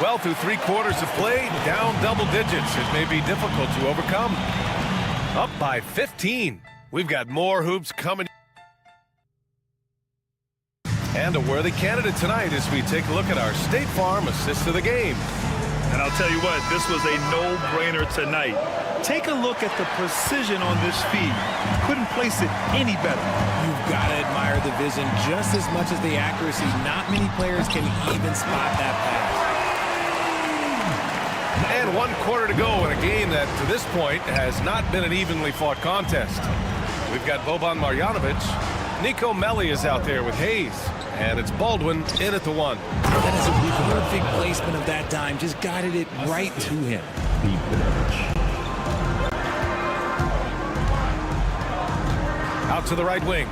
Well, through 3 quarters of play, down double digits. It may be difficult to overcome. Up by 15. We've got more hoops coming. And a worthy candidate tonight as we take a look at our State Farm assist of the game. And I'll tell you what, this was a no-brainer tonight. Take a look at the precision on this feed. Couldn't place it any better. You've got to admire the vision just as much as the accuracy. Not many players can even spot that pass. And 1 quarter to go in a game that, to this point, has not been an evenly fought contest. We've got Boban Marjanovic. Nico Melli is out there with Hayes. And it's Baldwin in at the 1. That is a perfect placement of that dime. Just guided it right to him. Out to the right wing.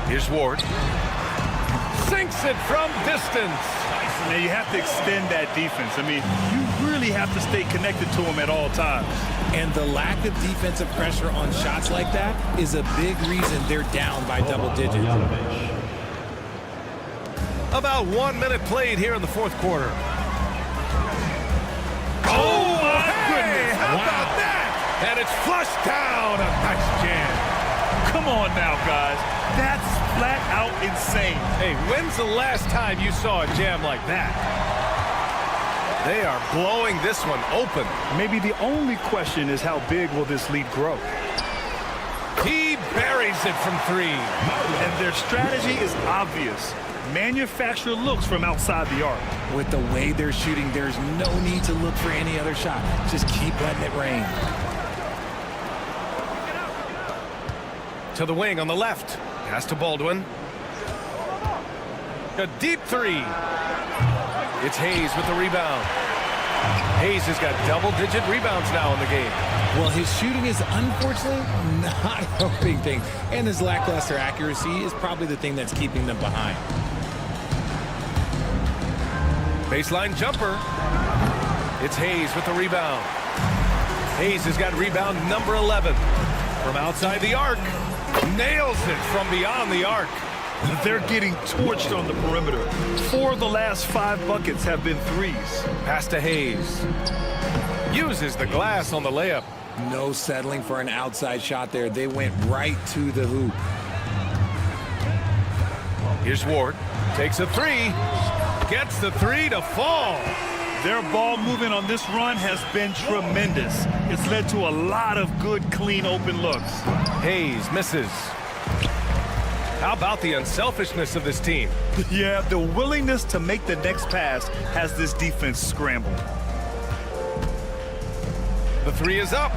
Here's Ward. Sinks it from distance. Now you have to extend that defense. I mean, you really have to stay connected to him at all times. And the lack of defensive pressure on shots like that is a big reason they're down by double digits. About 1 minute played here in the fourth quarter. Oh, my goodness. How about that? And it's flushed down. A nice jam. Come on now, guys. That's flat out insane. Hey, when's the last time you saw a jam like that? They are blowing this one open. Maybe the only question is how big will this lead grow? He buries it from 3. And their strategy is obvious. manufacture looks from outside the arc. With the way they're shooting, there's no need to look for any other shot. Just keep letting it rain. To the wing on the left. Pass to Baldwin. A deep three. It's Hayes with the rebound. Hayes has got double-digit rebounds now in the game. Well, his shooting is unfortunately not helping things, and his lackluster accuracy is probably the thing that's keeping them behind. Baseline jumper. It's Hayes with the rebound. Hayes has got rebound number 11. From outside the arc. Nails it from beyond the arc. They're getting torched on the perimeter. 4 of the last 5 buckets have been threes. Pass to Hayes. Uses the glass on the layup. No settling for an outside shot there. They went right to the hoop. Here's Ward. Takes a three. Gets the three to fall. Their ball movement on this run has been tremendous. It's led to a lot of good, clean, open looks. Hayes misses. How about the unselfishness of this team? Yeah, the willingness to make the next pass has this defense scrambled. The three is up.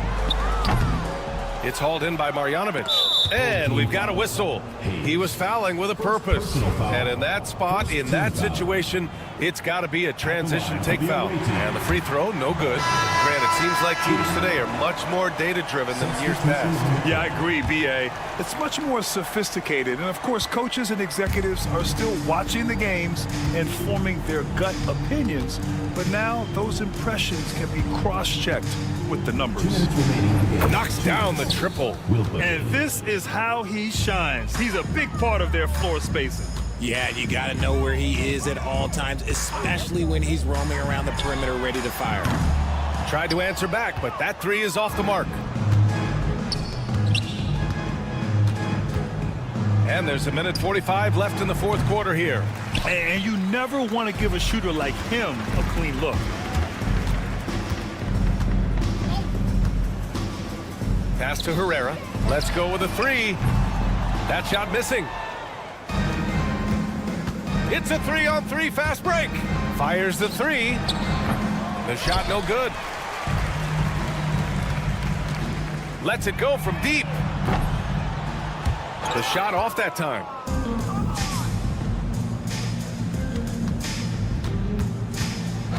It's hauled in by Marjanovic. And we've got a whistle. He was fouling with a purpose. And in that spot, in that situation, it's got to be a transition take foul. And the free throw, no good. Grant, it seems like teams today are much more data-driven than years past. Yeah, I agree, B.A. It's much more sophisticated. And, of course, coaches and executives are still watching the games and forming their gut opinions. But now those impressions can be cross-checked with the numbers. Knocks down the triple. And this is how he shines. He's a big part of their floor spacing. Yeah, you got to know where he is at all times, especially when he's roaming around the perimeter ready to fire. Tried to answer back, but that three is off the mark. And there's a minute 45 left in the fourth quarter here. And you never want to give a shooter like him a clean look. Pass to Herrera. Let's go with a three. That shot missing. It's a 3-on-3 fast break. Fires the three. The shot no good. Lets it go from deep. The shot off that time.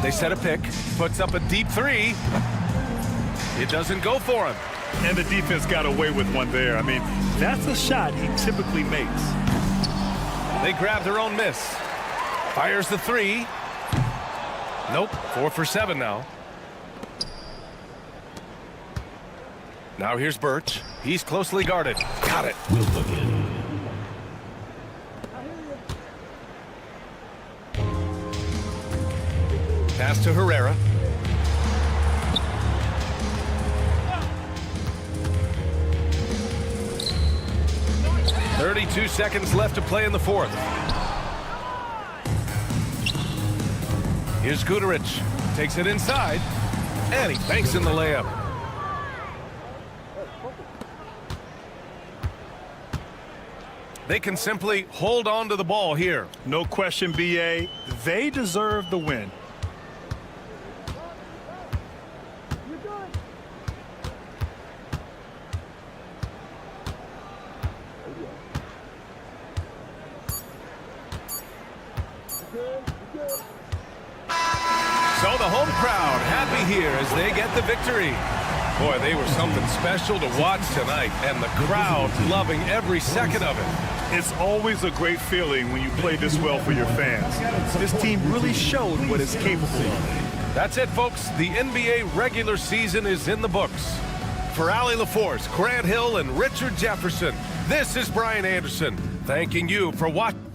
They set a pick. Puts up a deep three. It doesn't go for him. And the defense got away with one there. I mean, that's a shot he typically makes. They grab their own miss. Fires the three. Nope, 4 for 7 now. Now here's Birch. He's closely guarded. Got it. Pass to Herrera. .32 seconds left to play in the fourth. Here's Guterich. Takes it inside. And he banks in the layup. They can simply hold on to the ball here. No question, B.A. They deserve the win. So the home crowd happy here as they get the victory. Boy, they were something special to watch tonight, and the crowd loving every second of it. It's always a great feeling when you play this well for your fans. This team really showed what it's capable of. That's it, folks. The NBA regular season is in the books. For Allie LaForce, Grant Hill, and Richard Jefferson, this is Brian Anderson, thanking you for watching.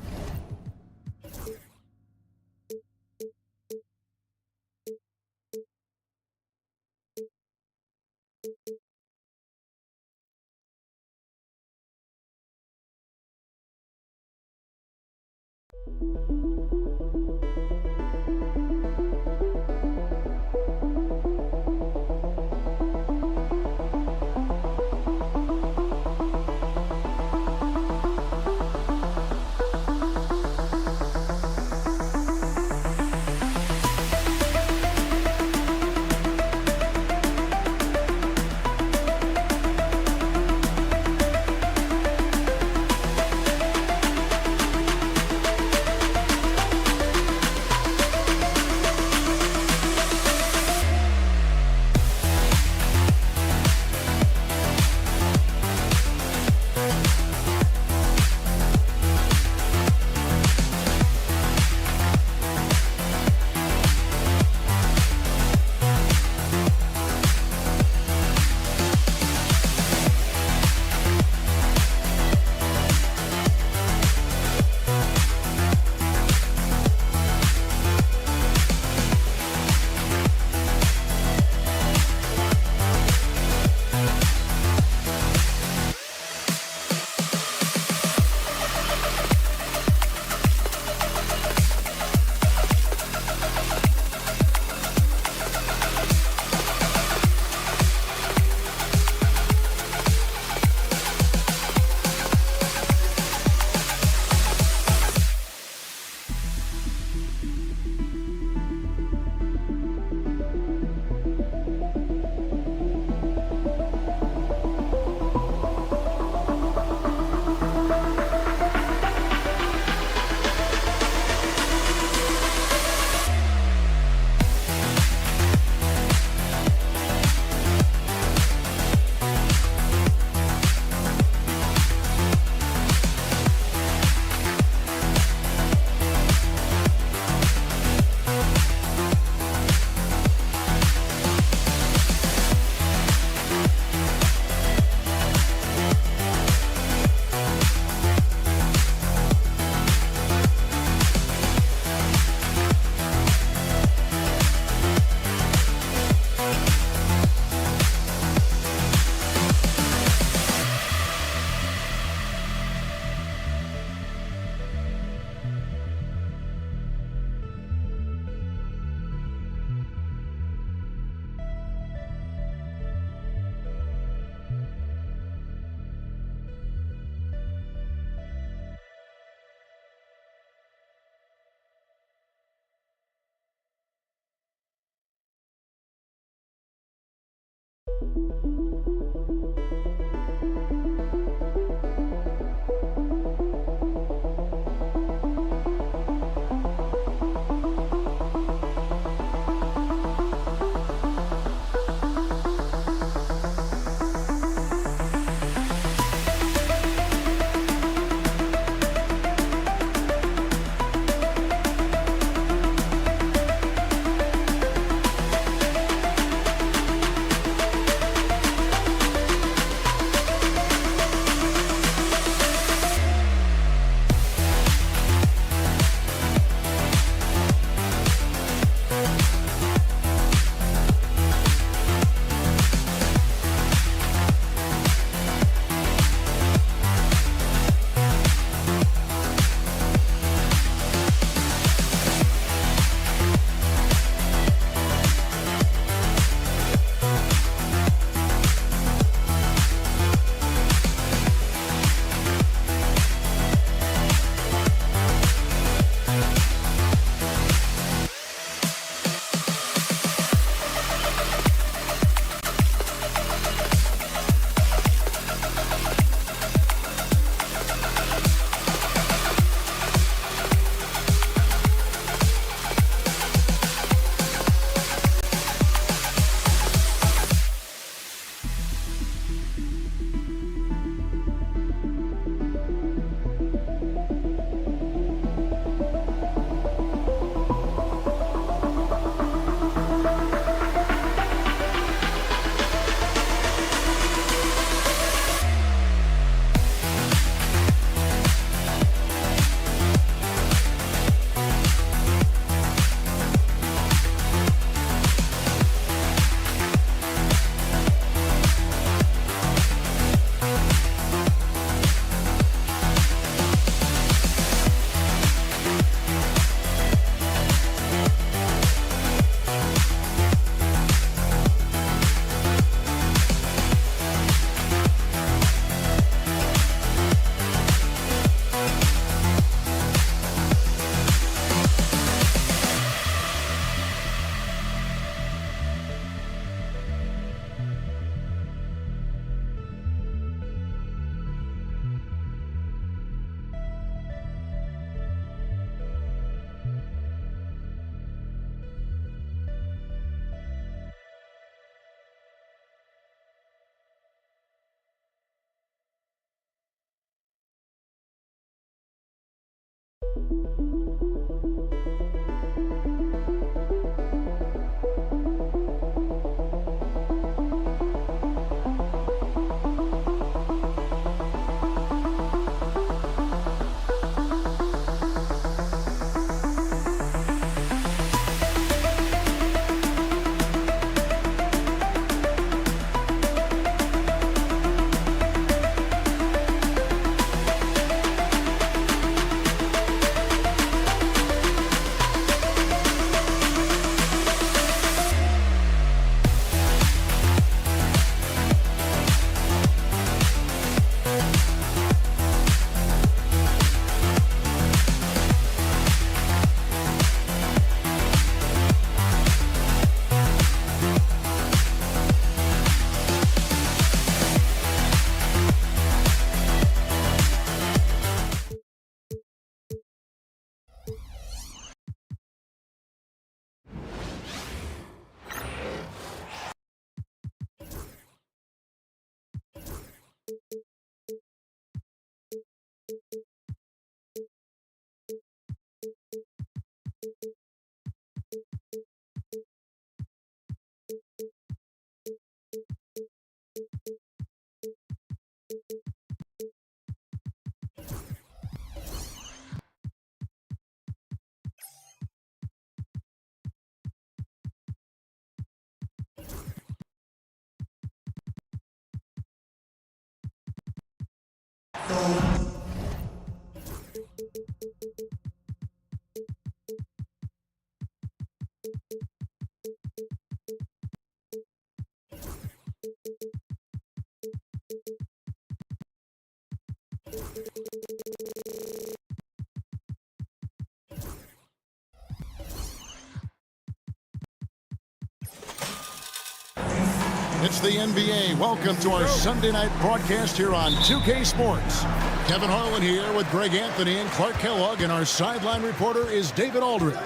It's the NBA. Welcome to our Sunday night broadcast here on 2K Sports. Kevin Harlan here with Greg Anthony and Clark Kellogg, and our sideline reporter is David Aldridge.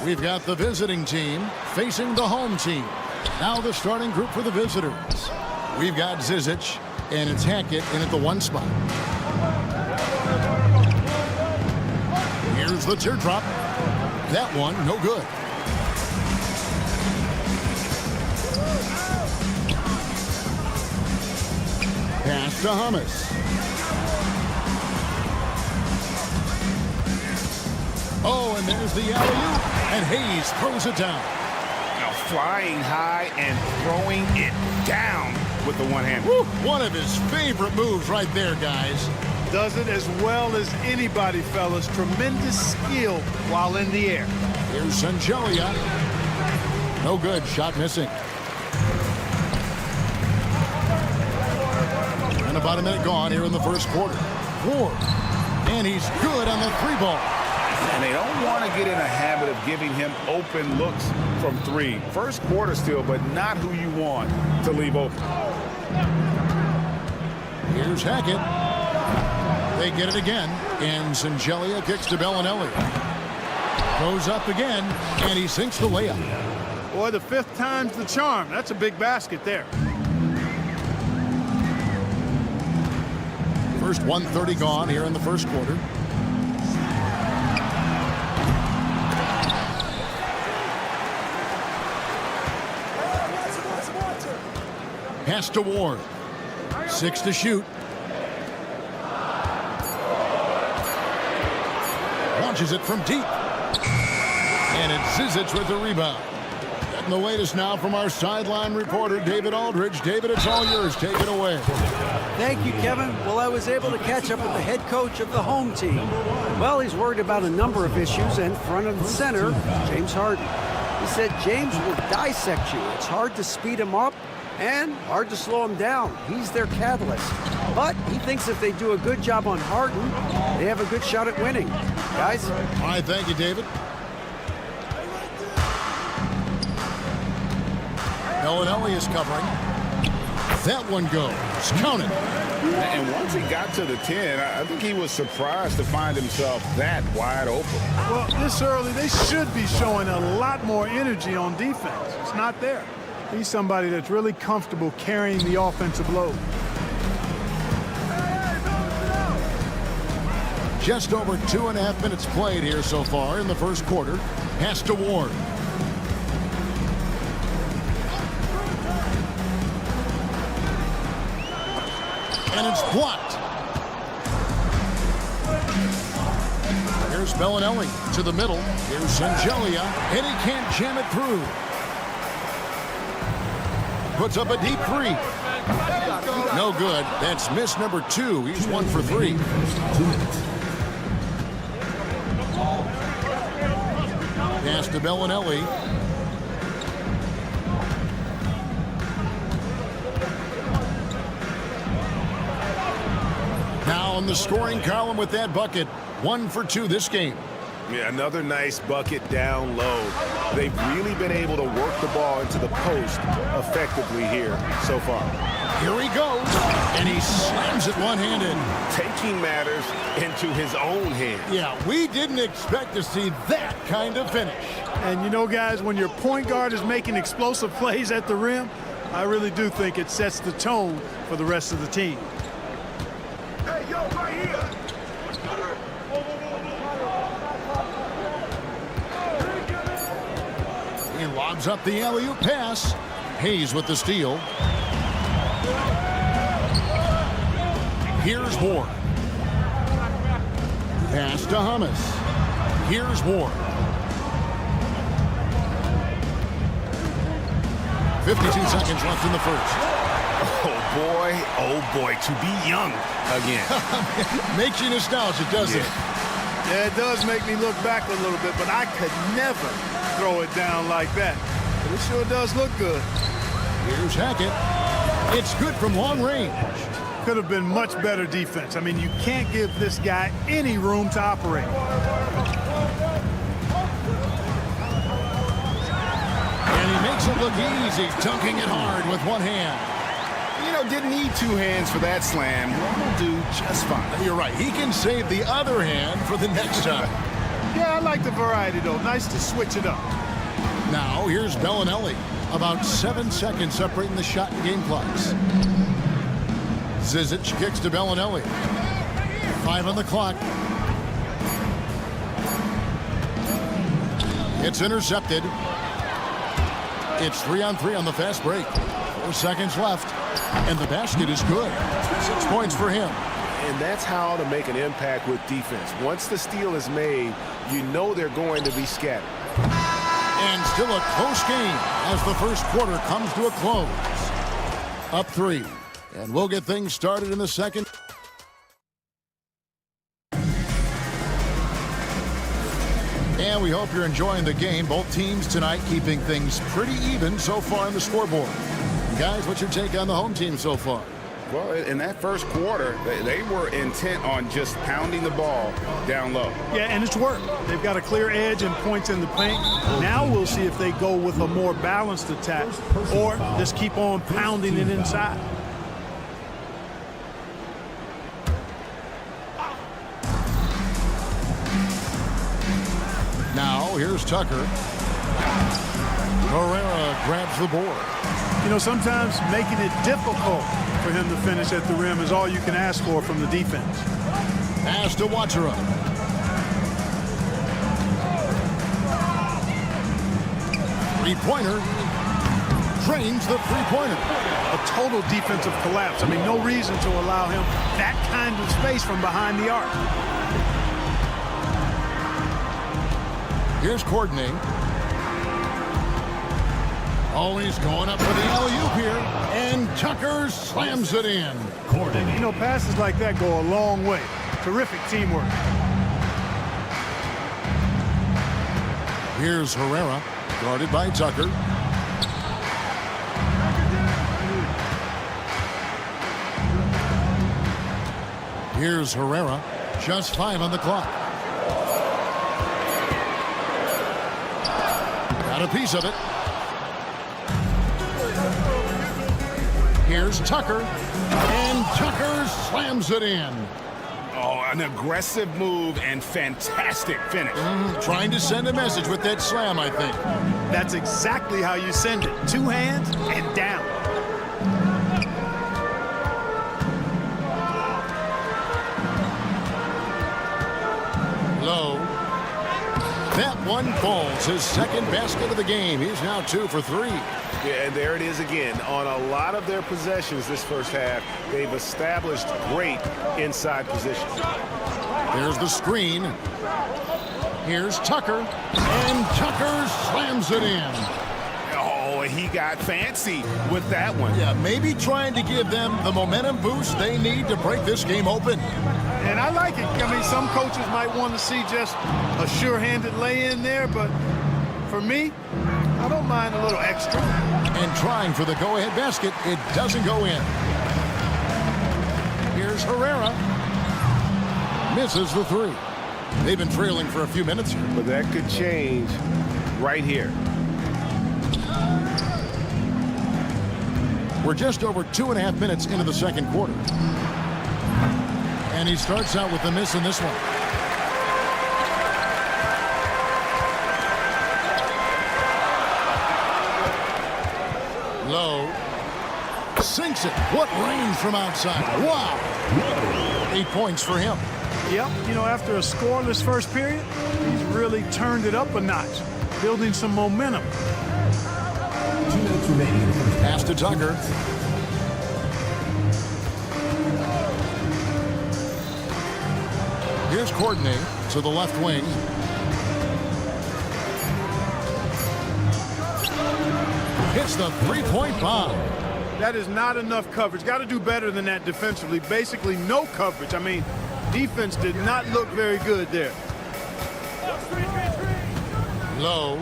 We've got the visiting team facing the home team. Now the starting group for the visitors. We've got Zizic, and it's Hackett in at the 1 spot. Here's the teardrop. That one, no good. Pass to Hummus. Oh, and there's the alley-oop, and Hayes throws it down. Now flying high and throwing it down with the one hand. Woo, one of his favorite moves right there, guys. Does it as well as anybody, fellas. Tremendous skill while in the air. Here's Sangelia. No good. Shot missing. And about a minute gone here in the first quarter. Ward. And he's good on the 3-ball. And they don't want to get in a habit of giving him open looks from 3. First quarter still, but not who you want to leave open. Here's Hackett. They get it again, and Sangelia kicks to Bellinelli. Goes up again, and he sinks the layup. Boy, the 5th time's the charm. That's a big basket there. First 1:30 gone here in the first quarter. Pass to Ward. 6 to shoot. Launches it from deep. And it's Zizic with the rebound. Getting the latest now from our sideline reporter, David Aldridge. David, it's all yours. Take it away. Thank you, Kevin. Well, I was able to catch up with the head coach of the home team. Well, he's worried about a number of issues, and front of the center, James Harden. He said James will dissect you. It's hard to speed him up and hard to slow him down. He's their catalyst. But he thinks if they do a good job on Harden, they have a good shot at winning. Guys? All right, thank you, David. Bellinelli is covering. That one goes. Count it. And once he got to the 10, I think he was surprised to find himself that wide open. Well, this early, they should be showing a lot more energy on defense. It's not there. He's somebody that's really comfortable carrying the offensive load. Just over 2.5 minutes played here so far in the first quarter. Pass to Ward. And it's blocked. Here's Bellinelli to the middle. Here's Sangelia, and he can't jam it through. Puts up a deep 3. No good. That's miss number 2. He's 1 for 3. Pass to Bellinelli. Now on the scoring column with that bucket. 1 for 2 this game. Yeah, another nice bucket down low. They've really been able to work the ball into the post effectively here so far. Here he goes, and he slams it one-handed. Taking matters into his own hands. Yeah, we didn't expect to see that kind of finish. And you know, guys, when your point guard is making explosive plays at the rim, I really do think it sets the tone for the rest of the team. Hey, yo, right here. He lobs up the alley-oop pass. Hayes with the steal. Here's Ward. Pass to Hummus. Here's Ward. 52 seconds left in the first. Oh boy, to be young again. Makes you nostalgic, doesn't it? Yeah, it does make me look back a little bit, but I could never throw it down like that. But it sure does look good. Here's Hackett. It's good from long range. Could have been much better defense. I mean, you can't give this guy any room to operate. And he makes it look easy, dunking it hard with one hand. You know, didn't need two hands for that slam. Will do just fine. You're right. He can save the other hand for the next time. Yeah, I like the variety, though. Nice to switch it up. Now, here's Bellinelli. About 7 seconds separating the shot and game clocks. Zizic kicks to Bellinelli. 5 on the clock. It's intercepted. It's 3-on-3 on the fast break. 4 seconds left. And the basket is good. 6 points for him. And that's how to make an impact with defense. Once the steal is made, you know they're going to be scattered. And still a close game as the first quarter comes to a close. Up 3. And we'll get things started in the second. And we hope you're enjoying the game. Both teams tonight keeping things pretty even so far on the scoreboard. Guys, what's your take on the home team so far? Well, in that first quarter, they were intent on just pounding the ball down low. Yeah, and it's worked. They've got a clear edge and points in the paint. Now we'll see if they go with a more balanced attack or just keep on pounding it inside. Now, here's Tucker. Herrera grabs the board. You know, sometimes making it difficult for him to finish at the rim is all you can ask for from the defense. Pass to Watchera. Three-pointer. Drains the three-pointer. A total defensive collapse. I mean, no reason to allow him that kind of space from behind the arc. Here's Courtney. Always going up for the alley-oop here. And Tucker slams it in. You know, passes like that go a long way. Terrific teamwork. Here's Herrera, guarded by Tucker. Here's Herrera, just 5 on the clock. Got a piece of it. Here's Tucker, and Tucker slams it in. Oh, an aggressive move and fantastic finish. Trying to send a message with that slam, I think. That's exactly how you send it. 2 hands and down. Low. That one falls. His second basket of the game. He's now 2 for 3. Yeah, and there it is again. On a lot of their possessions this first half, they've established great inside position. There's the screen. Here's Tucker. And Tucker slams it in. Oh, he got fancy with that one. Yeah, maybe trying to give them the momentum boost they need to break this game open. And I like it. I mean, some coaches might want to see just a sure-handed lay-in there, but for me, I don't mind a little extra. And trying for the go-ahead basket, it doesn't go in. Here's Herrera. Misses the 3. They've been trailing for a few minutes here. But that could change right here. We're just over 2.5 minutes into the second quarter. And he starts out with a miss in this one. Low. Sinks it. What range from outside. Wow. 8 points for him. Yep, you know, after a scoreless first period, he's really turned it up a notch, building some momentum. 2 minutes remaining in the first half. Pass to Tucker. Here's Courtney to the left wing. Hits the three-point bomb. That is not enough coverage. Got to do better than that defensively. Basically, no coverage. I mean, defense did not look very good there. Low.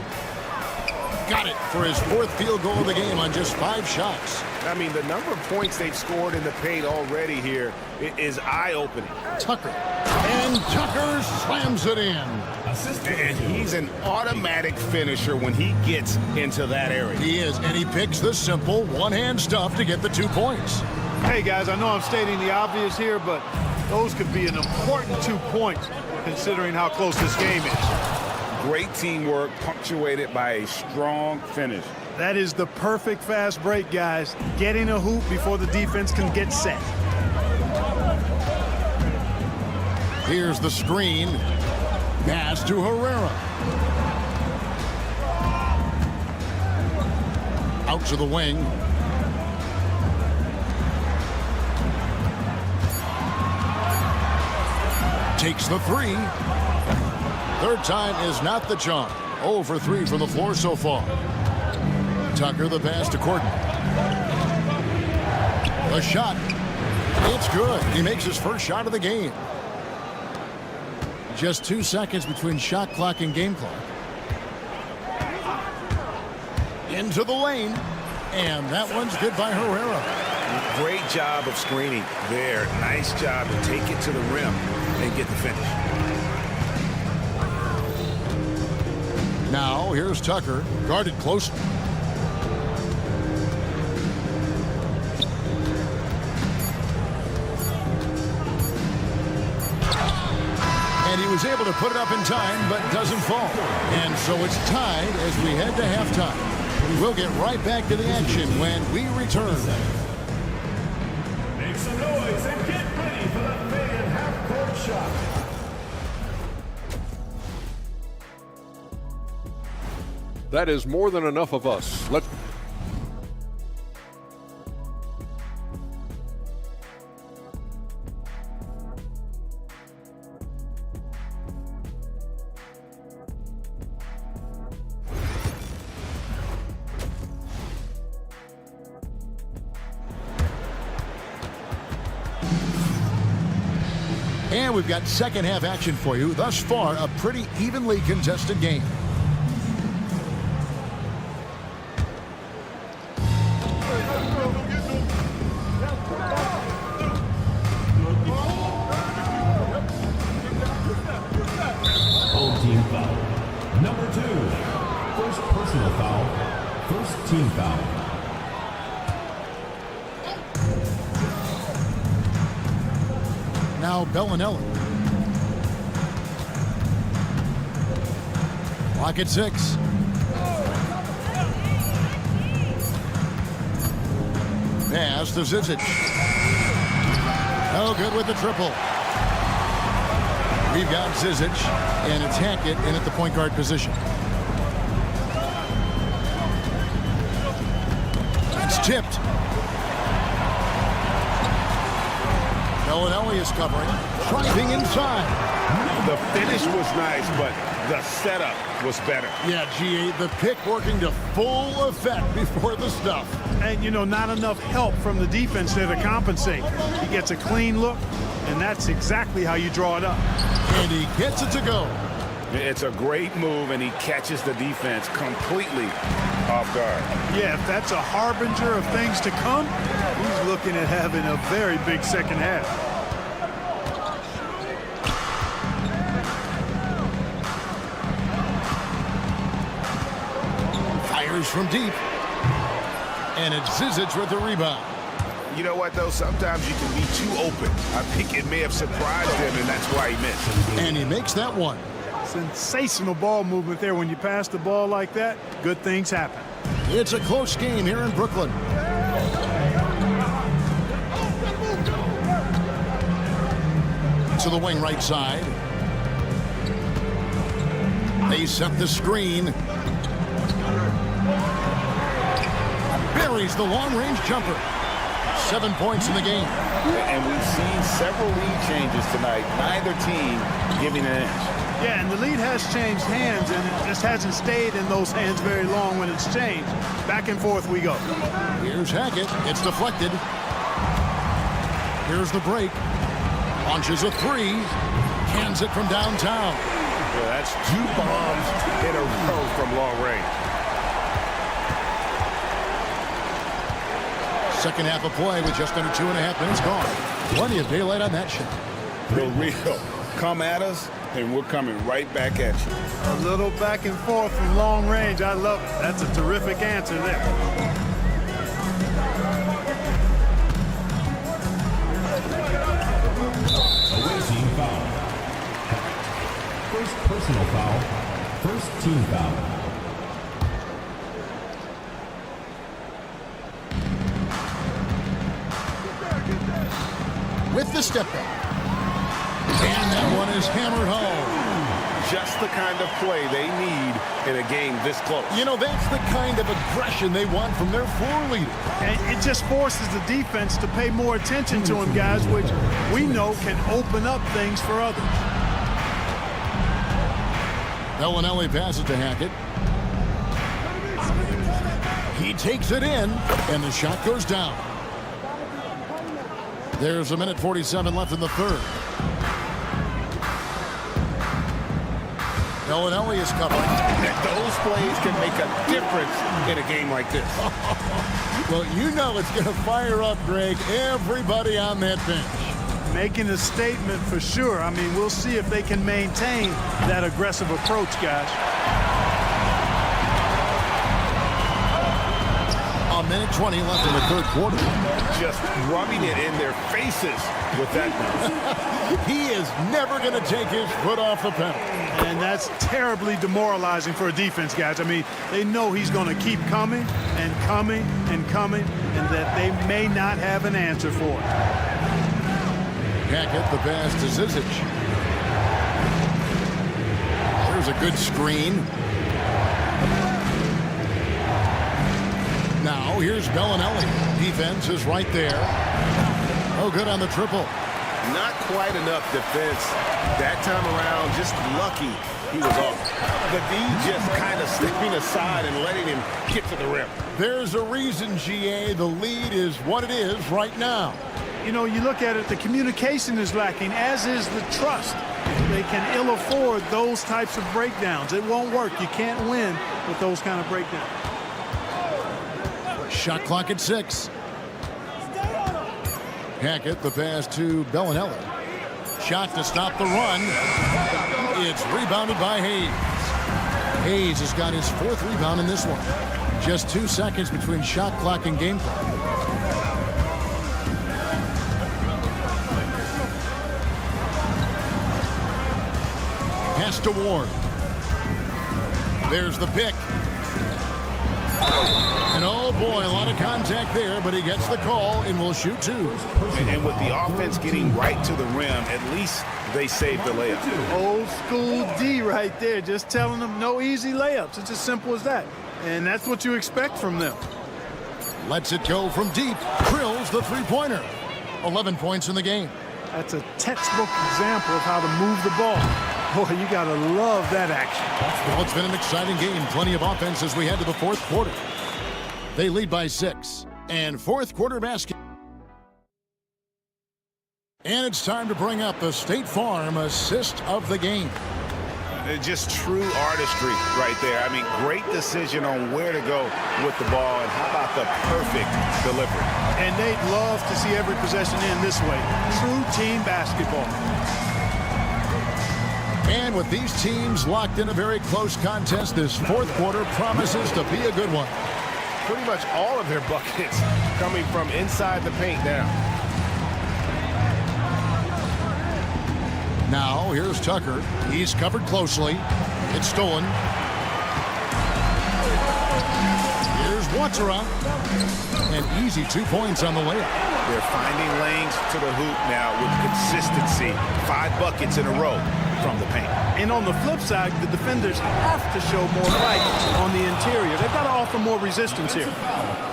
Got it for his 4th field goal of the game on just 5 shots. I mean, the number of points they've scored in the paint already here is eye-opening. Tucker. And Tucker slams it in. And he's an automatic finisher when he gets into that area. He is, and he picks the simple one-hand stuff to get the 2 points. Hey, guys, I know I'm stating the obvious here, but those could be an important 2 points considering how close this game is. Great teamwork punctuated by a strong finish. That is the perfect fast break, guys. Getting a hoop before the defense can get set. Here's the screen. Pass to Herrera. Out to the wing. Takes the 3. Third time is not the charm. 0 for 3 from the floor so far. Tucker the pass to Corden. The shot. It's good. He makes his first shot of the game. Just 2 seconds between shot clock and game clock. Into the lane. And that one's good by Herrera. Great job of screening there. Nice job to take it to the rim and get the finish. Now here's Tucker. Guarded close. And he was able to put it up in time, but doesn't fall. And so it's tied as we head to halftime. We'll get right back to the action when we return. Make some noise and get ready for the fan half-court shot. That is more than enough of us. Let's And we've got second half action for you. Thus far, a pretty evenly contested game. Home team foul. Number 2. First personal foul. First team foul. Now Bellinelli. Clock at 6. Pass to Zizic. No good with the triple. We've got Zizic and it's Hackett in at the point guard position. It's tipped. Bellinelli is covering. Driving inside. The finish was nice, but the setup was better. Yeah, G8, the pick working to full effect before the stuff. And, you know, not enough help from the defense there to compensate. He gets a clean look, and that's exactly how you draw it up. And he gets it to go. It's a great move, and he catches the defense completely off guard. Yeah, if that's a harbinger of things to come, he's looking at having a very big second half. Fires from deep. And it's Zizic with the rebound. You know what, though? Sometimes you can be too open. I think it may have surprised him, and that's why he missed. And he makes that one. Sensational ball movement there. When you pass the ball like that, good things happen. It's a close game here in Brooklyn. To the wing right side. They set the screen. Buries the long-range jumper. 7 points in the game. And we've seen several lead changes tonight. Neither team giving an inch. Yeah, and the lead has changed hands, and it just hasn't stayed in those hands very long when it's changed. Back and forth we go. Here's Hackett. It's deflected. Here's the break. Launches a 3. Cans it from downtown. Yeah, that's 2 bombs in a row from long range. Second half of play with just under 2.5 minutes gone. Plenty of daylight on that shot. The real come at us and we're coming right back at you. A little back and forth from long range. I love it. That's a terrific answer there. Away team foul. First personal foul. First team foul. With the step back. And that one is hammered home. Just the kind of play they need in a game this close. You know, that's the kind of aggression they want from their floor leader. And it just forces the defense to pay more attention to him, guys, which we know can open up things for others. Bellinelli passes to Hackett. He takes it in, and the shot goes down. There's a minute 47 left in the third. Bellinelli is covering. Those plays can make a difference in a game like this. Well, you know it's going to fire up, Greg, everybody on that bench. Making a statement for sure. I mean, we'll see if they can maintain that aggressive approach, guys. A minute 20 left in the third quarter. Just rubbing it in their faces with that. He is never going to take his foot off the pedal. And that's terribly demoralizing for a defense, guys. I mean, they know he's going to keep coming and coming and coming, and that they may not have an answer for it. Hackett the pass to Zizic. There's a good screen. Now here's Bellinelli. Defense is right there. Oh, good on the triple. Not quite enough defense that time around. Just lucky he was off. The D just kind of stepping aside and letting him get to the rim. There's a reason, GA. The lead is what it is right now. You know, you look at it, the communication is lacking, as is the trust. They can ill afford those types of breakdowns. It won't work. You can't win with those kind of breakdowns. Shot clock at 6. Hackett the pass to Bellinelli. Shot to stop the run. It's rebounded by Hayes. Hayes has got his 4th rebound in this one. Just 2 seconds between shot clock and game clock. Pass to Ward. There's the pick. And oh boy, a lot of contact there, but he gets the call and will shoot 2. And with the offense getting right to the rim, at least they saved the layup. Old school D right there, just telling them no easy layups. It's as simple as that. And that's what you expect from them. Lets it go from deep. Drills the three-pointer. 11 points in the game. That's a textbook example of how to move the ball. Boy, you got to love that action. Well, it's been an exciting game. Plenty of offense as we head to the 4th quarter. They lead by 6. And 4th quarter basket. And it's time to bring up the State Farm assist of the game. Just true artistry right there. I mean, great decision on where to go with the ball, and how about the perfect delivery. And they'd love to see every possession in this way. True team basketball. And with these teams locked in a very close contest, this 4th quarter promises to be a good one. Pretty much all of their buckets coming from inside the paint now. Now, here's Tucker. He's covered closely. It's stolen. Here's Watsara. An easy 2 points on the layup. They're finding lanes to the hoop now with consistency. 5 buckets in a row from the paint. And on the flip side, the defenders have to show more fight on the interior. They've got to offer more resistance here.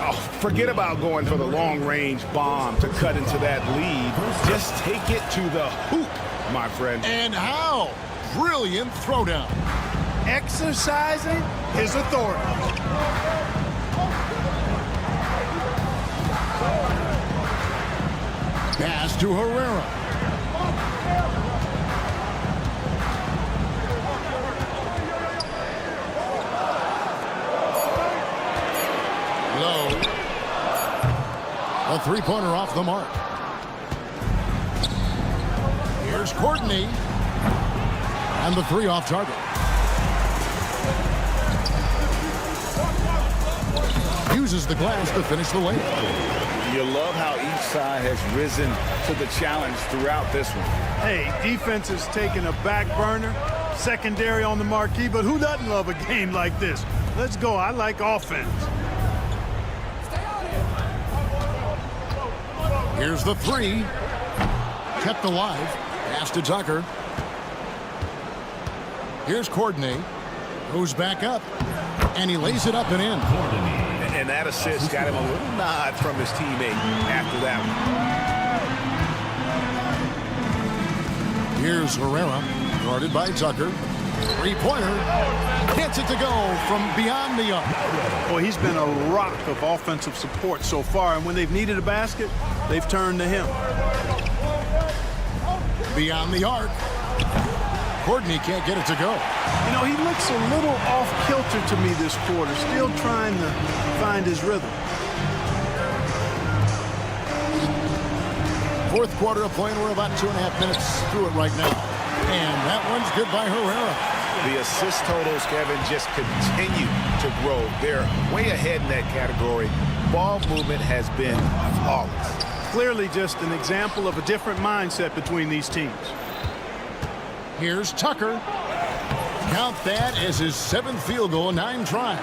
Oh, forget about going for the long-range bomb to cut into that lead. Just take it to the hoop, my friend. And how? Brilliant throwdown. Exercising his authority. Pass to Herrera. Low. A three-pointer off the mark. Here's Courtney. And the three off target. Uses the glass to finish the layup. You love how each side has risen to the challenge throughout this one. Hey, defense is taking a back burner, secondary on the marquee, but who doesn't love a game like this? Let's go. I like offense. Here's the three. Kept alive. Pass to Tucker. Here's Courtney. Goes back up. And he lays it up and in. And that assist got him a little nod from his teammate after that one. Here's Herrera. Guarded by Tucker. Three-pointer. Gets it to go from beyond the arc. Boy, he's been a rock of offensive support so far, and when they've needed a basket, they've turned to him. Beyond the arc. Courtney can't get it to go. You know, he looks a little off-kilter to me this quarter, still trying to find his rhythm. Fourth quarter of play, and we're about 2.5 minutes through it right now. And that one's good by Herrera. The assist totals, Kevin, just continue to grow. They're way ahead in that category. Ball movement has been flawless. Clearly just an example of a different mindset between these teams. Here's Tucker. Count that as his 7th field goal, 9 tries.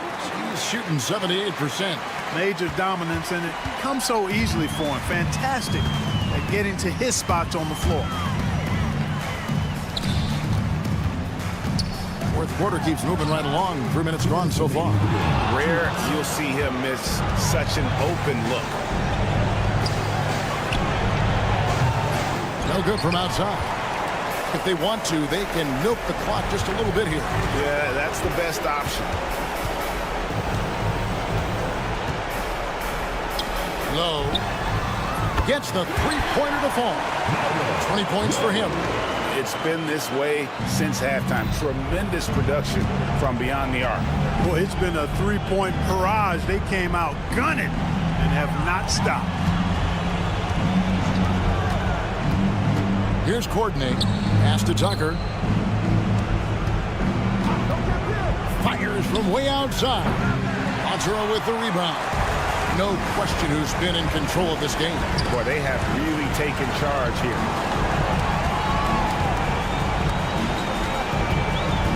He's shooting 78%. Major dominance, and it comes so easily for him. Fantastic at getting to his spots on the floor. Fourth quarter keeps moving right along. 3 minutes gone so far. Rare you'll see him miss such an open look. No good from outside. If they want to, they can milk the clock just a little bit here. Yeah, that's the best option. Low gets the three-pointer to fall. 20 points for him. It's been this way since halftime. Tremendous production from beyond the arc. Boy, it's been a three-point barrage. They came out gunning and have not stopped. Here's Courtney. Pass to Tucker. Fires from way outside. Montero with the rebound. No question who's been in control of this game. Boy, they have really taken charge here.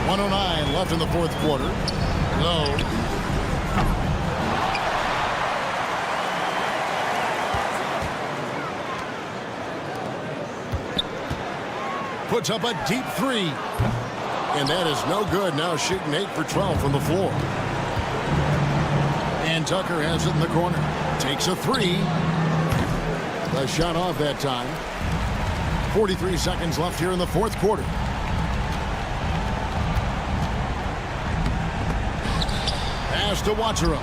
1:09 left in the fourth quarter. Low. Puts up a deep three. And that is no good. Now shooting 8 for 12 from the floor. And Tucker has it in the corner. Takes a three. The shot off that time. 43 seconds left here in the fourth quarter. Pass to Watero.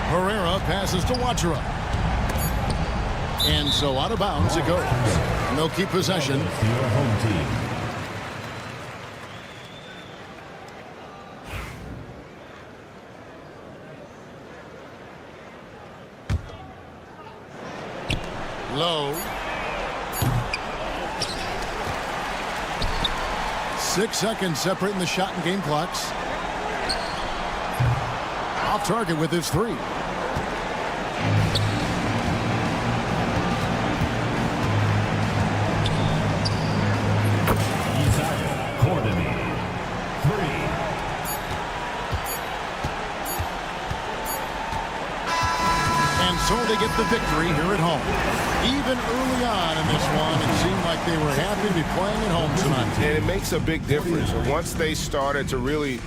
Herrera passes to Watero. And so out of bounds it goes. And they'll keep possession. Your home team. Low. 6 seconds separating the shot and game clocks. Off target with his three. So they get the victory here at home. Even early on in this one, it seemed like they were happy to be playing at home tonight. And it makes a big difference. Once they started to really